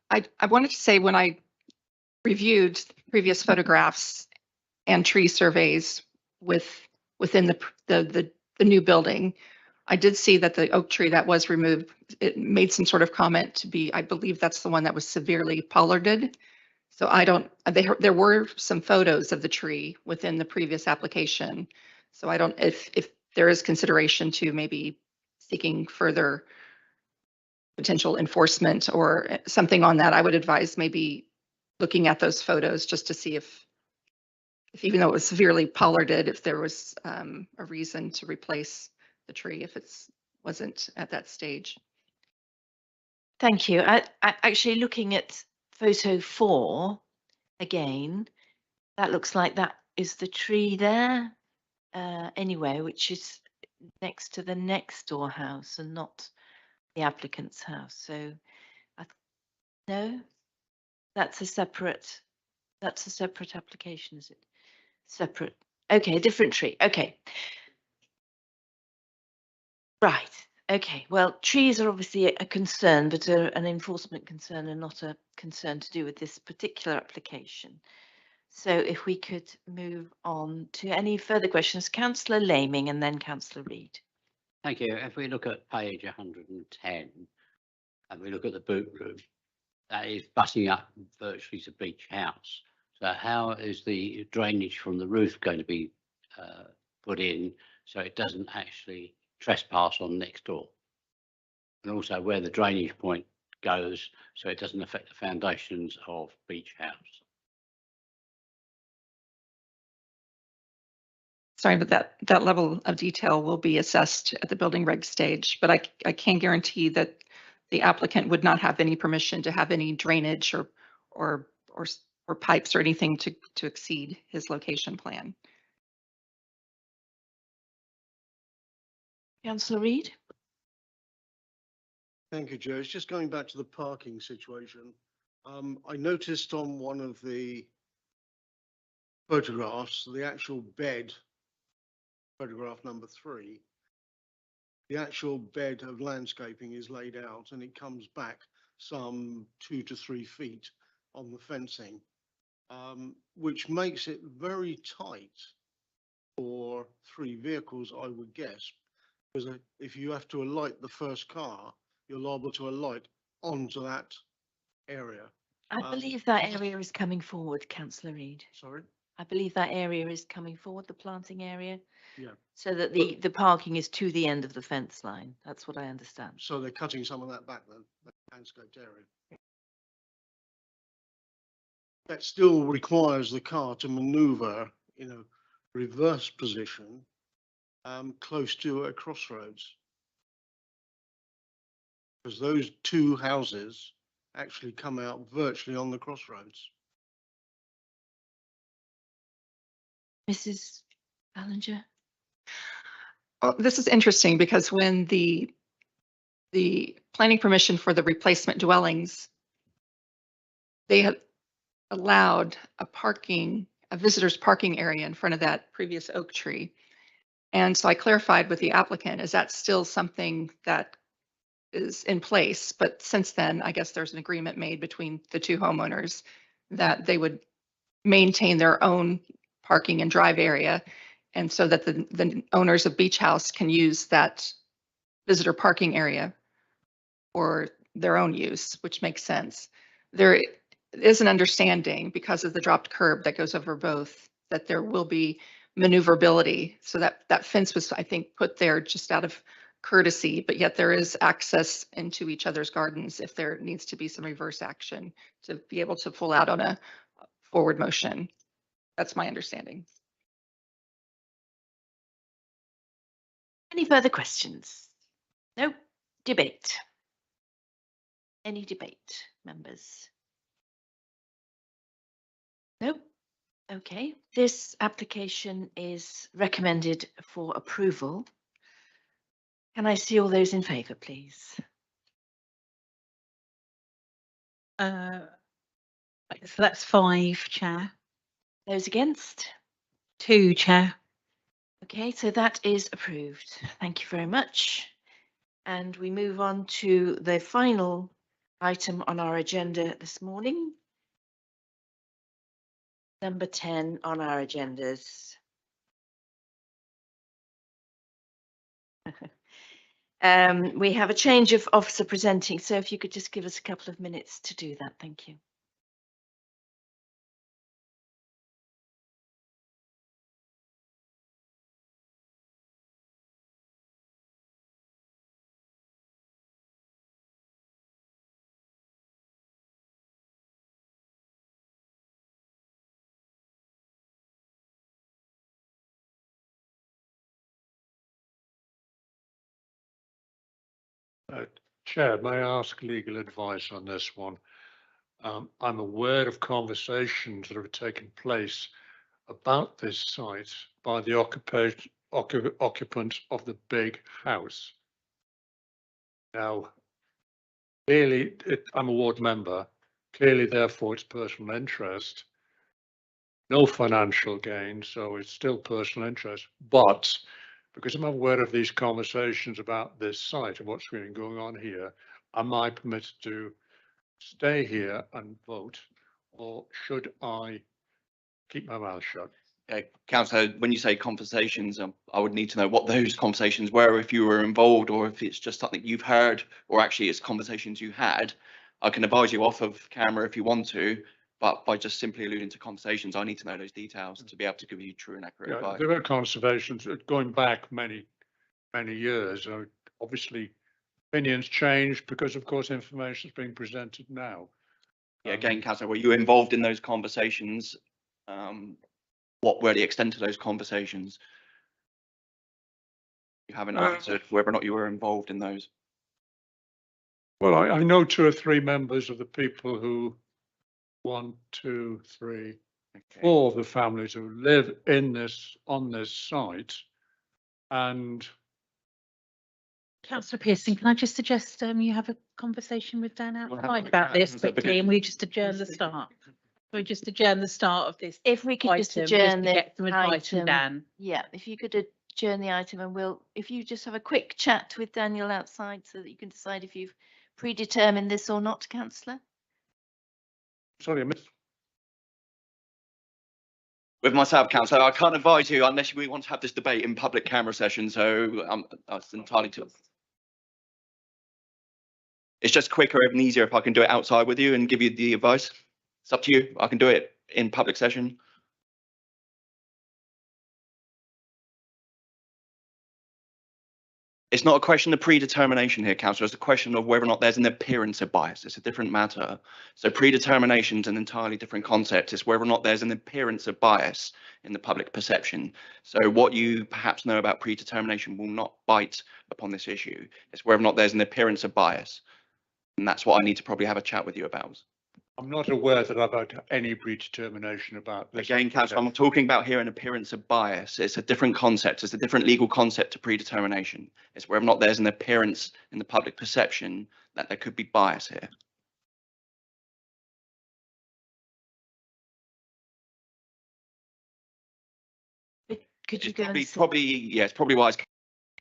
I wanted to say when I reviewed previous photographs and tree surveys within the new building, I did see that the oak tree that was removed, it made some sort of comment to be, I believe that's the one that was severely pollarded. So I don't, there were some photos of the tree within the previous application. So I don't, if there is consideration to maybe seeking further potential enforcement or something on that, I would advise maybe looking at those photos just to see if even though it was severely pollarded, if there was a reason to replace the tree if it wasn't at that stage. Thank you. I actually looking at photo 4 again, that looks like that is the tree there anyway, which is next to the next door house and not the applicant's house. So no, that's a separate application, is it? Separate. Okay, different tree. Okay. Right. Okay. Well, trees are obviously a concern, but an enforcement concern and not a concern to do with this particular application. So if we could move on to any further questions, Councillor Laming and then Councillor Reid. Thank you. If we look at page 110 and we look at the boot room, that is butting up virtually to Beach House. So how is the drainage from the roof going to be put in so it doesn't actually trespass on next door? And also where the drainage point goes so it doesn't affect the foundations of Beach House. Sorry, but that level of detail will be assessed at the building reg stage, but I can guarantee that the applicant would not have any permission to have any drainage or pipes or anything to exceed his location plan. Councillor Reid. Thank you, Joe. It's just going back to the parking situation. I noticed on one of the photographs, the actual bed, photograph number 3, the actual bed of landscaping is laid out and it comes back some 2 to 3 feet on the fencing, which makes it very tight for 3 vehicles, I would guess, because if you have to alight the first car, you're liable to alight onto that area. I believe that area is coming forward, Councillor Reid. Sorry? I believe that area is coming forward, the planting area. Yeah. So that the parking is to the end of the fence line. That's what I understand. So they're cutting some of that back then, the landscaped area. That still requires the car to maneuver in a reverse position close to a crossroads. Because those 2 houses actually come out virtually on the crossroads. Mrs. Ballinger? Oh, this is interesting because when the planning permission for the replacement dwellings, they had allowed a parking a visitor's parking area in front of that previous oak tree. And so I clarified with the applicant, is that still something that is in place? But since then, I guess there's an agreement made between the two homeowners that they would maintain their own parking and drive area. And so that the owners of Beach House can use that visitor parking area for their own use, which makes sense. There is an understanding because of the dropped curb that goes over both, that there will be maneuverability. So that fence was, I think, put there just out of courtesy, but yet there is access into each other's gardens if there needs to be some reverse action to be able to pull out on a forward motion. That's my understanding. Any further questions? No? Debate? Any debate, members? No? Okay, this application is recommended for approval. Can I see all those in favour, please? So that's 5, Chair. Those against? 2, Chair. Okay, so that is approved. Thank you very much. And we move on to the final item on our agenda this morning. Number 10 on our agendas. We have a change of officer presenting, so if you could just give us a couple of minutes to do that, thank you. Chair, may I ask legal advice on this one? I'm aware of conversations that have taken place about this site by the occupant of the big house. Now, clearly, I'm a ward member. Clearly, therefore, it's personal interest. No financial gain, so it's still personal interest. But because I'm aware of these conversations about this site and what's been going on here, am I permitted to stay here and vote, or should I keep my mouth shut? Councillor, when you say conversations, I would need to know what those conversations were, if you were involved, or if it's just something you've heard, or actually it's conversations you had. I can advise you off of camera if you want to, but by just simply alluding to conversations, I need to know those details to be able to give you true and accurate advice. There were conversations going back many years. Obviously, opinions changed because, of course, information is being presented now. Yeah, again, Councillor, were you involved in those conversations? What were the extent of those conversations? You haven't answered whether or not you were involved in those. Well, I know 2 or 3 members of the people who 1, 2, 3, 4 of the families who live on this site. And Councillor Pearson, can I just suggest you have a conversation with Dan outside about this quickly, and we just adjourn the start. We just adjourn the start of this. If we could just item, adjourn to the get some advice from item. Dan. Yeah, if you could adjourn the item, and if you just have a quick chat with Daniel outside so that you can decide if you've predetermined this or not, Councillor. Sorry, I missed. With myself, Councillor, I can't advise you unless we want to have this debate in public camera session. So that's entirely to. It's just quicker and easier if I can do it outside with you and give you the advice. It's up to you. I can do it in public session. It's not a question of predetermination here, Councillor. It's a question of whether or not there's an appearance of bias. It's a different matter. So predetermination is an entirely different concept. It's whether or not there's an appearance of bias in the public perception. So what you perhaps know about predetermination will not bite upon this issue. It's whether or not there's an appearance of bias. And that's what I need to probably have a chat with you about. I'm not aware that I've had any predetermination about this. Again, Councillor, I'm talking about here an appearance of bias. It's a different concept. It's a different legal concept to predetermination. It's whether or not there's an appearance in the public perception that there could be bias here. Could you It's go and probably, yeah, it's probably wise.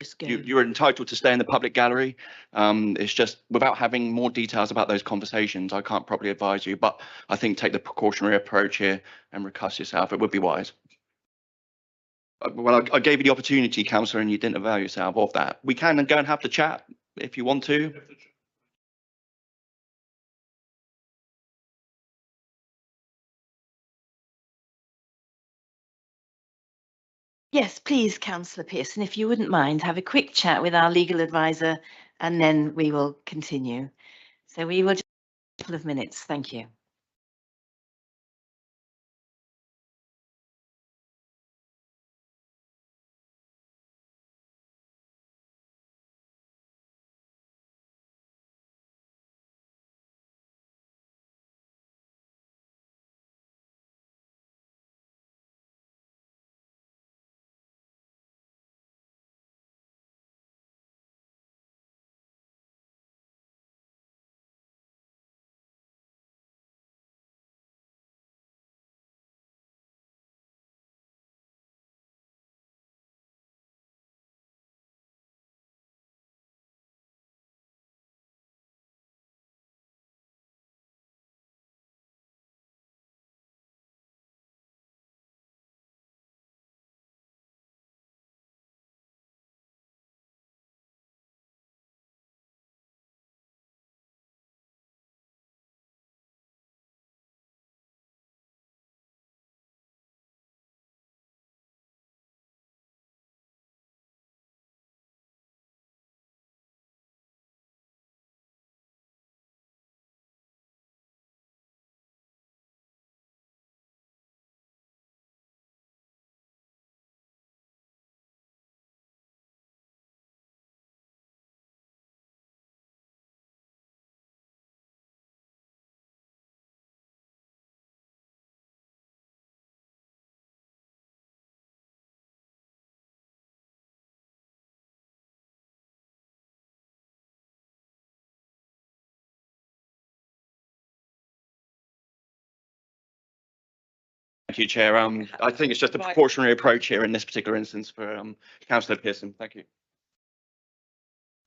just go? You're entitled to stay in the public gallery. It's just without having more details about those conversations, I can't properly advise you, but I think take the precautionary approach here and recuse yourself. It would be wise. Well, I gave you the opportunity, councillor, and you didn't avail yourself of that. We can go and have the chat if you want to. Yes, please, Councillor Pearson, if you wouldn't mind, have a quick chat with our legal advisor and then we will continue. So we will just a couple of minutes. Thank you. Thank you, Chair. I think it's just a precautionary approach here in this particular instance for Councillor Pearson. Thank you.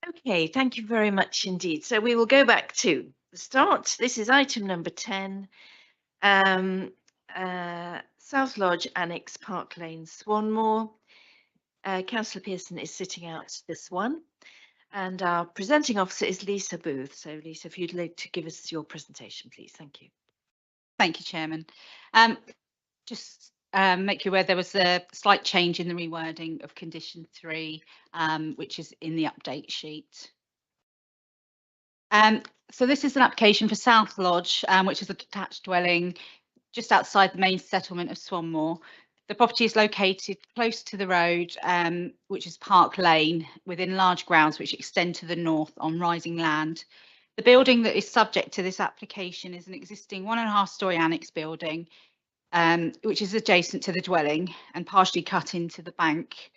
Okay, thank you very much indeed. So we will go back to the start. This is item number 10, South Lodge Annex, Park Lane, Swanmore. Councillor Pearson is sitting out this one. And our presenting officer is Lisa Booth. So Lisa, if you'd like to give us your presentation, please. Thank you. Thank you, Chairman. Just make you aware there was a slight change in the rewording of condition 3, which is in the update sheet. So this is an application for South Lodge, which is a detached dwelling just outside the main settlement of Swanmore. The property is located close to the road, which is Park Lane, within large grounds which extend to the north on rising land. The building that is subject to this application is an existing 1.5-storey annex building, which is adjacent to the dwelling and partially cut into the bank.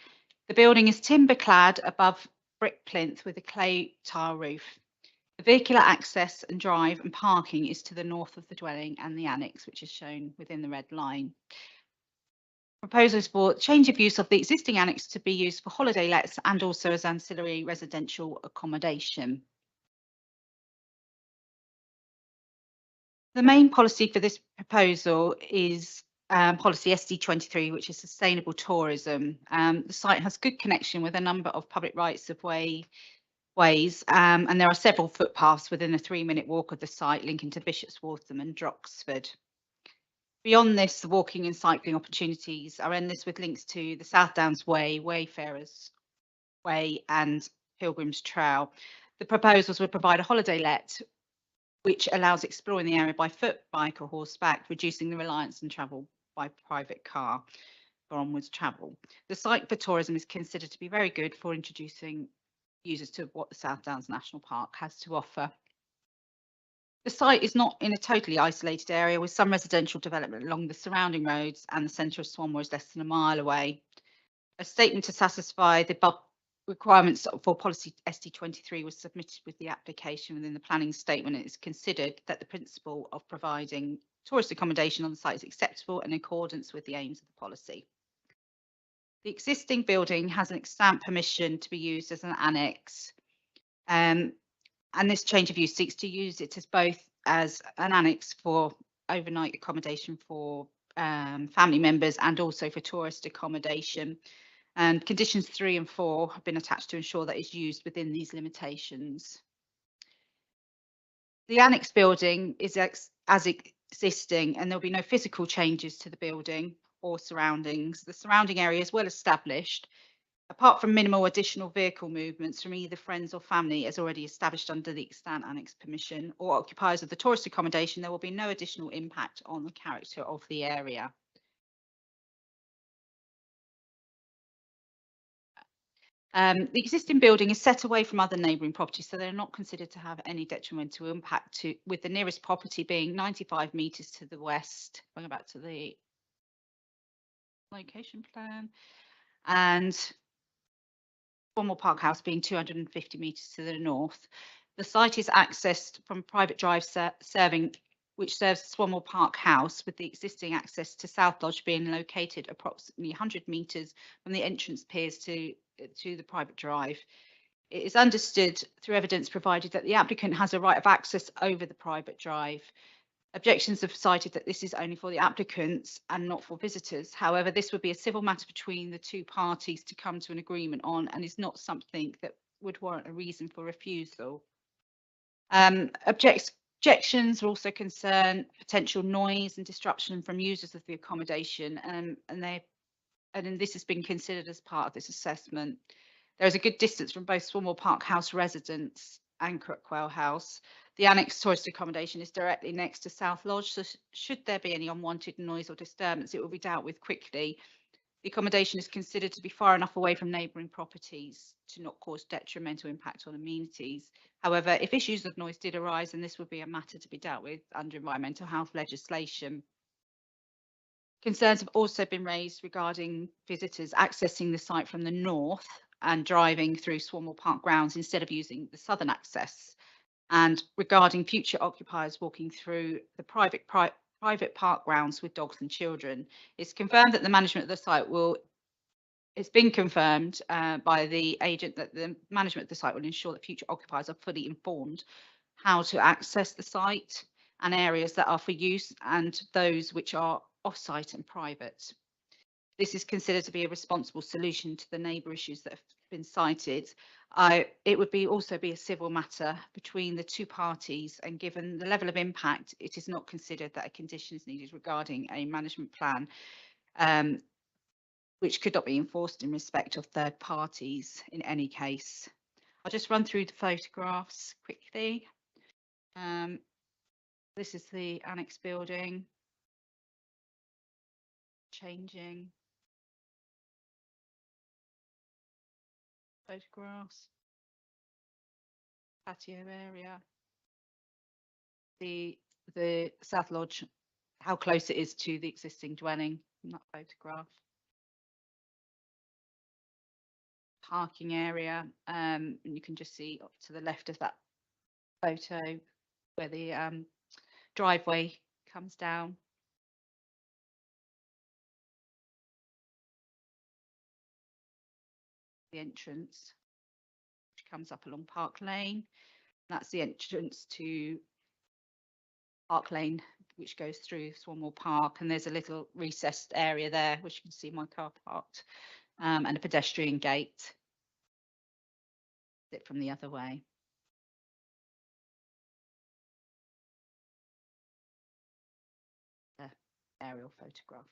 The building is timber clad above brick plinth with a clay tile roof. The vehicular access and drive and parking is to the north of the dwelling and the annex, which is shown within the red line. Proposals for change of use of the existing annex to be used for holiday lets and also as ancillary residential accommodation. The main policy for this proposal is policy SD23, which is sustainable tourism. The site has good connection with a number of public rights of ways, and there are several footpaths within a 3-minute walk of the site linking to Bishopswaltham and Droxford. Beyond this, the walking and cycling opportunities are endless, with links to the South Downs Way, Wayfarers Way and Pilgrims Trail. The proposals would provide a holiday let which allows exploring the area by foot, bike or horseback, reducing the reliance on travel by private car for onwards travel. The site for tourism is considered to be very good for introducing users to what the South Downs National Park has to offer. The site is not in a totally isolated area, with some residential development along the surrounding roads, and the centre of Swanmore is less than a mile away. A statement to satisfy the above requirements for policy SD23 was submitted with the application within the planning statement. It is considered that the principle of providing tourist accommodation on the site is acceptable and in accordance with the aims of the policy. The existing building has an extant permission to be used as an annex. And this change of use seeks to use it as both as an annex for overnight accommodation for family members and also for tourist accommodation. And conditions 3 and 4 have been attached to ensure that it's used within these limitations. The annex building is as existing, and there'll be no physical changes to the building or surroundings. The surrounding area is well established, apart from minimal additional vehicle movements from either friends or family as already established under the extant annex permission or occupiers of the tourist accommodation. There will be no additional impact on the character of the area. The existing building is set away from other neighbouring properties, so they're not considered to have any detrimental impact, with the nearest property being 95 metres to the west. Going back to the location plan, and Swanmore Park House being 250 metres to the north. The site is accessed from a private drive which serves Swanmore Park House, with the existing access to South Lodge being located approximately 100 metres from the entrance piers to the private drive. It is understood through evidence provided that the applicant has a right of access over the private drive. Objections have cited that this is only for the applicants and not for visitors. However, this would be a civil matter between the two parties to come to an agreement on, and is not something that would warrant a reason for refusal. Objections will also concern potential noise and disruption from users of the accommodation, and this has been considered as part of this assessment. There is a good distance from both Swanmore Park House residents and Crookwell House. The annex tourist accommodation is directly next to South Lodge, so should there be any unwanted noise or disturbance, it will be dealt with quickly. The accommodation is considered to be far enough away from neighbouring properties to not cause detrimental impact on amenities. However, if issues of noise did arise, then this would be a matter to be dealt with under environmental health legislation. Concerns have also been raised regarding visitors accessing the site from the north and driving through Swanmore Park grounds instead of using the southern access, and regarding future occupiers walking through the private park grounds with dogs and children. It's confirmed that the management of the site it's been confirmed by the agent that the management of the site will ensure that future occupiers are fully informed how to access the site and areas that are for use and those which are off-site and private. This is considered to be a responsible solution to the neighbour issues that have been cited. It would also be a civil matter between the two parties, and given the level of impact, it is not considered that a condition is needed regarding a management plan, which could not be enforced in respect of third parties in any case. I'll just run through the photographs quickly. This is the annex building. Changing photographs, patio area, the South Lodge, how close it is to the existing dwelling in that photograph. Parking area, and you can just see up to the left of that photo where the driveway comes down. The entrance, which comes up along Park Lane. That's the entrance to Park Lane, which goes through Swanmore Park, and there's a little recessed area there, which you can see my car parked, and a pedestrian gate from the other way. Aerial photograph.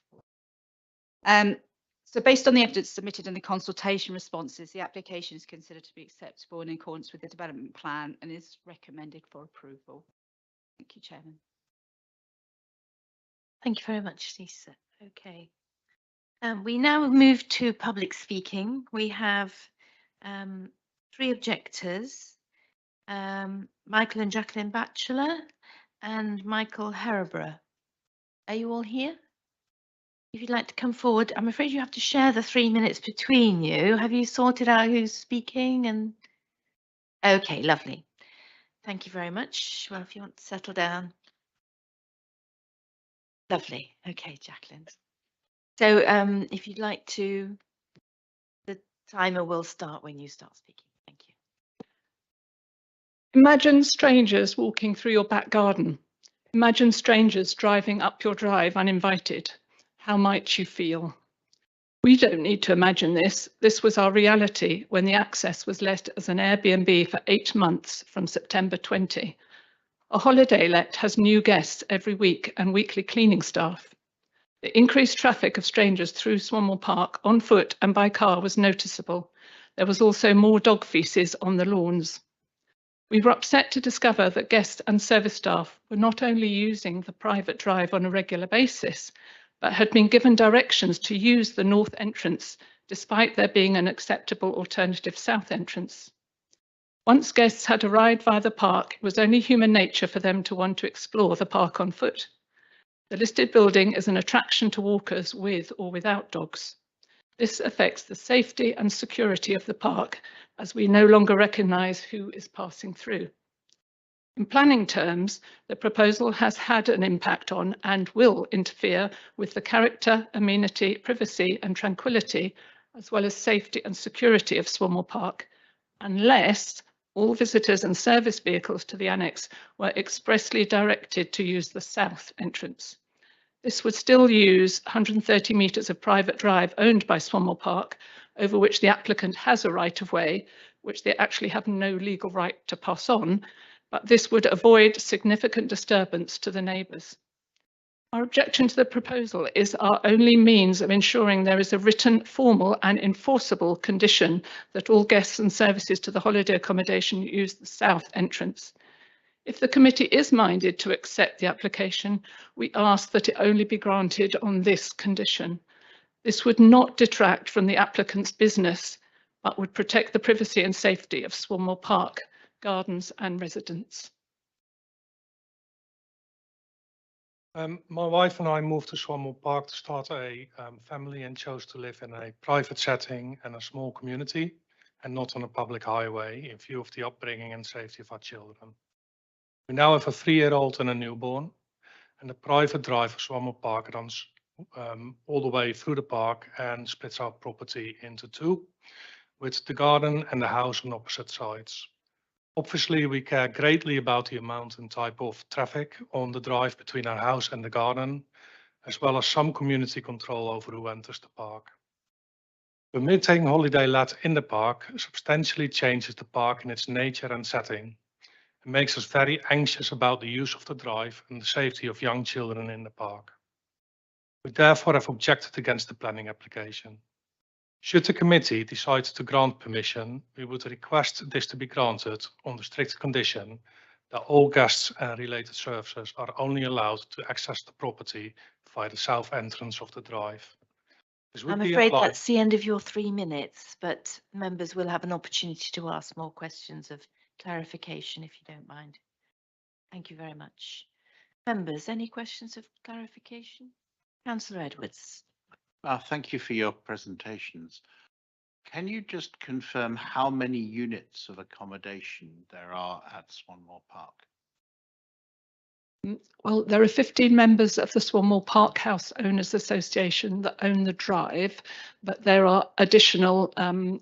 So based on the evidence submitted in the consultation responses, the application is considered to be acceptable in accordance with the development plan and is recommended for approval. Thank you, Chairman. Thank you very much, Lisa. Okay. We now move to public speaking. We have 3 objectors, Michael and Jacqueline Batchelor and Michael Harroborough. Are you all here? If you'd like to come forward, I'm afraid you have to share the 3 minutes between you. Have you sorted out who's speaking? And okay, lovely. Thank you very much. Well, if you want to settle down. Lovely. Okay, Jacqueline. So if you'd like to Timer will start when you start speaking. Thank you. Imagine strangers walking through your back garden. Imagine strangers driving up your drive uninvited. How might you feel? We don't need to imagine this. This was our reality when the access was let as an Airbnb for 8 months from September 20. A holiday let has new guests every week and weekly cleaning staff. The increased traffic of strangers through Swanmore Park on foot and by car was noticeable. There was also more dog feces on the lawns. We were upset to discover that guests and service staff were not only using the private drive on a regular basis, but had been given directions to use the north entrance, despite there being an acceptable alternative south entrance. Once guests had arrived via the park, it was only human nature for them to want to explore the park on foot. The listed building is an attraction to walkers with or without dogs. This affects the safety and security of the park, as we no longer recognise who is passing through. In planning terms, the proposal has had an impact on and will interfere with the character, amenity, privacy and tranquility, as well as safety and security of Swanmore Park, unless all visitors and service vehicles to the annex were expressly directed to use the south entrance. This would still use 130 metres of private drive owned by Swanmore Park, over which the applicant has a right of way, which they actually have no legal right to pass on, but this would avoid significant disturbance to the neighbours. Our objection to the proposal is our only means of ensuring there is a written, formal and enforceable condition that all guests and services to the holiday accommodation use the south entrance. If the committee is minded to accept the application, we ask that it only be granted on this condition. This would not detract from the applicant's business, but would protect the privacy and safety of Swanmore Park, gardens and residents. My wife and I moved to Swanmore Park to start a family and chose to live in a private setting and a small community and not on a public highway in view of the upbringing and safety of our children. We now have a 3-year-old and a newborn, and the private drive of Swanmore Park runs all the way through the park and splits our property into 2, with the garden and the house on opposite sides. Obviously, we care greatly about the amount and type of traffic on the drive between our house and the garden, as well as some community control over who enters the park. Permitting holiday let in the park substantially changes the park in its nature and setting. It makes us very anxious about the use of the drive and the safety of young children in the park. We therefore have objected against the planning application. Should the committee decide to grant permission, we would request this to be granted on the strict condition that all guests and related services are only allowed to access the property via the south entrance of the drive. I'm afraid that's the end of your 3 minutes, but members will have an opportunity to ask more questions of clarification if you don't mind. Thank you very much. Members, any questions of clarification? Councillor Edwards. Thank you for your presentations. Can you just confirm how many units of accommodation there are at Swanmore Park? Well, there are 15 members of the Swanmore Park House Owners Association that own the drive, but there are additional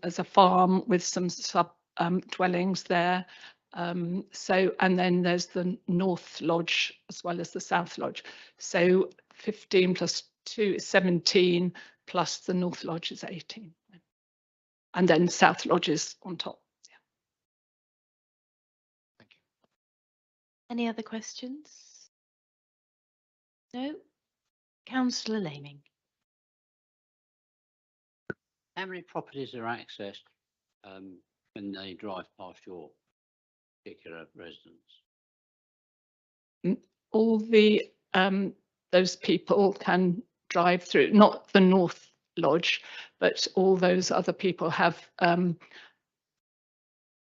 as a farm with some sub dwellings there. And then there's the North Lodge as well as the South Lodge. So 15 plus 2 is 17, plus the North Lodge is 18. And then South Lodge is on top. Yeah. Thank you. Any other questions? No? Councillor Laming. How many properties are accessed when they drive past your particular residence? All the those people can drive through, not the North Lodge, but all those other people have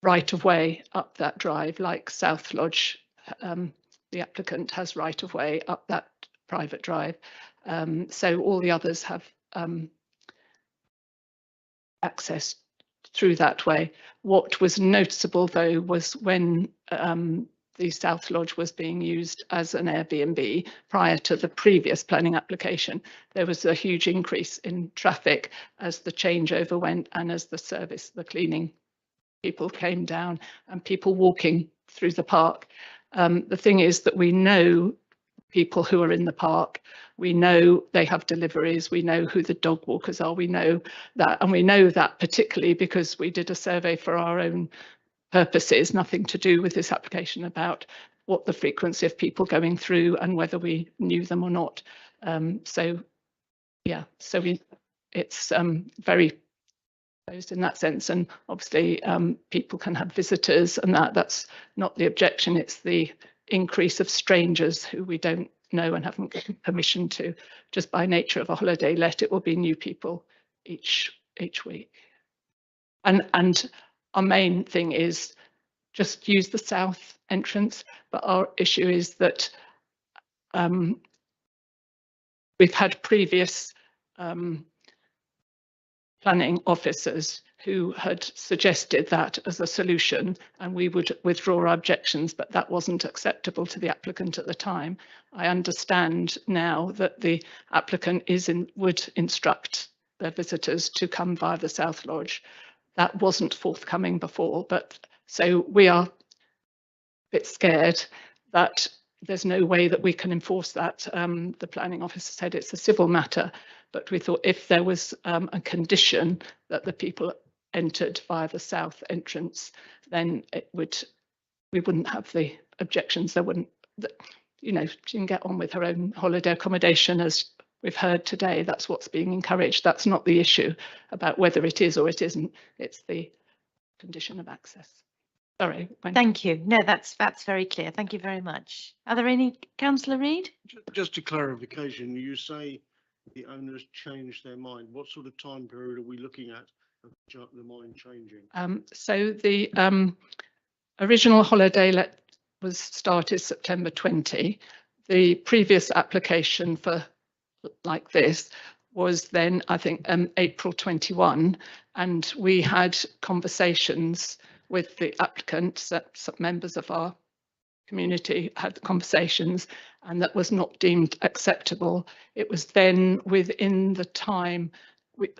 right of way up that drive, like South Lodge. The applicant has right of way up that private drive. So all the others have access through that way. What was noticeable though was when the South Lodge was being used as an Airbnb prior to the previous planning application. There was a huge increase in traffic as the changeover went and as the cleaning people came down and people walking through the park. The thing is that we know people who are in the park, we know they have deliveries, we know who the dog walkers are, we know that, and we know that particularly because we did a survey for our own purposes, nothing to do with this application, about what the frequency of people going through and whether we knew them or not. So it's very closed in that sense, and obviously people can have visitors, and that's not the objection, it's the increase of strangers who we don't know and haven't given permission to. Just by nature of a holiday let, it will be new people each week. And our main thing is just use the south entrance, but our issue is that we've had previous planning officers who had suggested that as a solution, and we would withdraw our objections, but that wasn't acceptable to the applicant at the time. I understand now that the applicant would instruct their visitors to come via the South Lodge. That wasn't forthcoming before, but so we are a bit scared that there's no way that we can enforce that. The planning officer said it's a civil matter, but we thought if there was a condition that the people entered via the south entrance, then we wouldn't have the objections. There wouldn't, she can get on with her own holiday accommodation, as we've heard today. That's what's being encouraged. That's not the issue about whether it is or it isn't. It's the condition of access. Sorry. Thank you. No, that's very clear. Thank you very much. Are there any, Councillor Reid? Just a clarification, you say the owners changed their mind. What sort of time period are we looking at of the mind changing? So the original holiday let was started September 20. The previous application for like this was then, I think, April 21, and we had conversations with the applicant. Some members of our community had conversations, and that was not deemed acceptable. It was then within the time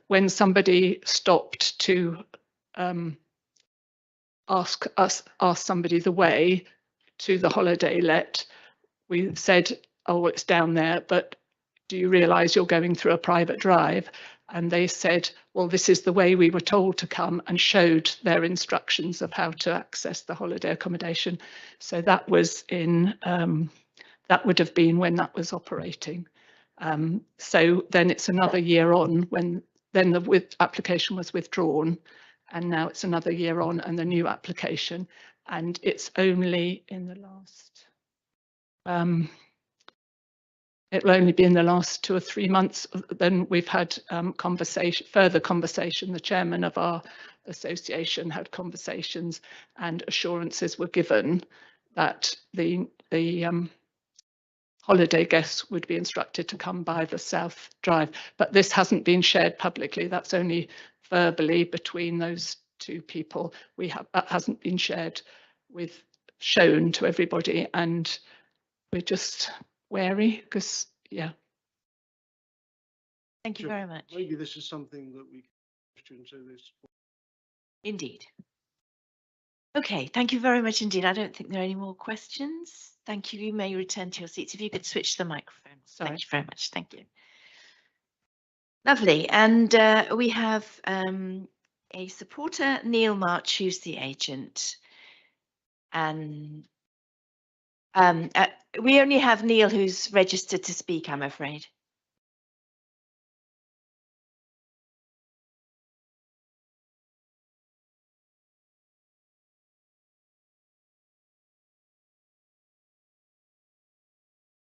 when somebody stopped to ask somebody the way to the holiday let, we said, oh, it's down there, but do you realise you're going through a private drive? And they said, well, this is the way we were told to come, and showed their instructions of how to access the holiday accommodation. So that was in, that would have been when that was operating. So then it's another year on when then the application was withdrawn, and now it's another year on and the new application. And it's only in the last, it'll only be in the last 2 or 3 months. Then we've had further conversation. The chairman of our association had conversations, and assurances were given that the holiday guests would be instructed to come by the South Drive. But this hasn't been shared publicly. That's only verbally between those two people. That hasn't been shown to everybody, and we're just wary because, yeah. Thank you very much. Maybe this is something that we can into this. Indeed. Okay, thank you very much indeed. I don't think there are any more questions. Thank you. You may return to your seats. If you could switch the microphone. Sorry. Thank you very much. Thank you. Lovely. And we have a supporter, Neil March, who's the agent. And we only have Neil who's registered to speak, I'm afraid.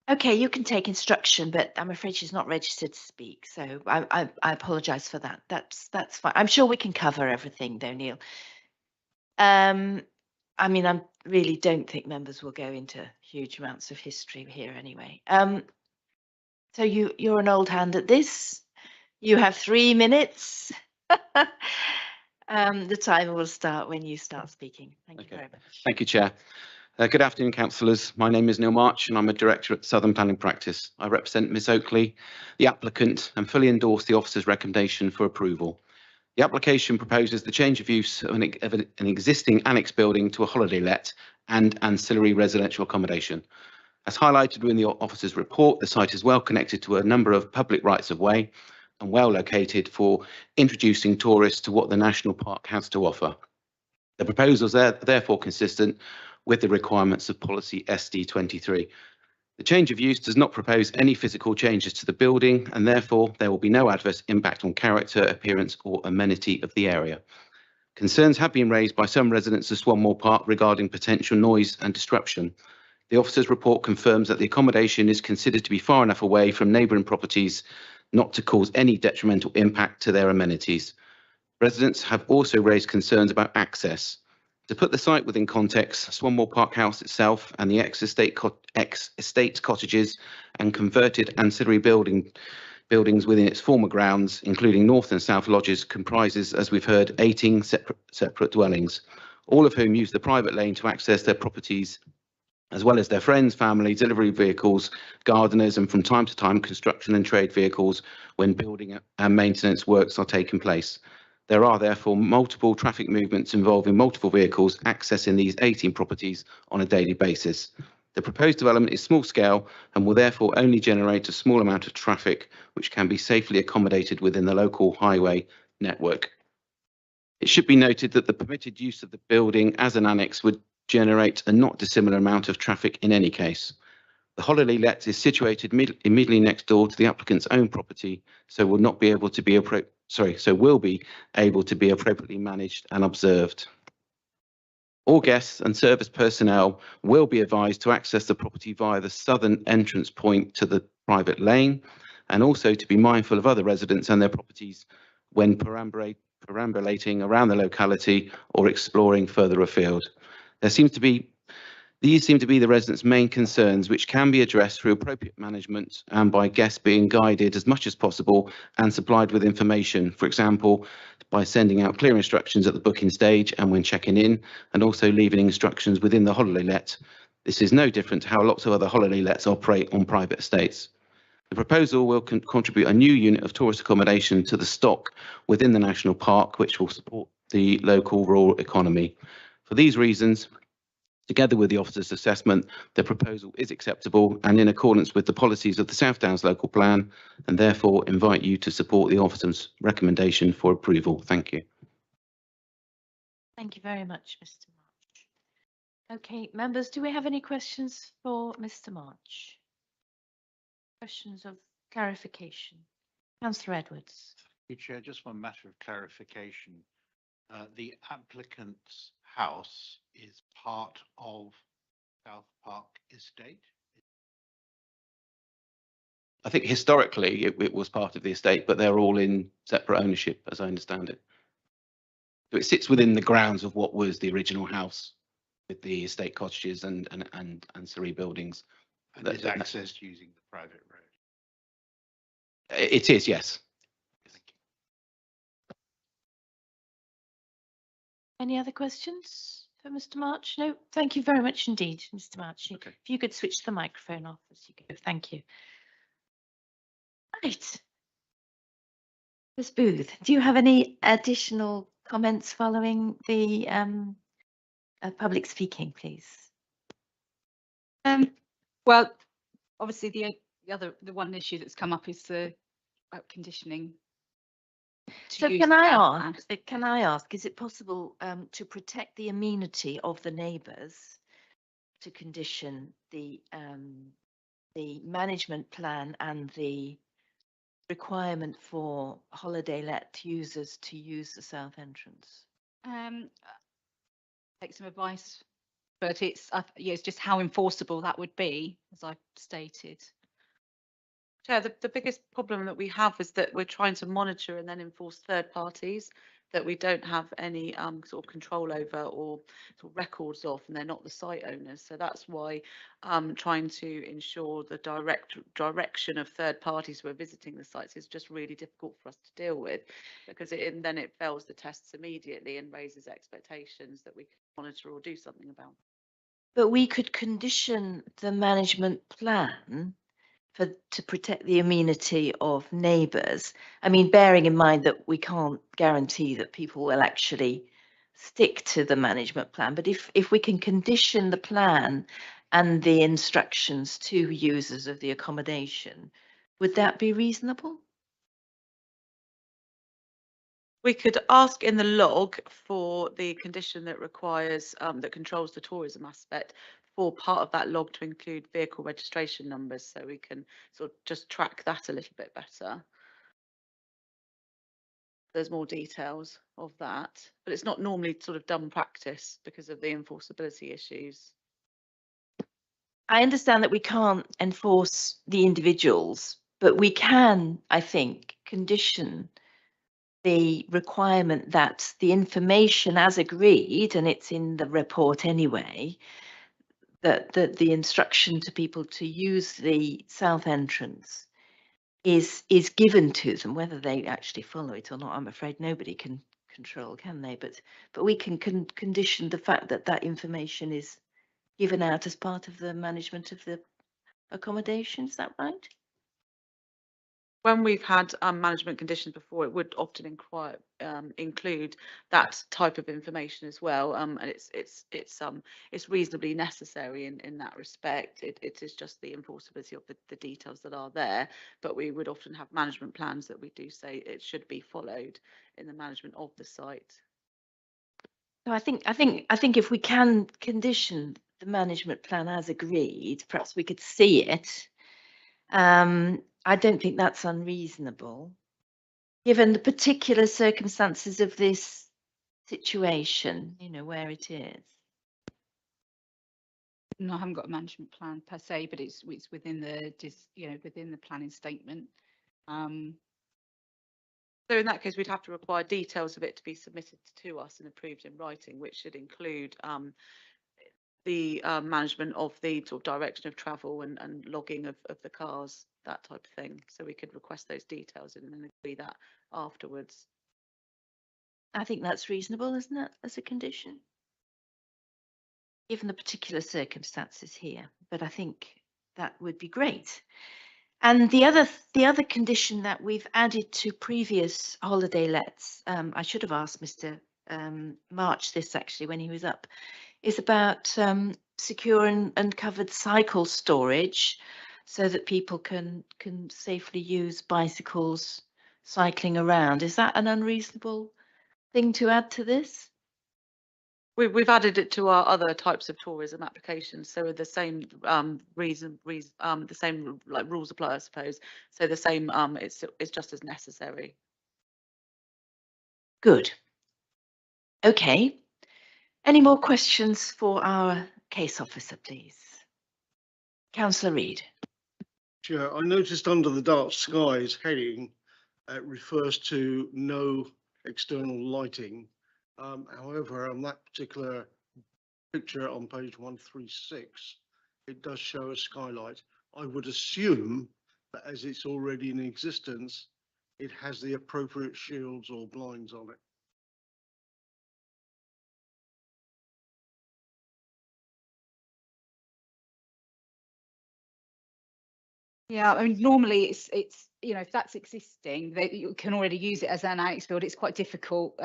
Okay, you can take instruction, but I'm afraid she's not registered to speak, so I apologise for that. That's fine. I'm sure we can cover everything, though, Neil. I mean, I really don't think members will go into huge amounts of history here anyway. So you're an old hand at this. You have 3 minutes. The timer will start when you start speaking. Thank you very much. Thank you, Chair. Good afternoon, councillors. My name is Neil March and I'm a director at Southern Planning Practice. I represent Ms Oakley, the applicant, and fully endorse the officer's recommendation for approval. The application proposes the change of use of an existing annex building to a holiday let and ancillary residential accommodation. As highlighted within the officer's report, the site is well connected to a number of public rights of way and well located for introducing tourists to what the National Park has to offer. The proposals are therefore consistent with the requirements of policy SD23. The change of use does not propose any physical changes to the building, and therefore there will be no adverse impact on character, appearance or amenity of the area. Concerns have been raised by some residents of Swanmore Park regarding potential noise and disruption. The officer's report confirms that the accommodation is considered to be far enough away from neighbouring properties not to cause any detrimental impact to their amenities. Residents have also raised concerns about access. To put the site within context, Swanmore Park House itself and the ex-estate cottages and converted ancillary buildings within its former grounds, including north and south lodges, comprises, as we've heard, 18 separate dwellings, all of whom use the private lane to access their properties, as well as their friends, family, delivery vehicles, gardeners, and from time to time construction and trade vehicles when building and maintenance works are taking place. There are therefore multiple traffic movements involving multiple vehicles accessing these 18 properties on a daily basis. The proposed development is small scale and will therefore only generate a small amount of traffic which can be safely accommodated within the local highway network. It should be noted that the permitted use of the building as an annex would generate a not dissimilar amount of traffic in any case. The holiday let is situated immediately next door to the applicant's own property, so will be able to be appropriately managed and observed. All guests and service personnel will be advised to access the property via the southern entrance point to the private lane, and also to be mindful of other residents and their properties when perambulating around the locality or exploring further afield. These seem to be the residents' main concerns, which can be addressed through appropriate management and by guests being guided as much as possible and supplied with information, for example, by sending out clear instructions at the booking stage and when checking in, and also leaving instructions within the holiday let. This is no different to how lots of other holiday lets operate on private estates. The proposal will contribute a new unit of tourist accommodation to the stock within the National Park, which will support the local rural economy. For these reasons, together with the officer's assessment, the proposal is acceptable and in accordance with the policies of the South Downs Local Plan, and therefore invite you to support the officer's recommendation for approval. Thank you. Thank you very much, Mr. March. Okay, members, do we have any questions for Mr. March? Questions of clarification? Councillor Edwards. Chair, just one matter of clarification. The applicant's house is part of South Park Estate? I think historically it was part of the estate, but they're all in separate ownership, as I understand it. So it sits within the grounds of what was the original house with the estate cottages and ancillary buildings. And is accessed using the private road? It is, yes. Any other questions for Mr. March? No, thank you very much indeed, Mr. March. Okay. If you could switch the microphone off as you go, thank you. Right. Ms. Booth, do you have any additional comments following the public speaking, please? Well, obviously the one issue that's come up is the conditioning. So can I ask, is it possible to protect the amenity of the neighbours to condition the management plan and the requirement for holiday let users to use the south entrance? Take some advice, but it's just how enforceable that would be, as I stated. Yeah, the biggest problem that we have is that we're trying to monitor and then enforce third parties that we don't have any sort of control over or sort of records of, and they're not the site owners. So that's why trying to ensure the direction of third parties who are visiting the sites is just really difficult for us to deal with, because then it fails the tests immediately and raises expectations that we can monitor or do something about. But we could condition the management plan to protect the amenity of neighbours. I mean, bearing in mind that we can't guarantee that people will actually stick to the management plan, but if we can condition the plan and the instructions to users of the accommodation, would that be reasonable? We could ask in the log for the condition that requires, that controls the tourism aspect, for part of that log to include vehicle registration numbers, so we can sort of just track that a little bit better. There's more details of that, but it's not normally sort of done practice because of the enforceability issues. I understand that we can't enforce the individuals, but we can, I think, condition the requirement that the information as agreed, and it's in the report anyway, that the instruction to people to use the south entrance is given to them. Whether they actually follow it or not, I'm afraid nobody can control, can they? But we can condition the fact that that information is given out as part of the management of the accommodation. Is that right? When we've had management conditions before, it would often include that type of information as well, and it's reasonably necessary in that respect. It is just the enforceability of the details that are there, but we would often have management plans that we do say it should be followed in the management of the site. So I think if we can condition the management plan as agreed, perhaps we could see it. I don't think that's unreasonable, given the particular circumstances of this situation, you know, where it is. No, I haven't got a management plan per se, but it's within the within the planning statement. So in that case, we'd have to require details of it to be submitted to us and approved in writing, which should include the management of the sort of direction of travel and logging of the cars, that type of thing. So we could request those details and then agree that afterwards. I think that's reasonable, isn't it, as a condition? Given the particular circumstances here, but I think that would be great. And the other condition that we've added to previous holiday lets, I should have asked Mr. March this actually when he was up, is about secure and covered cycle storage, so that people can safely use bicycles cycling around. Is that an unreasonable thing to add to this? We've added it to our other types of tourism applications, so the same the same like rules apply, I suppose. So the same, it's just as necessary. Good. Okay. Any more questions for our case officer, please? Councillor Reid. Chair, I noticed under the dark skies heading, it refers to no external lighting. However, on that particular picture on page 136, it does show a skylight. I would assume that as it's already in existence, it has the appropriate shields or blinds on it. Yeah, I mean, normally it's if that's existing, that you can already use it as an annex build. It's quite difficult.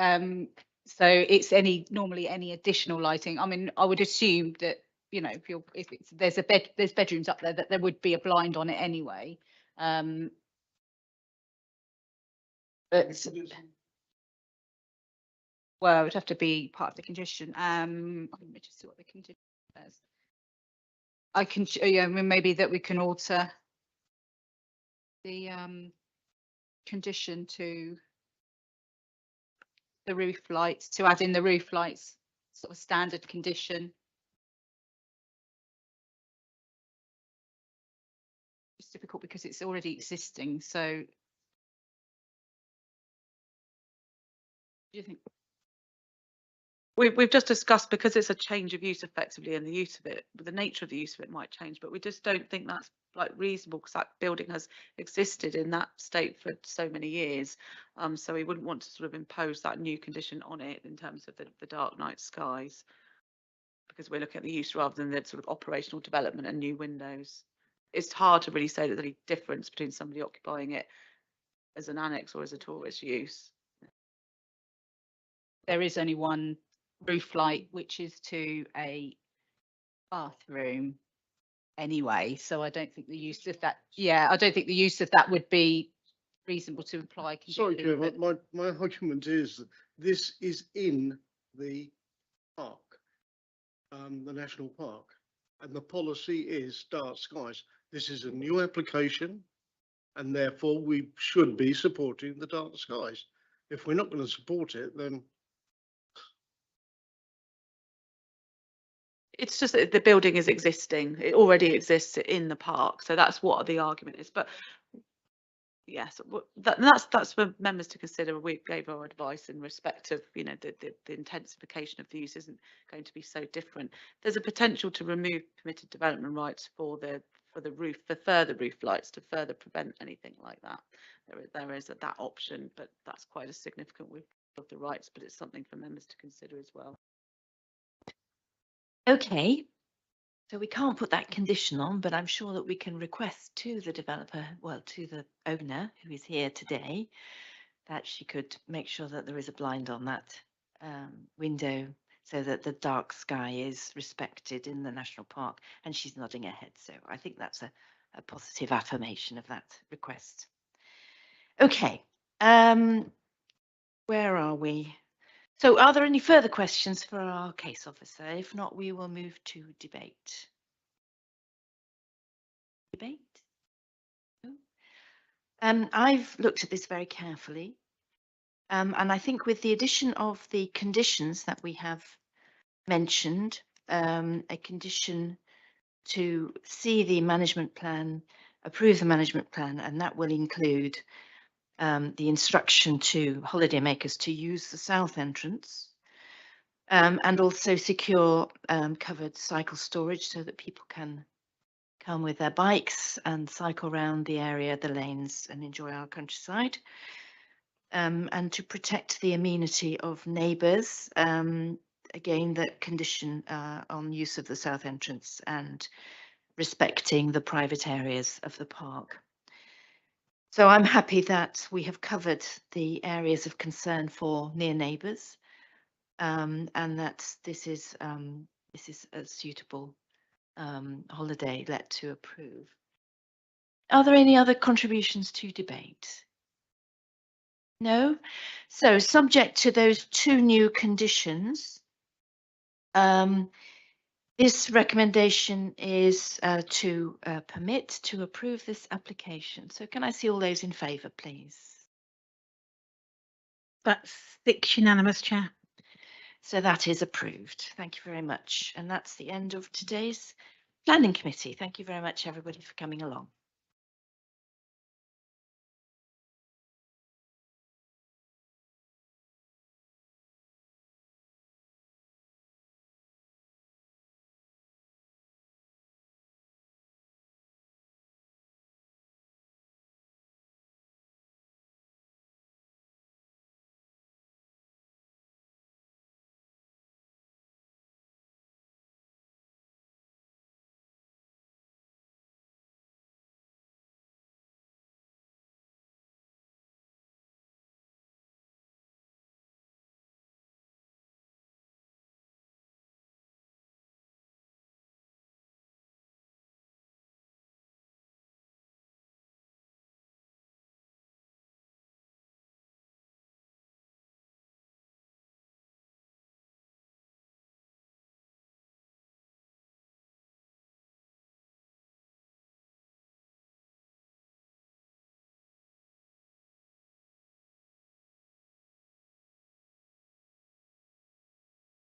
So it's normally any additional lighting. I mean, I would assume that there's bedrooms up there, that there would be a blind on it anyway. But well, it would have to be part of the condition. Let me just see what the condition says. I can, I mean, maybe that we can alter the condition to the roof lights, to add in the roof lights, sort of standard condition. It's difficult because it's already existing, so what do you think? We've just discussed, because it's a change of use effectively, and the use of it, the nature of the use of it might change, but we just don't think that's like reasonable, because that building has existed in that state for so many years. So we wouldn't want to sort of impose that new condition on it in terms of the dark night skies. because we're looking at the use rather than the sort of operational development and new windows. It's hard to really say that there's any difference between somebody occupying it as an annex or as a tourist use. There is only one roof light, which is to a bathroom anyway. So I don't think the use of that, I don't think the use of that would be reasonable to apply. Sorry, Chair, conditionally, my argument is that this is in the park, the national park, and the policy is dark skies. This is a new application, and therefore we should be supporting the dark skies. If we're not going to support it, then It's just that the building is existing. It already exists in the park. So that's what the argument is. But yes, that's for members to consider. We gave our advice in respect of, you know, the intensification of the use isn't going to be so different. There's a potential to remove permitted development rights for the roof, for further roof lights to further prevent anything like that. There is that option, but that's quite a significant withdrawal of the rights, but it's something for members to consider as well. Okay, so we can't put that condition on, but I'm sure that we can request to the developer, well, to the owner who is here today, that she could make sure that there is a blind on that window so that the dark sky is respected in the national park. And she's nodding her head. So I think that's a positive affirmation of that request. Okay, where are we? So are there any further questions for our case officer? If not, we will move to debate. Debate? No? I've looked at this very carefully. And I think with the addition of the conditions that we have mentioned, a condition to see the management plan, approve the management plan, and that will include the instruction to holidaymakers to use the south entrance and also secure covered cycle storage so that people can come with their bikes and cycle around the area, the lanes, and enjoy our countryside. And to protect the amenity of neighbours, again, that condition on use of the south entrance and respecting the private areas of the park. So I'm happy that we have covered the areas of concern for near neighbours, and that this is a suitable holiday let to approve. Are there any other contributions to debate? No? So subject to those two new conditions, this recommendation is to permit to approve this application. So can I see all those in favour, please? That's 6 unanimous, Chair. So that is approved. Thank you very much. And that's the end of today's Planning Committee. Thank you very much, everybody, for coming along.